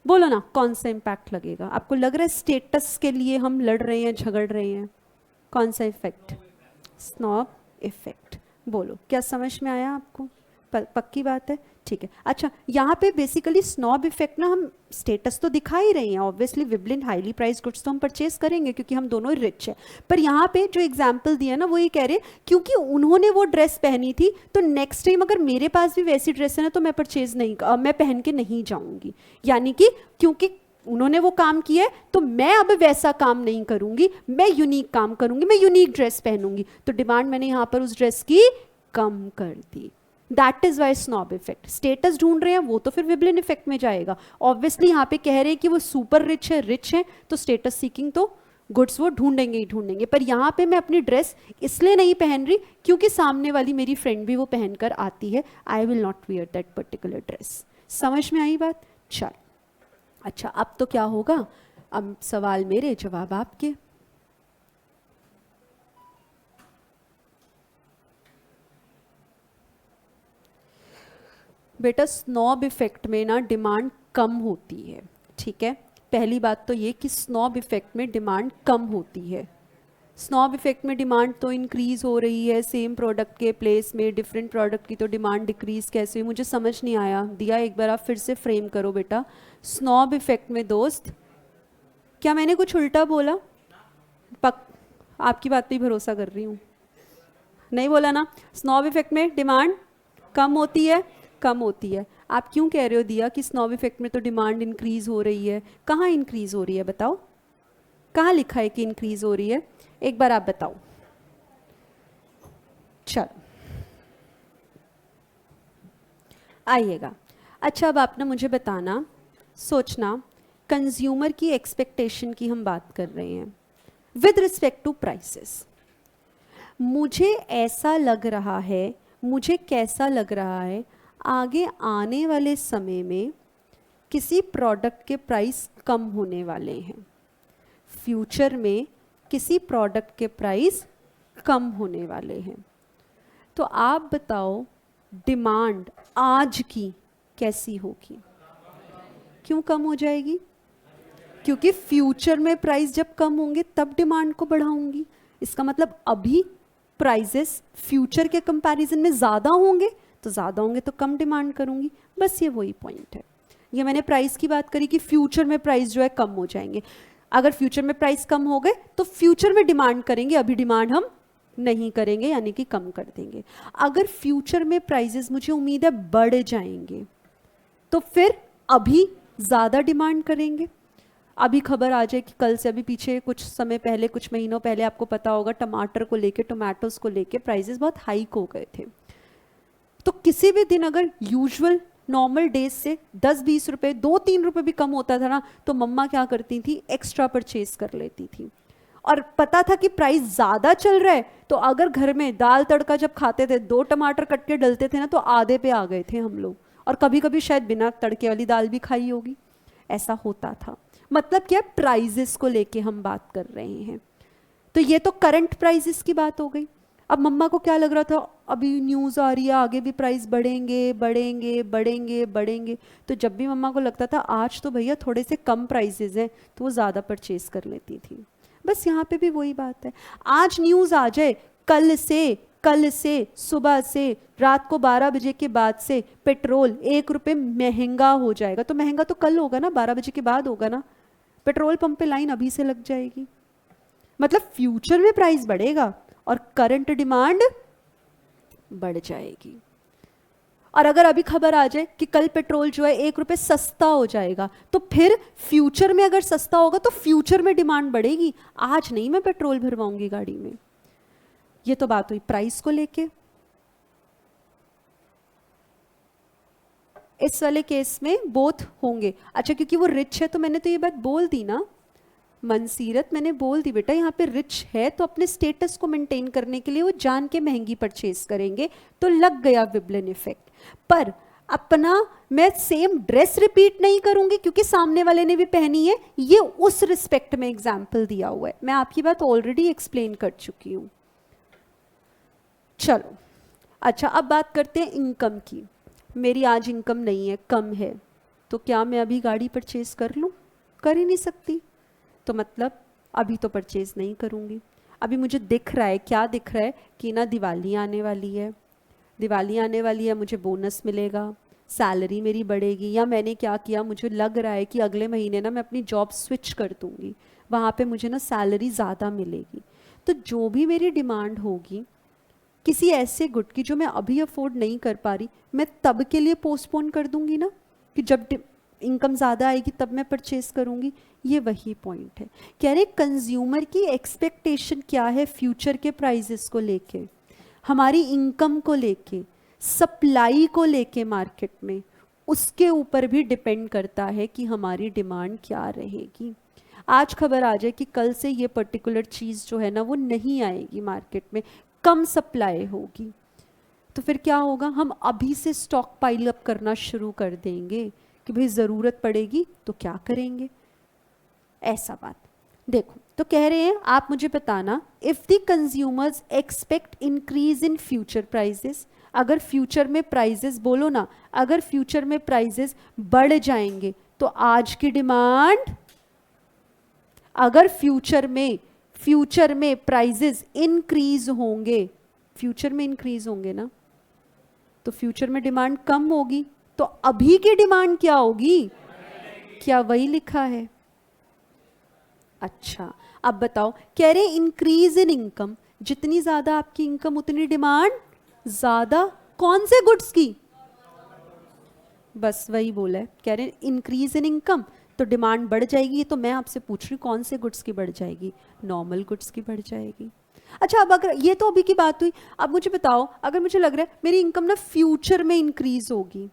बोलो ना कौन सा इम्पैक्ट लगेगा? आपको लग रहा है स्टेटस के लिए हम लड़ रहे हैं, झगड़ रहे हैं? कौन सा इफेक्ट? Snob effect. बोलो क्या समझ में आया आपको? पक्की बात है, ठीक है। अच्छा यहाँ पे बेसिकली स्नॉब इफेक्ट ना, हम स्टेटस तो दिखा ही रहे हैं, ऑब्वियसली विबलिन हाईली प्राइस गुड्स तो हम परचेज करेंगे क्योंकि हम दोनों रिच है, पर यहाँ पे जो एग्जाम्पल दिया ना वो ये कह रहे हैं क्योंकि उन्होंने वो ड्रेस पहनी थी तो नेक्स्ट टाइम अगर मेरे पास भी वैसी ड्रेस है ना तो मैं परचेज नहीं, मैं पहन के नहीं जाऊंगी। यानी कि क्योंकि उन्होंने वो काम किया है तो मैं अब वैसा काम नहीं करूंगी, मैं यूनिक काम करूंगी, मैं यूनिक ड्रेस पहनूंगी, तो डिमांड मैंने यहाँ पर उस ड्रेस की कम कर दी। That is why snob effect. Status ढूंढ रहे हैं वो तो फिर विबलिन इफेक्ट में जाएगा। ऑब्वियसली यहाँ पे कह रहे हैं कि वो सुपर रिच है तो स्टेटस सीकिंग तो गुड्स वो ढूंढेंगे ही ढूंढेंगे, पर यहाँ पे मैं अपनी ड्रेस इसलिए नहीं पहन रही क्योंकि सामने वाली मेरी फ्रेंड भी वो पहनकर आती है, I will not wear that particular dress. समझ में आई बात? चल अच्छा अब तो क्या होगा, अब सवाल मेरे जवाब आपके। बेटा स्नॉब इफेक्ट में ना डिमांड कम होती है, ठीक है। पहली बात तो ये कि स्नॉब इफेक्ट में डिमांड कम होती है, स्नॉब इफेक्ट में डिमांड तो इंक्रीज हो रही है, सेम प्रोडक्ट के प्लेस में डिफरेंट प्रोडक्ट की तो डिमांड डिक्रीज कैसे हुई, मुझे समझ नहीं आया। दिया एक बार आप फिर से फ्रेम करो बेटा। स्नॉब इफेक्ट में दोस्त, क्या मैंने कुछ उल्टा बोला? आपकी बात पे ही भरोसा कर रही हूँ, नहीं बोला ना? स्नॉब इफेक्ट में डिमांड कम होती है, कम होती है। आप क्यों कह रहे हो दिया कि स्नॉब इफेक्ट में तो डिमांड इंक्रीज हो रही है? कहाँ इंक्रीज हो रही है बताओ, कहाँ लिखा है कि इंक्रीज हो रही है? एक बार आप बताओ। चलो आइएगा। अच्छा अब आप ना मुझे बताना, सोचना, कंज्यूमर की एक्सपेक्टेशन की हम बात कर रहे हैं विद रिस्पेक्ट टू प्राइसेस। मुझे ऐसा लग रहा है, मुझे कैसा लग रहा है, आगे आने वाले समय में किसी प्रोडक्ट के प्राइस कम होने वाले हैं, फ्यूचर में किसी प्रोडक्ट के प्राइस कम होने वाले हैं। तो आप बताओ डिमांड आज की कैसी होगी? क्यों कम हो जाएगी? क्योंकि फ्यूचर में प्राइस जब कम होंगे तब डिमांड को बढ़ाऊंगी। इसका मतलब अभी प्राइसेस फ्यूचर के कंपैरिजन में ज़्यादा होंगे, तो ज़्यादा होंगे तो कम डिमांड करूंगी। बस ये वही पॉइंट है। ये मैंने प्राइस की बात करी कि फ्यूचर में प्राइस जो है कम हो जाएंगे। अगर फ्यूचर में प्राइस कम हो गए तो फ्यूचर में डिमांड करेंगे, अभी डिमांड हम नहीं करेंगे, यानी कि कम कर देंगे। अगर फ्यूचर में प्राइसेस मुझे उम्मीद है बढ़ जाएंगे तो फिर अभी ज़्यादा डिमांड करेंगे। अभी खबर आ जाए कि कल से, अभी पीछे कुछ समय पहले, कुछ महीनों पहले आपको पता होगा टमाटर को लेके, टोमेटोज को लेके प्राइसेस बहुत हाइक हो गए थे। तो किसी भी दिन अगर यूजुअल नॉर्मल डेज से 10-20 रुपए, 2-3 रुपए भी कम होता था ना, तो मम्मा क्या करती थी, एक्स्ट्रा परचेज कर लेती थी। और पता था कि प्राइस ज़्यादा चल रहा है, तो अगर घर में दाल तड़का जब खाते थे 2 टमाटर कट के डलते थे ना, तो आधे पे आ गए थे हम लोग। और कभी कभी शायद बिना तड़के वाली दाल भी खाई होगी, ऐसा होता था। मतलब क्या, प्राइजेस को लेके हम बात कर रहे हैं। तो ये तो करंट प्राइजेस की बात हो गई। अब मम्मा को क्या लग रहा था, अभी न्यूज़ आ रही है आगे भी प्राइस बढ़ेंगे बढ़ेंगे बढ़ेंगे बढ़ेंगे, तो जब भी मम्मा को लगता था आज तो भैया थोड़े से कम प्राइसेस हैं, तो वो ज़्यादा परचेज कर लेती थी। बस यहाँ पे भी वही बात है। आज न्यूज़ आ जाए कल से सुबह से रात को 12 बजे के बाद से पेट्रोल 1 रुपये महंगा हो जाएगा, तो महंगा तो कल होगा ना, 12 बजे के बाद होगा ना। पेट्रोल पंप पे लाइन अभी से लग जाएगी। मतलब फ्यूचर में प्राइस बढ़ेगा और करंट डिमांड बढ़ जाएगी। और अगर अभी खबर आ जाए कि कल पेट्रोल जो है 1 रुपये सस्ता हो जाएगा, तो फिर फ्यूचर में अगर सस्ता होगा तो फ्यूचर में डिमांड बढ़ेगी। आज नहीं मैं पेट्रोल भरवाऊंगी गाड़ी में। ये तो बात हुई प्राइस को लेके। इस वाले केस में बोथ होंगे। अच्छा, क्योंकि वो रिच है तो मैंने तो ये बात बोल दी ना मनसीरत, मैंने बोल दी बेटा, यहाँ पे रिच है तो अपने स्टेटस को मेंटेन करने के लिए वो जान के महंगी परचेज करेंगे, तो लग गया विबलन इफेक्ट। पर अपना मैं सेम ड्रेस रिपीट नहीं करूंगी क्योंकि सामने वाले ने भी पहनी है, ये उस रिस्पेक्ट में एग्जाम्पल दिया हुआ है। मैं आपकी बात ऑलरेडी एक्सप्लेन कर चुकी हूँ। चलो अच्छा, अब बात करते हैं इनकम की। मेरी आज इनकम नहीं है, कम है, तो क्या मैं अभी गाड़ी परचेज कर लूँ? कर ही नहीं सकती, तो मतलब अभी तो परचेज नहीं करूँगी। अभी मुझे दिख रहा है, क्या दिख रहा है कि ना दिवाली आने वाली है, दिवाली आने वाली है, मुझे बोनस मिलेगा, सैलरी मेरी बढ़ेगी, या मैंने क्या किया, मुझे लग रहा है कि अगले महीने ना मैं अपनी जॉब स्विच कर दूँगी, वहाँ पे मुझे ना सैलरी ज़्यादा मिलेगी। तो जो भी मेरी डिमांड होगी किसी ऐसे गुड की जो मैं अभी अफोर्ड नहीं कर पा रही, मैं तब के लिए पोस्टपोन कर दूंगी ना, कि जब इनकम ज़्यादा आएगी तब मैं परचेज करूंगी। ये वही पॉइंट है। कह रहे कंज्यूमर की एक्सपेक्टेशन क्या है फ्यूचर के प्राइजेस को लेके, हमारी इनकम को लेके, सप्लाई को लेके मार्केट में, उसके ऊपर भी डिपेंड करता है कि हमारी डिमांड क्या रहेगी। आज खबर आ जाए कि कल से ये पर्टिकुलर चीज़ जो है ना वो नहीं आएगी मार्केट में, कम सप्लाई होगी, तो फिर क्या होगा, हम अभी से स्टॉक पाइल अप करना शुरू कर देंगे कि भाई ज़रूरत पड़ेगी तो क्या करेंगे। ऐसा बात देखो, तो कह रहे हैं आप मुझे बताना, if the consumers expect increase in future prices, अगर फ्यूचर में प्राइजेस, बोलो ना, अगर फ्यूचर में प्राइजेस बढ़ जाएंगे तो आज की डिमांड, अगर फ्यूचर में फ्यूचर में प्राइजेस इंक्रीज होंगे, फ्यूचर में इंक्रीज होंगे ना, तो फ्यूचर में डिमांड कम होगी, तो अभी की डिमांड क्या होगी? क्या वही लिखा है? अच्छा, अब बताओ, कह रहे इंक्रीज इन इनकम, जितनी ज्यादा आपकी इनकम उतनी डिमांड ज्यादा, कौन से गुड्स की? बस वही बोला है, कह रहे इंक्रीज इन इनकम तो डिमांड बढ़ जाएगी। तो मैं आपसे पूछ रही हूँ कौन से गुड्स की बढ़ जाएगी? नॉर्मल गुड्स की बढ़ जाएगी। अच्छा, अब अगर ये तो अभी की बात हुई, अब मुझे बताओ, अगर मुझे लग रहा है मेरी इनकम ना फ्यूचर में इंक्रीज होगी,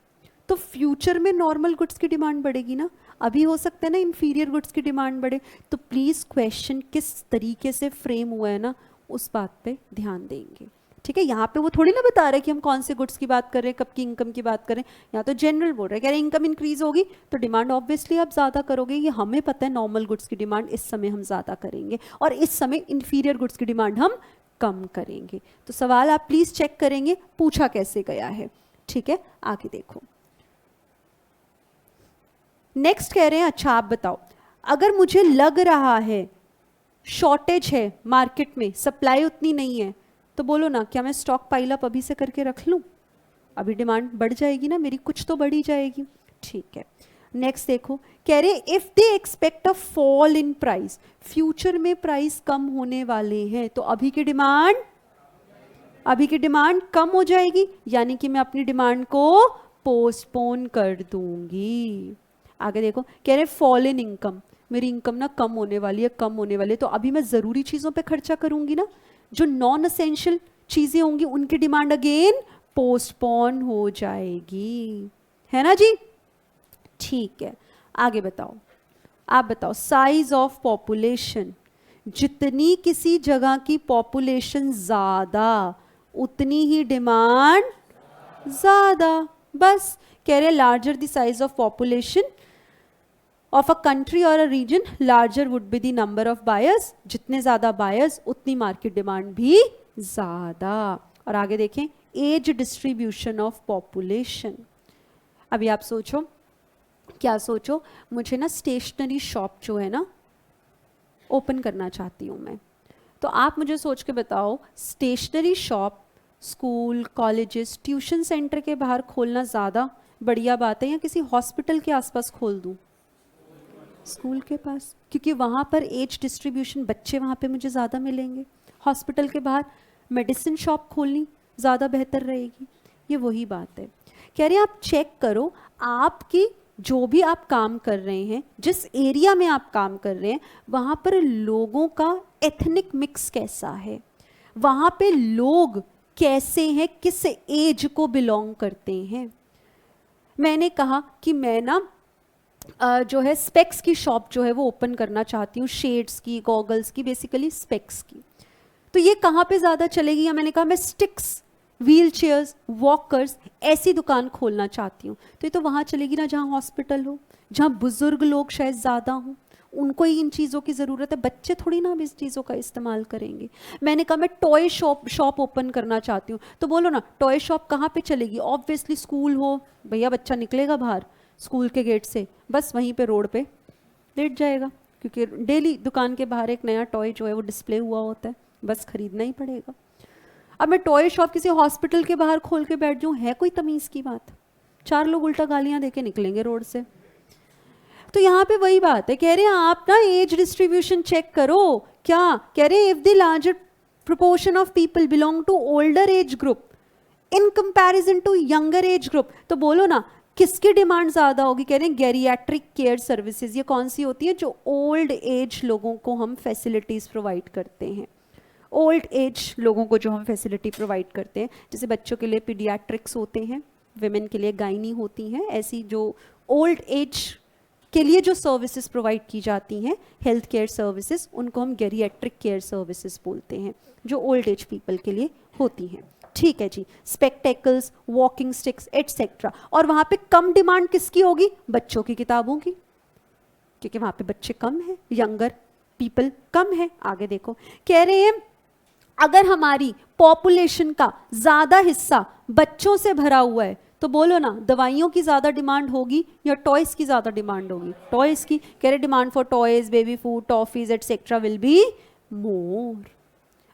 तो फ्यूचर में नॉर्मल गुड्स की डिमांड बढ़ेगी ना, अभी हो सकता है ना इंफीरियर गुड्स की डिमांड बढ़े। तो प्लीज क्वेश्चन किस तरीके से फ्रेम हुआ है ना, उस बात पे ध्यान देंगे, ठीक है। यहाँ पे वो थोड़ी ना बता रहे कि हम कौन से गुड्स की बात कर रहे हैं, कब की इनकम की बात कर रहे हैं, यहाँ तो जनरल बोल रहे हैं, कह रहे इनकम इंक्रीज होगी तो डिमांड ऑब्वियसली आप ज्यादा करोगे। ये हमें पता है नॉर्मल गुड्स की डिमांड इस समय हम ज्यादा करेंगे और इस समय इंफीरियर गुड्स की डिमांड हम कम करेंगे। तो सवाल आप प्लीज चेक करेंगे पूछा कैसे गया है, ठीक है। आगे देखो, नेक्स्ट कह रहे हैं, अच्छा आप बताओ, अगर मुझे लग रहा है शॉर्टेज है मार्केट में, सप्लाई उतनी नहीं है, तो बोलो ना, क्या मैं स्टॉक पाइल अप अभी से करके रख लूं? अभी डिमांड बढ़ जाएगी ना मेरी, कुछ तो बढ़ी जाएगी, ठीक है। नेक्स्ट देखो, कह रहे if they expect a fall in price, future में प्राइस कम होने वाले हैं, तो अभी की डिमांड कम हो जाएगी, यानी कि मैं अपनी डिमांड को पोस्टपोन कर दूंगी। आगे देखो, कह रहे फॉल इन इनकम, मेरी इनकम ना कम होने वाली है, तो अभी मैं जरूरी चीजों पे खर्चा करूंगी ना, जो नॉन एसेंशियल चीजें होंगी उनकी डिमांड अगेन पोस्टपोन हो जाएगी, है ना जी, ठीक है। आगे बताओ, आप बताओ, साइज ऑफ पॉपुलेशन, जितनी किसी जगह की पॉपुलेशन ज्यादा उतनी ही डिमांड ज्यादा, बस। कह रहे larger the size of population of a country or a region, larger would be the number of buyers, जितने ज़्यादा buyers उतनी मार्केट डिमांड भी ज़्यादा। और आगे देखें, एज डिस्ट्रीब्यूशन ऑफ पॉपुलेशन। अभी आप सोचो, क्या सोचो, मुझे ना स्टेशनरी शॉप जो है ना ओपन करना चाहती हूँ मैं, तो आप मुझे सोच के बताओ, stationery shop school colleges tuition centre के बाहर खोलना ज़्यादा बढ़िया बात है या किसी हॉस्पिटल के आसपास खोल दूँ? स्कूल के पास, क्योंकि वहाँ पर एज डिस्ट्रीब्यूशन, बच्चे वहाँ पे मुझे ज़्यादा मिलेंगे। हॉस्पिटल के बाहर मेडिसिन शॉप खोलनी ज़्यादा बेहतर रहेगी। ये वही बात है, कह रहे हैं आप चेक करो, आपकी जो भी आप काम कर रहे हैं, जिस एरिया में आप काम कर रहे हैं, वहाँ पर लोगों का एथनिक मिक्स कैसा है, वहाँ पे लोग कैसे हैं, किस एज को बिलोंग करते हैं। मैंने कहा कि मैं ना जो है स्पेक्स की शॉप जो है वो ओपन करना चाहती हूँ, शेड्स की, गॉगल्स की, बेसिकली स्पेक्स की। तो ये कहाँ पे ज़्यादा चलेगी? या मैंने कहा मैं स्टिक्स, व्हील चेयर्स, वॉकर्स, ऐसी दुकान खोलना चाहती हूँ, तो ये तो वहाँ चलेगी ना जहाँ हॉस्पिटल हो, जहाँ बुजुर्ग लोग शायद ज़्यादा हों, उनको ही इन चीज़ों की ज़रूरत है, बच्चे थोड़ी ना अब इस चीज़ों का इस्तेमाल करेंगे। मैंने कहा मैं टॉय शॉप ओपन करना चाहती हूँ, तो बोलो ना टॉय शॉप कहाँ पे चलेगी? ऑब्वियसली स्कूल हो, भैया बच्चा निकलेगा बाहर स्कूल के गेट से, बस वहीं पे रोड पे लेट जाएगा, क्योंकि डेली दुकान के बाहर एक नया टॉय जो है वो डिस्प्ले हुआ होता है, बस खरीदना ही पड़ेगा। अब मैं टॉय शॉप किसी हॉस्पिटल के बाहर खोल के बैठ जाऊँ, है कोई तमीज़ की बात? 4 लोग उल्टा गालियाँ देके निकलेंगे रोड से। तो यहाँ पे वही बात है, कह रहे हैं आप ना एज डिस्ट्रीब्यूशन चेक करो। क्या कह रहे हैं? If the larger proportion of people belong to older age group in comparison to younger age group, तो बोलो ना किसकी डिमांड ज्यादा होगी? कह रहे हैं गेरियाट्रिक केयर सर्विसेज। ये कौन सी होती है? जो ओल्ड एज लोगों को हम फैसिलिटीज प्रोवाइड करते हैं, ओल्ड एज लोगों को जो हम फैसिलिटी प्रोवाइड करते हैं, जैसे बच्चों के लिए पीडियाट्रिक्स होते हैं, विमेन के लिए गायनी होती हैं, ऐसी जो ओल्ड एज के लिए जो सर्विसेज प्रोवाइड की जाती हैं, हेल्थ केयर सर्विसेज, उनको हम गेरियाट्रिक केयर सर्विसेज बोलते हैं, जो ओल्ड एज पीपल के लिए होती हैं। ठीक है जी, स्पेक्टेकल्स, वॉकिंग स्टिक्स एटसेट्रा। और वहाँ पे कम डिमांड किसकी होगी? बच्चों की किताबों की, क्योंकि वहाँ पे बच्चे कम हैं, यंगर पीपल कम है। आगे देखो, कह रहे हैं अगर हमारी पॉपुलेशन का ज्यादा हिस्सा बच्चों से भरा हुआ है, तो बोलो ना दवाइयों की ज्यादा डिमांड होगी या टॉयज की ज्यादा डिमांड होगी? टॉयज की। कह रहे demand for toys, baby food, toffees etcetera will be more.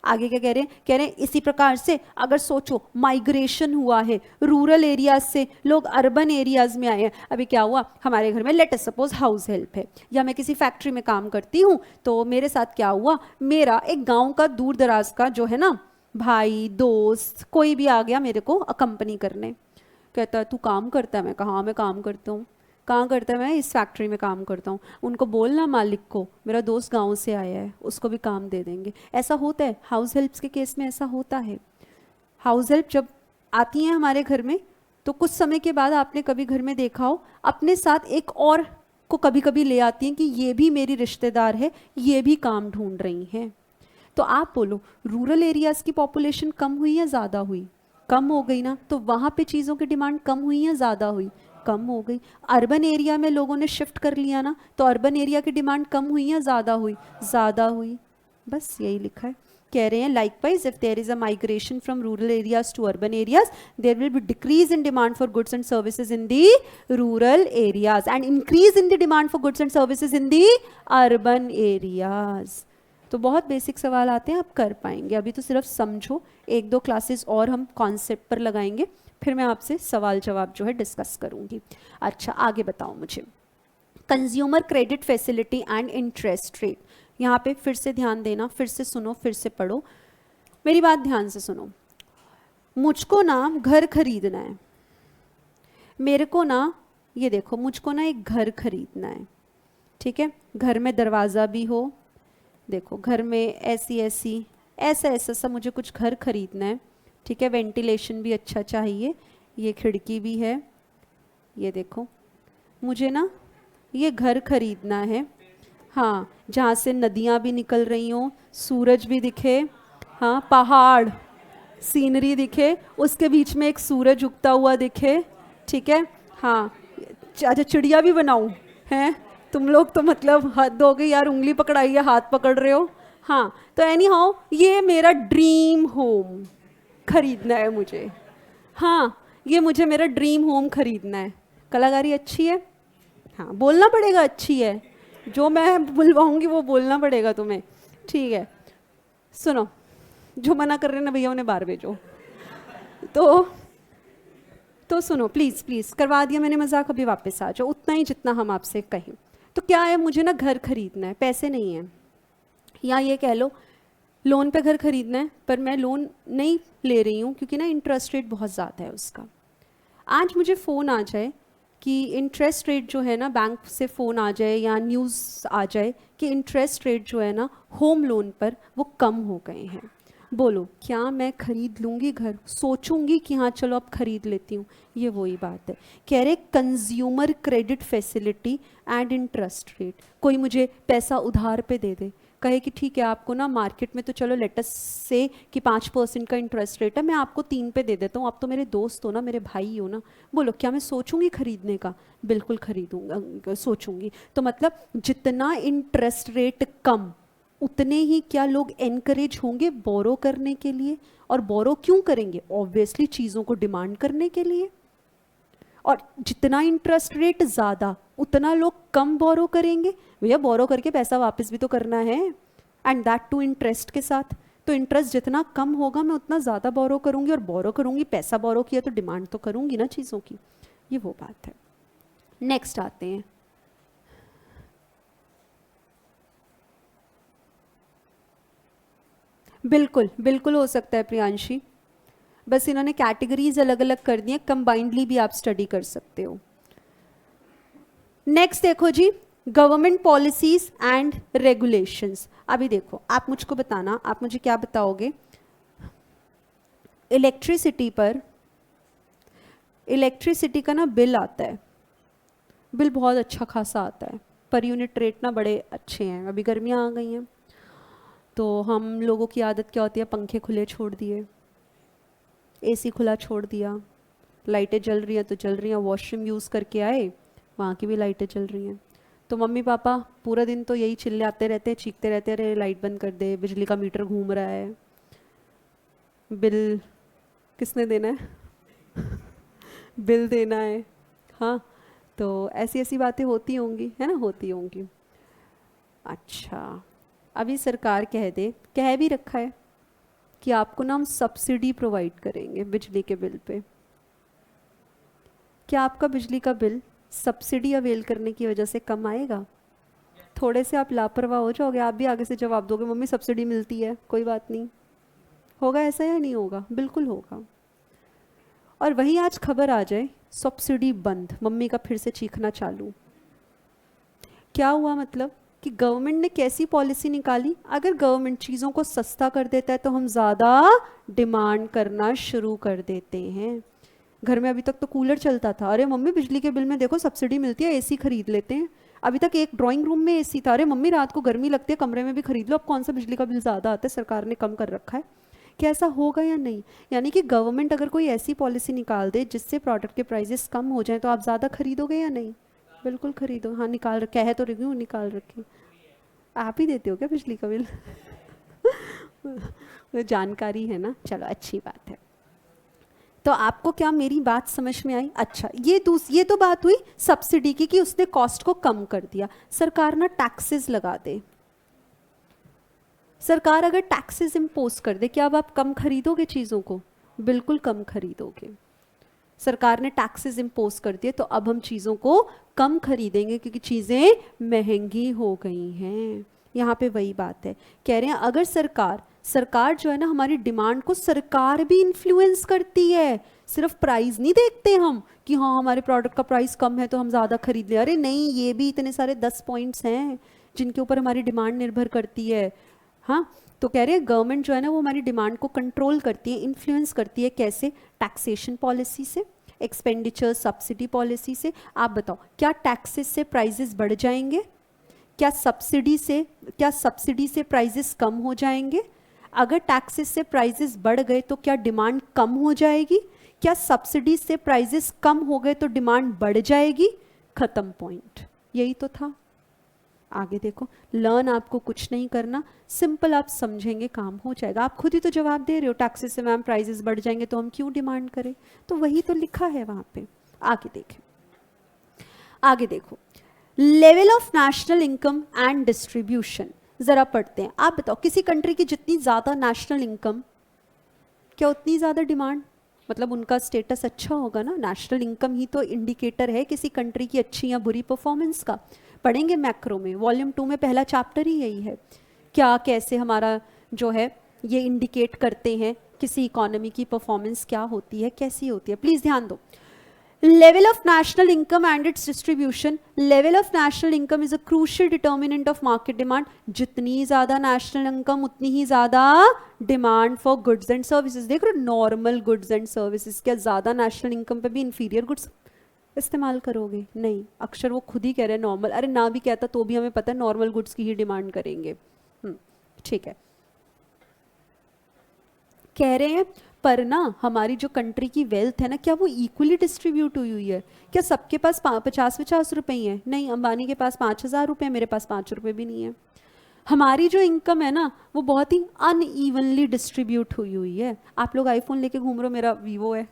आगे क्या कह रहे हैं? कह रहे हैं इसी प्रकार से अगर सोचो माइग्रेशन हुआ है रूरल एरियाज से, लोग अर्बन एरियाज में आए हैं। अभी क्या हुआ, हमारे घर में late us suppose house help है, या मैं किसी फैक्ट्री में काम करती हूँ, तो मेरे साथ क्या हुआ, मेरा एक गांव का दूर दराज का जो है ना भाई दोस्त कोई भी आ गया मेरे को अकम्पनी करने। कहता है तू काम करता है? मैं कहा हाँ मैं काम करता हूँ। कहाँ करता है? मैं इस फैक्ट्री में काम करता हूँ। उनको बोलना मालिक को मेरा दोस्त गांव से आया है, उसको भी काम दे देंगे। ऐसा होता है हाउस हेल्प्स के केस में, ऐसा होता है। हाउस हेल्प जब आती हैं हमारे घर में तो कुछ समय के बाद आपने कभी घर में देखा हो अपने साथ एक और को कभी कभी ले आती हैं कि ये भी मेरी रिश्तेदार है, ये भी काम ढूंढ रही हैं। तो आप बोलो रूरल एरियाज की पॉपुलेशन कम हुई या ज़्यादा हुई? कम हो गई ना। तो वहाँ पे चीज़ों की डिमांड कम हुई या ज़्यादा हुई? कम हो गई। अर्बन एरिया में लोगों ने शिफ्ट कर लिया ना, तो अर्बन एरिया की डिमांड कम हुई या ज़्यादा हुई? ज़्यादा हुई। बस यही लिखा है। कह रहे हैं likewise if there is a migration from rural areas to urban areas there will be decrease in demand for goods and services in the rural areas and increase in the demand for goods and services in the urban areas. तो बहुत basic सवाल आते हैं, आप कर पाएंगे। अभी तो सिर्फ समझो, एक दो क्लासेस और हम कॉन्सेप्ट पर लगाएंगे, फिर मैं आपसे सवाल जवाब जो है डिस्कस करूंगी। अच्छा आगे बताओ मुझे, consumer credit facility and interest rate. यहाँ पे फिर से ध्यान देना, फिर से सुनो, फिर से पढ़ो, मेरी बात ध्यान से सुनो। मुझको ना घर खरीदना है, मेरे को ना ये देखो, मुझको ना एक घर खरीदना है, ठीक है। घर में दरवाज़ा भी हो, देखो घर में ऐसी ऐसी ऐसा ऐसा सा मुझे कुछ घर खरीदना है, ठीक है। वेंटिलेशन भी अच्छा चाहिए, ये खिड़की भी है, ये देखो मुझे ना ये घर खरीदना है। हाँ, जहाँ से नदियाँ भी निकल रही हों, सूरज भी दिखे, हाँ पहाड़ सीनरी दिखे, उसके बीच में एक सूरज उगता हुआ दिखे, ठीक है। हाँ अच्छा चिड़िया भी बनाऊँ हैं? तुम लोग तो मतलब हद हो गई यार, उंगली पकड़ाई है हाथ पकड़ रहे हो। हाँ तो एनी हाउ ये मेरा ड्रीम होम खरीदना है मुझे। हाँ ये मुझे मेरा ड्रीम होम खरीदना है। कलाकारी अच्छी है? हाँ बोलना पड़ेगा अच्छी है, जो मैं बुलवाऊंगी वो बोलना पड़ेगा तुम्हें, ठीक है। सुनो, जो मना कर रहे हैं ना भैया उन्हें बाहर भेजो। तो सुनो प्लीज़ प्लीज़, करवा दिया मैंने मजाक, अभी वापस आ जाओ, उतना ही जितना हम आपसे कहें। तो क्या है, मुझे ना घर खरीदना है, पैसे नहीं है, या ये कह लो लोन पे घर खरीदना है, पर मैं लोन नहीं ले रही हूँ क्योंकि ना इंटरेस्ट रेट बहुत ज़्यादा है उसका। आज मुझे फ़ोन आ जाए कि इंटरेस्ट रेट जो है ना, बैंक से फ़ोन आ जाए या न्यूज़ आ जाए कि इंटरेस्ट रेट जो है ना होम लोन पर वो कम हो गए हैं, बोलो क्या मैं खरीद लूँगी घर? सोचूंगी कि हाँ चलो अब खरीद लेती हूँ। ये वही बात है, कह रहे consumer credit facility and interest rate. कोई मुझे पैसा उधार पे दे दे, कहे कि ठीक है आपको ना मार्केट में तो चलो लेटस से कि 5% का इंटरेस्ट रेट है, मैं आपको 3 पे दे देता हूँ, आप तो मेरे दोस्त हो ना, मेरे भाई हो ना। बोलो क्या मैं सोचूंगी खरीदने का? बिल्कुल खरीदूंगा, सोचूंगी। तो मतलब जितना इंटरेस्ट रेट कम, उतने ही क्या लोग एनकरेज होंगे बोरो करने के लिए। और बोरो क्यों करेंगे? ऑब्वियसली चीज़ों को डिमांड करने के लिए। और जितना इंटरेस्ट रेट ज़्यादा, उतना लोग कम बोरो करेंगे। भैया बोरो करके पैसा वापस भी तो करना है, एंड दैट टू इंटरेस्ट के साथ। तो इंटरेस्ट जितना कम होगा मैं उतना ज़्यादा बोरो करूँगी, और बोरो करूँगी, पैसा बोरो किया तो डिमांड तो करूँगी ना चीज़ों की। ये वो बात है। नेक्स्ट आते हैं, बिल्कुल बिल्कुल हो सकता है प्रियांशी, बस इन्होंने कैटेगरीज अलग अलग कर दी हैं, कंबाइंडली भी आप स्टडी कर सकते हो। नेक्स्ट देखो जी, गवर्नमेंट पॉलिसीज एंड रेगुलेशंस। अभी देखो आप मुझको बताना, आप मुझे क्या बताओगे? इलेक्ट्रिसिटी पर, इलेक्ट्रिसिटी का ना बिल आता है, बिल बहुत अच्छा खासा आता है, पर यूनिट रेट ना बड़े अच्छे हैं। अभी गर्मियाँ आ गई हैं तो हम लोगों की आदत क्या होती है, पंखे खुले छोड़ दिए, एसी खुला छोड़ दिया, लाइटें जल रही हैं तो जल रही हैं, वॉशरूम यूज़ करके आए वहाँ की भी लाइटें जल रही हैं। तो मम्मी पापा पूरा दिन तो यही चिल्लाते रहते हैं, चीखते रहते हैं, अरे लाइट बंद कर दे, बिजली का मीटर घूम रहा है, बिल किसने देना है? बिल देना है। हाँ तो ऐसी ऐसी बातें होती होंगी, है ना, होती होंगी। अच्छा अभी सरकार कह भी रखा है कि आपको ना हम सब्सिडी प्रोवाइड करेंगे बिजली के बिल पे। क्या आपका बिजली का बिल सब्सिडी अवेल करने की वजह से कम आएगा? थोड़े से आप लापरवाह हो जाओगे, आप भी आगे से जवाब दोगे मम्मी सब्सिडी मिलती है, कोई बात नहीं। होगा ऐसा या नहीं होगा? बिल्कुल होगा। और वहीं आज खबर आ जाए सब्सिडी बंद, मम्मी का फिर से चीखना चालू। क्या हुआ? मतलब कि गवर्नमेंट ने कैसी पॉलिसी निकाली, अगर गवर्नमेंट चीज़ों को सस्ता कर देता है तो हम ज़्यादा डिमांड करना शुरू कर देते हैं। घर में अभी तक तो कूलर चलता था, अरे मम्मी बिजली के बिल में देखो सब्सिडी मिलती है, एसी खरीद लेते हैं। अभी तक एक ड्राइंग रूम में एसी था, अरे मम्मी रात को गर्मी लगती है कमरे में भी खरीद लो, अब कौन सा बिजली का बिल ज़्यादा आता है, सरकार ने कम कर रखा है। क्या ऐसा होगा या नहीं? यानी कि गवर्नमेंट अगर कोई ऐसी पॉलिसी निकाल दे जिससे प्रोडक्ट के प्राइजेस कम हो जाएं तो आप ज़्यादा खरीदोगे या नहीं? बिल्कुल खरीदो। हाँ निकाल रखे है तो रही हूँ, निकाल रखी। आप ही देते हो क्या बिजली का बिल? जानकारी है ना, चलो अच्छी बात है। तो आपको क्या मेरी बात समझ में आई? अच्छा, ये तो बात हुई सब्सिडी की कि उसने कॉस्ट को कम कर दिया। सरकार ना टैक्सेस लगा दे, सरकार अगर टैक्सेस इम्पोज कर दे, क्या अब आप कम खरीदोगे चीज़ों को? बिल्कुल कम खरीदोगे। सरकार ने टैक्सेस इम्पोज कर दिए तो अब हम चीज़ों को कम खरीदेंगे क्योंकि चीज़ें महंगी हो गई हैं। यहाँ पे वही बात है, कह रहे हैं अगर सरकार जो है ना हमारी डिमांड को, सरकार भी इन्फ्लुएंस करती है। सिर्फ प्राइस नहीं देखते हम कि हाँ हमारे प्रोडक्ट का प्राइस कम है तो हम ज़्यादा खरीद लें, अरे नहीं, ये भी इतने सारे 10 पॉइंट्स हैं जिनके ऊपर हमारी डिमांड निर्भर करती है। हाँ, तो कह रहे हैं गवर्नमेंट जो है ना वो हमारी डिमांड को कंट्रोल करती है, इन्फ्लुएंस करती है। कैसे? टैक्सेशन पॉलिसी से, एक्सपेंडिचर सब्सिडी पॉलिसी से। आप बताओ, क्या टैक्सेस से प्राइजेस बढ़ जाएंगे? क्या सब्सिडी से प्राइजेस कम हो जाएंगे? अगर टैक्सेस से प्राइजेस बढ़ गए तो क्या डिमांड कम हो जाएगी? क्या सब्सिडी से प्राइजेस कम हो गए तो डिमांड बढ़ जाएगी? खत्म, पॉइंट। यही तो था। आगे देखो, लर्न आपको कुछ नहीं करना, सिंपल आप समझेंगे काम हो जाएगा। आप खुद ही तो जवाब दे रहे हो टैक्सेस से मैम प्राइजेस बढ़ जाएंगे तो हम क्यों डिमांड करें, तो वही तो लिखा है वहां पे। आगे देखें, आगे देखो, level of national income and distribution जरा पढ़ते हैं। आप बताओ किसी कंट्री की जितनी ज्यादा नेशनल इनकम, क्या उतनी ज्यादा डिमांड? मतलब उनका स्टेटस अच्छा होगा ना। नेशनल इनकम ही तो इंडिकेटर है किसी कंट्री की अच्छी या बुरी परफॉर्मेंस का। पढ़ेंगे मैक्रो में, वॉल्यूम 2 में पहला चैप्टर ही यही है, क्या कैसे हमारा जो है ये इंडिकेट करते हैं किसी इकोनॉमी की परफॉर्मेंस क्या होती है, कैसी होती है। प्लीज ध्यान दो, level of national income and it's distribution. Level of national income is a crucial determinant of market demand. जितनी ज्यादा नेशनल इनकम उतनी ही ज्यादा demand for goods and services. देख रहे हो, नॉर्मल गुड्स एंड सर्विसेज, क्या ज्यादा नेशनल इनकम पे भी इंफीरियर गुड्स इस्तेमाल करोगे? नहीं, अक्षर वो खुद ही कह रहे हैं नॉर्मल, अरे ना भी कहता तो भी हमें पता है नॉर्मल गुड्स की ही डिमांड करेंगे। ठीक है, कह रहे हैं पर ना हमारी जो कंट्री की वेल्थ है ना, क्या वो इक्वली डिस्ट्रीब्यूट हुई है? क्या सबके पास 50-50 रुपए ही है? नहीं, अंबानी के पास 5,000 रुपये, मेरे पास 5 रुपये भी नहीं है। हमारी जो इनकम है ना वो बहुत ही अनइवनली डिस्ट्रीब्यूट हुई है। आप लोग आईफोन लेके घूम रहे हो, मेरा वीवो है,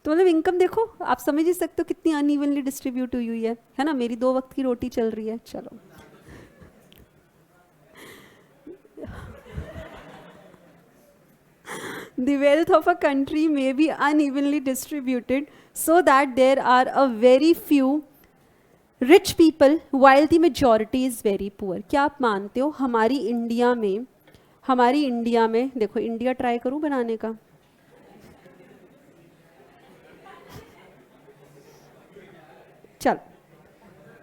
तो मतलब इनकम देखो, आप समझ ही सकते हो कितनी अनइवनली डिस्ट्रीब्यूट हुई है ना। मेरी 2 वक्त की रोटी चल रही है। चलो, the wealth of a country may be unevenly distributed so that there are a very few rich people while the majority is very poor। क्या आप मानते हो हमारी इंडिया में देखो, इंडिया ट्राई करूं बनाने का? चल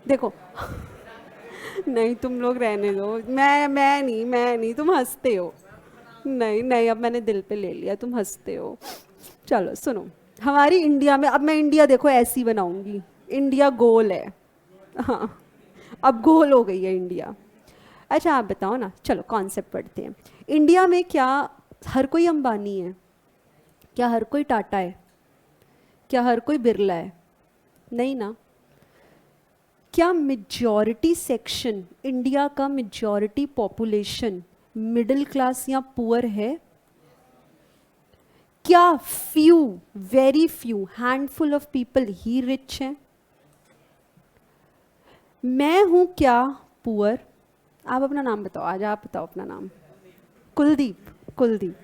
देखो, नहीं तुम लोग रहने दो, मैं नहीं, तुम हंसते हो। नहीं, अब मैंने दिल पे ले लिया, तुम हंसते हो। चलो सुनो, हमारी इंडिया में, अब मैं इंडिया देखो ऐसी बनाऊंगी, इंडिया गोल है। हाँ, अब गोल हो गई है इंडिया। अच्छा आप बताओ ना, चलो कॉन्सेप्ट पढ़ते हैं। इंडिया में क्या हर कोई अंबानी है? क्या हर कोई टाटा है? क्या हर कोई बिरला है? नहीं ना। क्या मेजॉरिटी सेक्शन, इंडिया का मेजॉरिटी पॉपुलेशन मिडिल क्लास या पुअर है? क्या very few handful of people he rich हैं? मैं हूं क्या पुअर? आप अपना नाम बताओ, आज आप बताओ अपना नाम। कुलदीप, कुलदीप,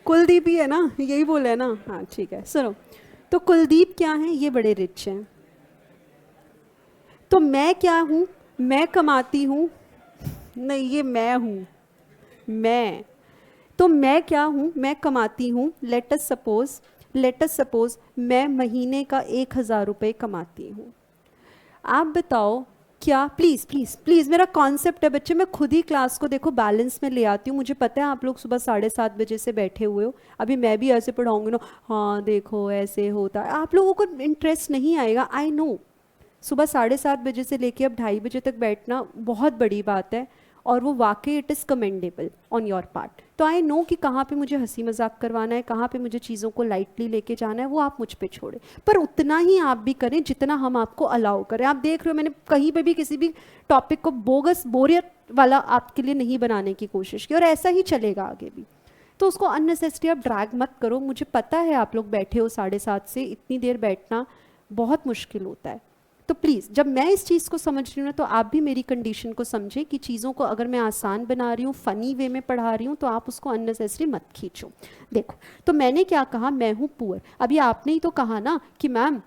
कुलदीप ही है ना, यही बोला है ना? हाँ ठीक है, सुनो। तो कुलदीप क्या है? ये बड़े रिच हैं। तो मैं क्या हूँ? मैं कमाती हूँ। नहीं, ये मैं हूँ। मैं, तो मैं क्या हूँ? मैं कमाती हूँ। लेट अस सपोज मैं महीने का 1,000 रुपये कमाती हूँ। आप बताओ क्या, प्लीज़ प्लीज़ प्लीज़, मेरा कॉन्सेप्ट है बच्चे, मैं खुद ही क्लास को देखो बैलेंस में ले आती हूँ। मुझे पता है आप लोग सुबह 7:30 बजे से बैठे हुए हो, अभी मैं भी ऐसे पढ़ाऊंगी ना, हाँ देखो ऐसे होता है, आप लोगों को इंटरेस्ट नहीं आएगा, आई नो। सुबह 7:30 बजे से लेके अब 2:30 बजे तक बैठना बहुत बड़ी बात है, और वो वाकई it is commendable on your part. तो आई नो कि कहाँ पे मुझे हंसी मजाक करवाना है, कहाँ पे मुझे चीज़ों को लाइटली लेके जाना है, वो आप मुझ पे छोड़े, पर उतना ही आप भी करें जितना हम आपको अलाउ करें। आप देख रहे हो मैंने कहीं पे भी किसी भी टॉपिक को बोगस बोरियत वाला आपके लिए नहीं बनाने की कोशिश की, और ऐसा ही चलेगा आगे भी। तो उसको अननेसेसरी आप ड्रैग मत करो। मुझे पता है आप लोग बैठे हो 7:30 से, इतनी देर बैठना बहुत मुश्किल होता है। तो प्लीज़ जब मैं इस चीज़ को समझ रही हूँ ना, तो आप भी मेरी कंडीशन को समझें कि चीज़ों को अगर मैं आसान बना रही हूँ, फ़नी वे में पढ़ा रही हूँ, तो आप उसको अननेसेसरी मत खींचो। देखो, तो मैंने क्या कहा? मैं हूँ पुअर। अभी आपने ही तो कहा ना कि मैम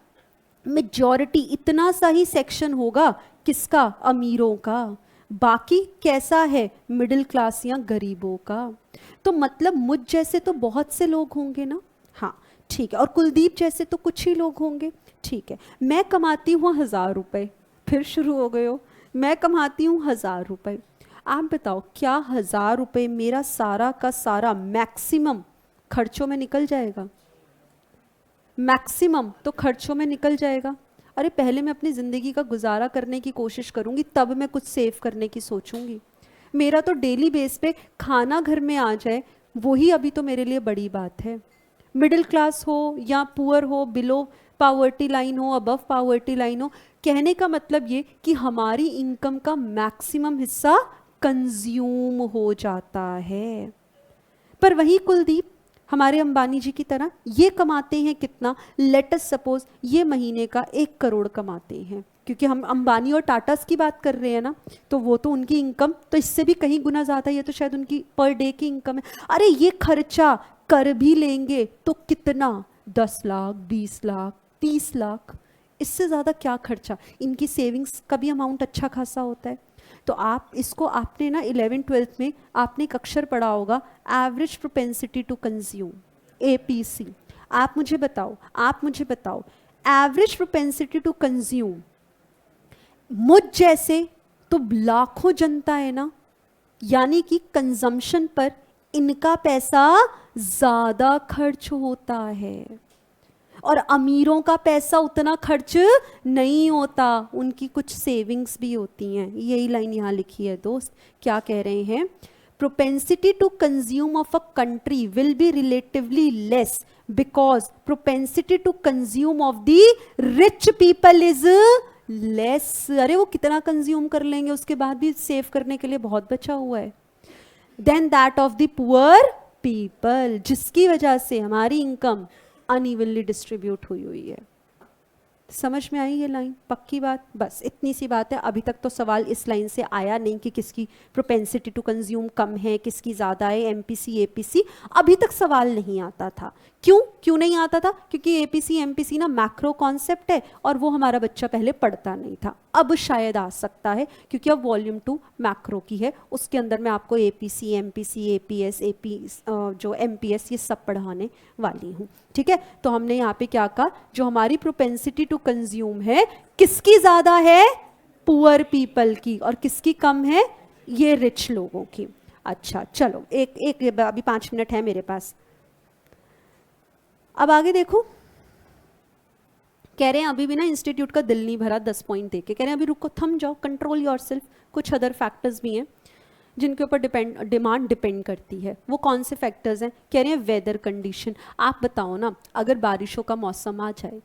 मेजॉरिटी, इतना सा ही सेक्शन होगा किसका? अमीरों का, बाकी कैसा है? मिडिल क्लास या गरीबों का। तो मतलब मुझ जैसे तो बहुत से लोग होंगे ना? हाँ ठीक है, और कुलदीप जैसे तो कुछ ही लोग होंगे, ठीक है। मैं कमाती हूँ 1,000 रुपये, फिर शुरू हो गए हो, मैं कमाती हूँ 1,000 रुपये। आप बताओ क्या 1,000 रुपये मेरा सारा का सारा मैक्सिमम खर्चों में निकल जाएगा? मैक्सिमम तो खर्चों में निकल जाएगा। अरे पहले मैं अपनी ज़िंदगी का गुजारा करने की कोशिश करूँगी, तब मैं कुछ सेव करने की सोचूंगी। मेरा तो डेली बेस पे खाना घर में आ जाए, वही अभी तो मेरे लिए बड़ी बात है। मिडिल क्लास हो या पुअर हो, बिलो पावर्टी लाइन हो, अबव पावर्टी लाइन हो, कहने का मतलब ये कि हमारी इनकम का मैक्सिमम हिस्सा कंज्यूम हो जाता है। पर वही कुलदीप हमारे अंबानी जी की तरह ये कमाते हैं कितना? लेट अस सपोज ये महीने का 1 करोड़ कमाते हैं, क्योंकि हम अंबानी और टाटास की बात कर रहे हैं ना, तो वो तो उनकी इनकम तो इससे भी कहीं गुना ज़्यादा, ये तो शायद उनकी पर डे की इनकम है। अरे ये खर्चा कर भी लेंगे तो कितना? 10 लाख, 20 लाख, 30 लाख, इससे ज़्यादा क्या खर्चा? इनकी सेविंग्स का भी अमाउंट अच्छा खासा होता है। तो आप इसको, आपने ना 11th-12th में आपने एक अक्षर पढ़ा होगा, average propensity to consume, APC। आप मुझे बताओ एवरेज प्रोपेंसिटी टू कंज्यूम, मुझ जैसे तो लाखों जनता है ना, यानी कि कंजम्पशन पर इनका पैसा ज्यादा खर्च होता है, और अमीरों का पैसा उतना खर्च नहीं होता, उनकी कुछ सेविंग्स भी होती हैं। यही लाइन यहाँ लिखी है दोस्त, क्या कह रहे हैं? Propensity to consume of a country will be relatively less because propensity to consume of the rich people is less. अरे वो कितना कंज्यूम कर लेंगे, उसके बाद भी सेव करने के लिए बहुत बचा हुआ है। Than that of the poor people, जिसकी वजह से हमारी इनकम अनइवनली डिस्ट्रीब्यूट हुई है। समझ में आई ये लाइन? पक्की बात? बस इतनी सी बात है। अभी तक तो सवाल इस लाइन से आया नहीं कि किसकी प्रोपेंसिटी टू कंज्यूम कम है, किसकी ज़्यादा है, MPC APC, अभी तक सवाल नहीं आता था। क्यों नहीं आता था? क्योंकि APC MPC ना मैक्रो कॉन्सेप्ट है, और वो हमारा बच्चा पहले पढ़ता नहीं था। अब शायद आ सकता है, क्योंकि अब वॉल्यूम 2 मैक्रो की है, उसके अंदर मैं आपको APC MPC APS जो MPS ये सब पढ़ाने वाली हूँ। ठीक है, तो हमने यहाँ पे क्या कहा? जो हमारी प्रोपेंसिटी टू कंज्यूम है, किसकी ज्यादा है? पुअर पीपल की, और किसकी कम है? ये रिच लोगों की। अच्छा चलो, एक अभी 5 मिनट है मेरे पास। अब आगे देखो, कह रहे हैं अभी भी ना इंस्टीट्यूट का दिल नहीं भरा 10 पॉइंट देके, कह रहे हैं अभी रुको, थम जाओ, कंट्रोल योरसेल्फ। कुछ अदर फैक्टर्स भी हैं जिनके ऊपर डिमांड डिपेंड करती है। वो कौन से फैक्टर्स हैं? कह रहे हैं वेदर कंडीशन। आप बताओ ना, अगर बारिशों का मौसम आ जाए,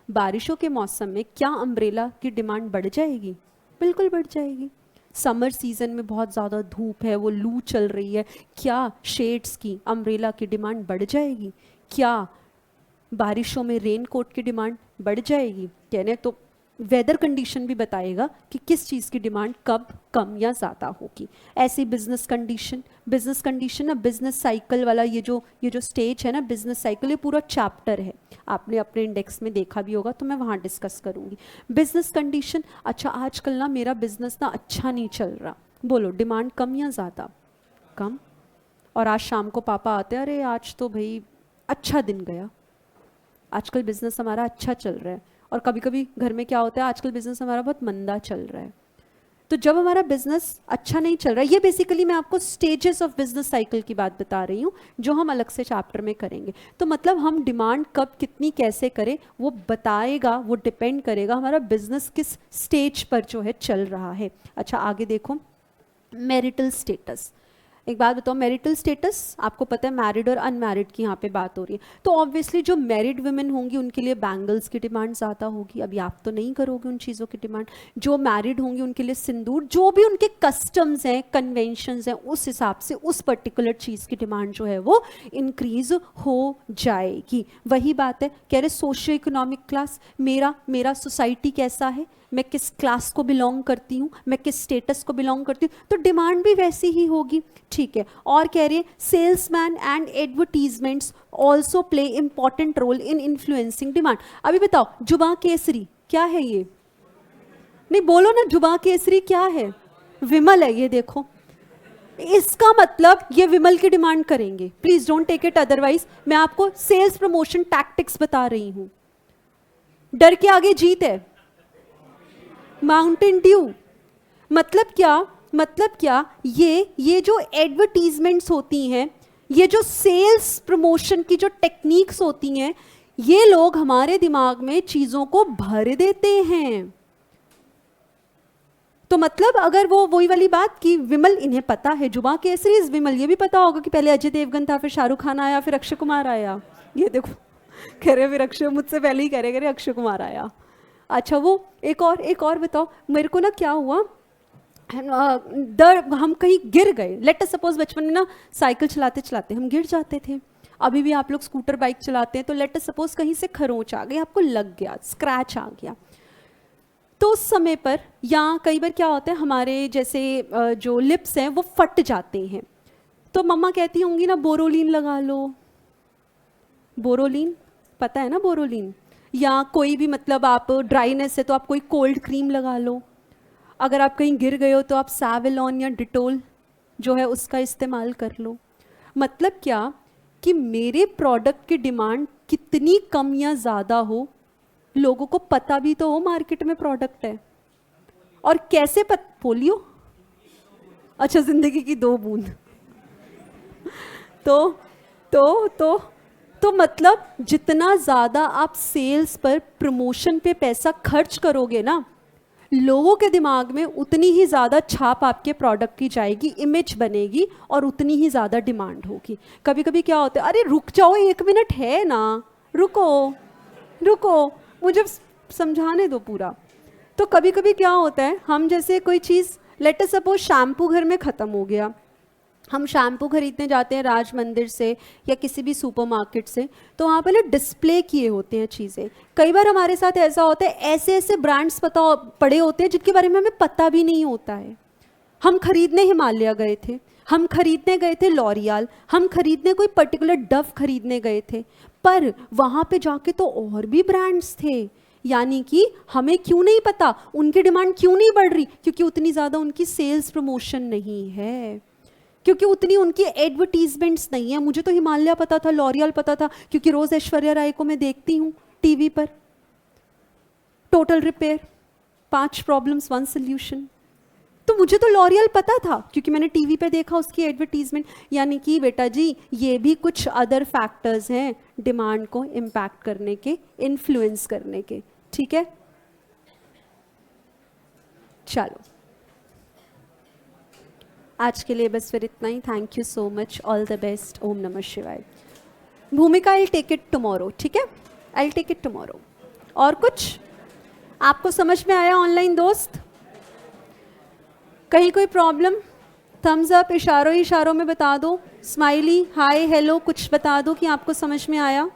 बारिशों के मौसम में क्या अम्ब्रेला की डिमांड बढ़ जाएगी? बिल्कुल बढ़ जाएगी। समर सीजन में बहुत ज़्यादा धूप है, वो लू चल रही है, क्या शेड्स की, अम्ब्रेला की डिमांड बढ़ जाएगी? क्या बारिशों में रेन कोट की डिमांड बढ़ जाएगी? कहने तो वेदर कंडीशन भी बताएगा कि किस चीज़ की डिमांड कब कम या ज़्यादा होगी। ऐसे बिजनेस कंडीशन ना, बिजनेस साइकिल वाला ये जो स्टेज है ना, बिजनेस साइकिल, ये पूरा चैप्टर है, आपने अपने इंडेक्स में देखा भी होगा, तो मैं वहाँ डिस्कस करूँगी। बिजनेस कंडीशन, अच्छा आजकल ना मेरा बिजनेस ना अच्छा नहीं चल रहा, बोलो डिमांड कम या ज़्यादा? कम। और आज शाम को पापा आते हैं, अरे आज तो भाई अच्छा दिन गया, आजकल बिजनेस हमारा अच्छा चल रहा है। और कभी कभी घर में क्या होता है, आजकल बिजनेस हमारा बहुत मंदा चल रहा है। तो जब हमारा बिजनेस अच्छा नहीं चल रहा है, ये बेसिकली मैं आपको स्टेजेस ऑफ बिजनेस साइकिल की बात बता रही हूँ, जो हम अलग से चैप्टर में करेंगे। तो मतलब हम डिमांड कब कितनी कैसे करें वो बताएगा, वो डिपेंड करेगा हमारा बिजनेस किस स्टेज पर जो है चल रहा है। अच्छा आगे देखो, मैरिटल स्टेटस। एक बात बताओ, मैरिटल स्टेटस आपको पता है, मैरिड और अनमैरिड की यहाँ पे बात हो रही है। तो ऑब्वियसली जो मैरिड वुमेन होंगी उनके लिए बैंगल्स की डिमांड ज़्यादा होगी। अभी आप तो नहीं करोगे उन चीज़ों की डिमांड। जो मैरिड होंगी उनके लिए सिंदूर, जो भी उनके कस्टम्स हैं, कन्वेंशंस हैं, उस हिसाब से उस पर्टिकुलर चीज़ की डिमांड जो है वो इंक्रीज हो जाएगी। वही बात है, कह रहे सोशियो इकोनॉमिक क्लास, मेरा सोसाइटी कैसा है, मैं किस क्लास को बिलोंग करती हूँ, मैं किस स्टेटस को बिलोंग करती हूँ, तो डिमांड भी वैसी ही होगी। ठीक है, और कह रही है salesman and advertisements also play important role in influencing demand. अभी बताओ, जुबां केसरी क्या है ये? नहीं बोलो ना, जुबां केसरी क्या है? विमल है ये, देखो इसका मतलब ये विमल की डिमांड करेंगे। Please don't take it otherwise, मैं आपको सेल्स प्रमोशन टैक्टिक्स बता रही हूं। डर के आगे जीत है, माउंटेन ड्यू। मतलब क्या, ये जो एडवर्टीजमेंट्स होती हैं, ये जो सेल्स प्रमोशन की जो टेक्निक्स होती हैं, ये लोग हमारे दिमाग में चीजों को भर देते हैं। तो मतलब अगर वो वही वाली बात कि विमल, इन्हें पता है जुबां केसरी इज विमल, ये भी पता होगा कि पहले अजय देवगन था, फिर शाहरुख खान आया, फिर अक्षय कुमार आया। ये देखो कह रहे फिर अक्षय, मुझसे पहले ही कह रहे अक्षय कुमार आया। अच्छा वो एक और बताओ, मेरे को ना क्या हुआ, हम कहीं गिर गए। लेट अस सपोज बचपन में ना साइकिल चलाते चलाते हम गिर जाते थे। अभी भी आप लोग स्कूटर बाइक चलाते हैं, तो लेट अस सपोज कहीं से खरोंच आ गई, आपको लग गया, स्क्रैच आ गया, तो उस समय पर, या कई बार क्या होता है हमारे जैसे जो लिप्स हैं वो फट जाते हैं, तो मम्मा कहती होंगी ना बोरोलीन लगा लो। बोरोलीन पता है ना, बोरोलीन। या कोई भी मतलब आप ड्राइनेस है तो आप कोई कोल्ड क्रीम लगा लो। अगर आप कहीं गिर गए हो तो आप सैवलॉन या डिटोल जो है उसका इस्तेमाल कर लो। मतलब क्या कि मेरे प्रोडक्ट की डिमांड कितनी कम या ज़्यादा हो, लोगों को पता भी तो हो मार्केट में प्रोडक्ट है। और कैसे पोलियो, अच्छा जिंदगी की 2 बूंद। तो मतलब जितना ज़्यादा आप सेल्स पर, प्रमोशन पे पैसा खर्च करोगे ना, लोगों के दिमाग में उतनी ही ज़्यादा छाप आपके प्रोडक्ट की जाएगी, इमेज बनेगी, और उतनी ही ज़्यादा डिमांड होगी। कभी कभी क्या होता है, अरे रुक जाओ 1 मिनट है ना, रुको मुझे समझाने दो पूरा। तो कभी कभी क्या होता है, हम जैसे कोई चीज़, लेट अस सपोज शैम्पू घर में ख़त्म हो गया, हम शैम्पू खरीदने जाते हैं राज मंदिर से या किसी भी सुपरमार्केट से, तो वहाँ पे ना डिस्प्ले किए होते हैं चीज़ें। कई बार हमारे साथ ऐसा होता है, ऐसे ब्रांड्स पड़े होते हैं जिनके बारे में हमें पता भी नहीं होता है। हम खरीदने हिमालय गए थे, हम खरीदने गए थे लॉरियल, हम खरीदने कोई पर्टिकुलर डव खरीदने गए थे, पर वहाँ पे जाके तो और भी ब्रांड्स थे। यानी कि हमें क्यों नहीं पता, उनकी डिमांड क्यों नहीं बढ़ रही? क्योंकि उतनी ज़्यादा उनकी सेल्स प्रमोशन नहीं है, क्योंकि उतनी उनकी एडवर्टीजमेंट्स नहीं है। मुझे तो हिमालय पता था, लॉरियल पता था, क्योंकि रोज़ ऐश्वर्या राय को मैं देखती हूँ टीवी पर। टोटल रिपेयर, 5 प्रॉब्लम्स 1 सोल्यूशन, तो मुझे तो लॉरियल पता था क्योंकि मैंने टीवी पे देखा उसकी एडवर्टीजमेंट। यानी कि बेटा जी ये भी कुछ अदर फैक्टर्स हैं डिमांड को इम्पैक्ट करने के, इन्फ्लुएंस करने के। ठीक है, चलो आज के लिए बस फिर इतना ही। Thank you so much, all the best, ओम नमः शिवाय। भूमिका आई टेक इट टुमारो, ठीक है, आई टेक इट टुमारो। और कुछ आपको समझ में आया ऑनलाइन दोस्त? कहीं कोई प्रॉब्लम? थम्स अप, इशारों में बता दो, स्माइली, हाय, हेलो, कुछ बता दो कि आपको समझ में आया।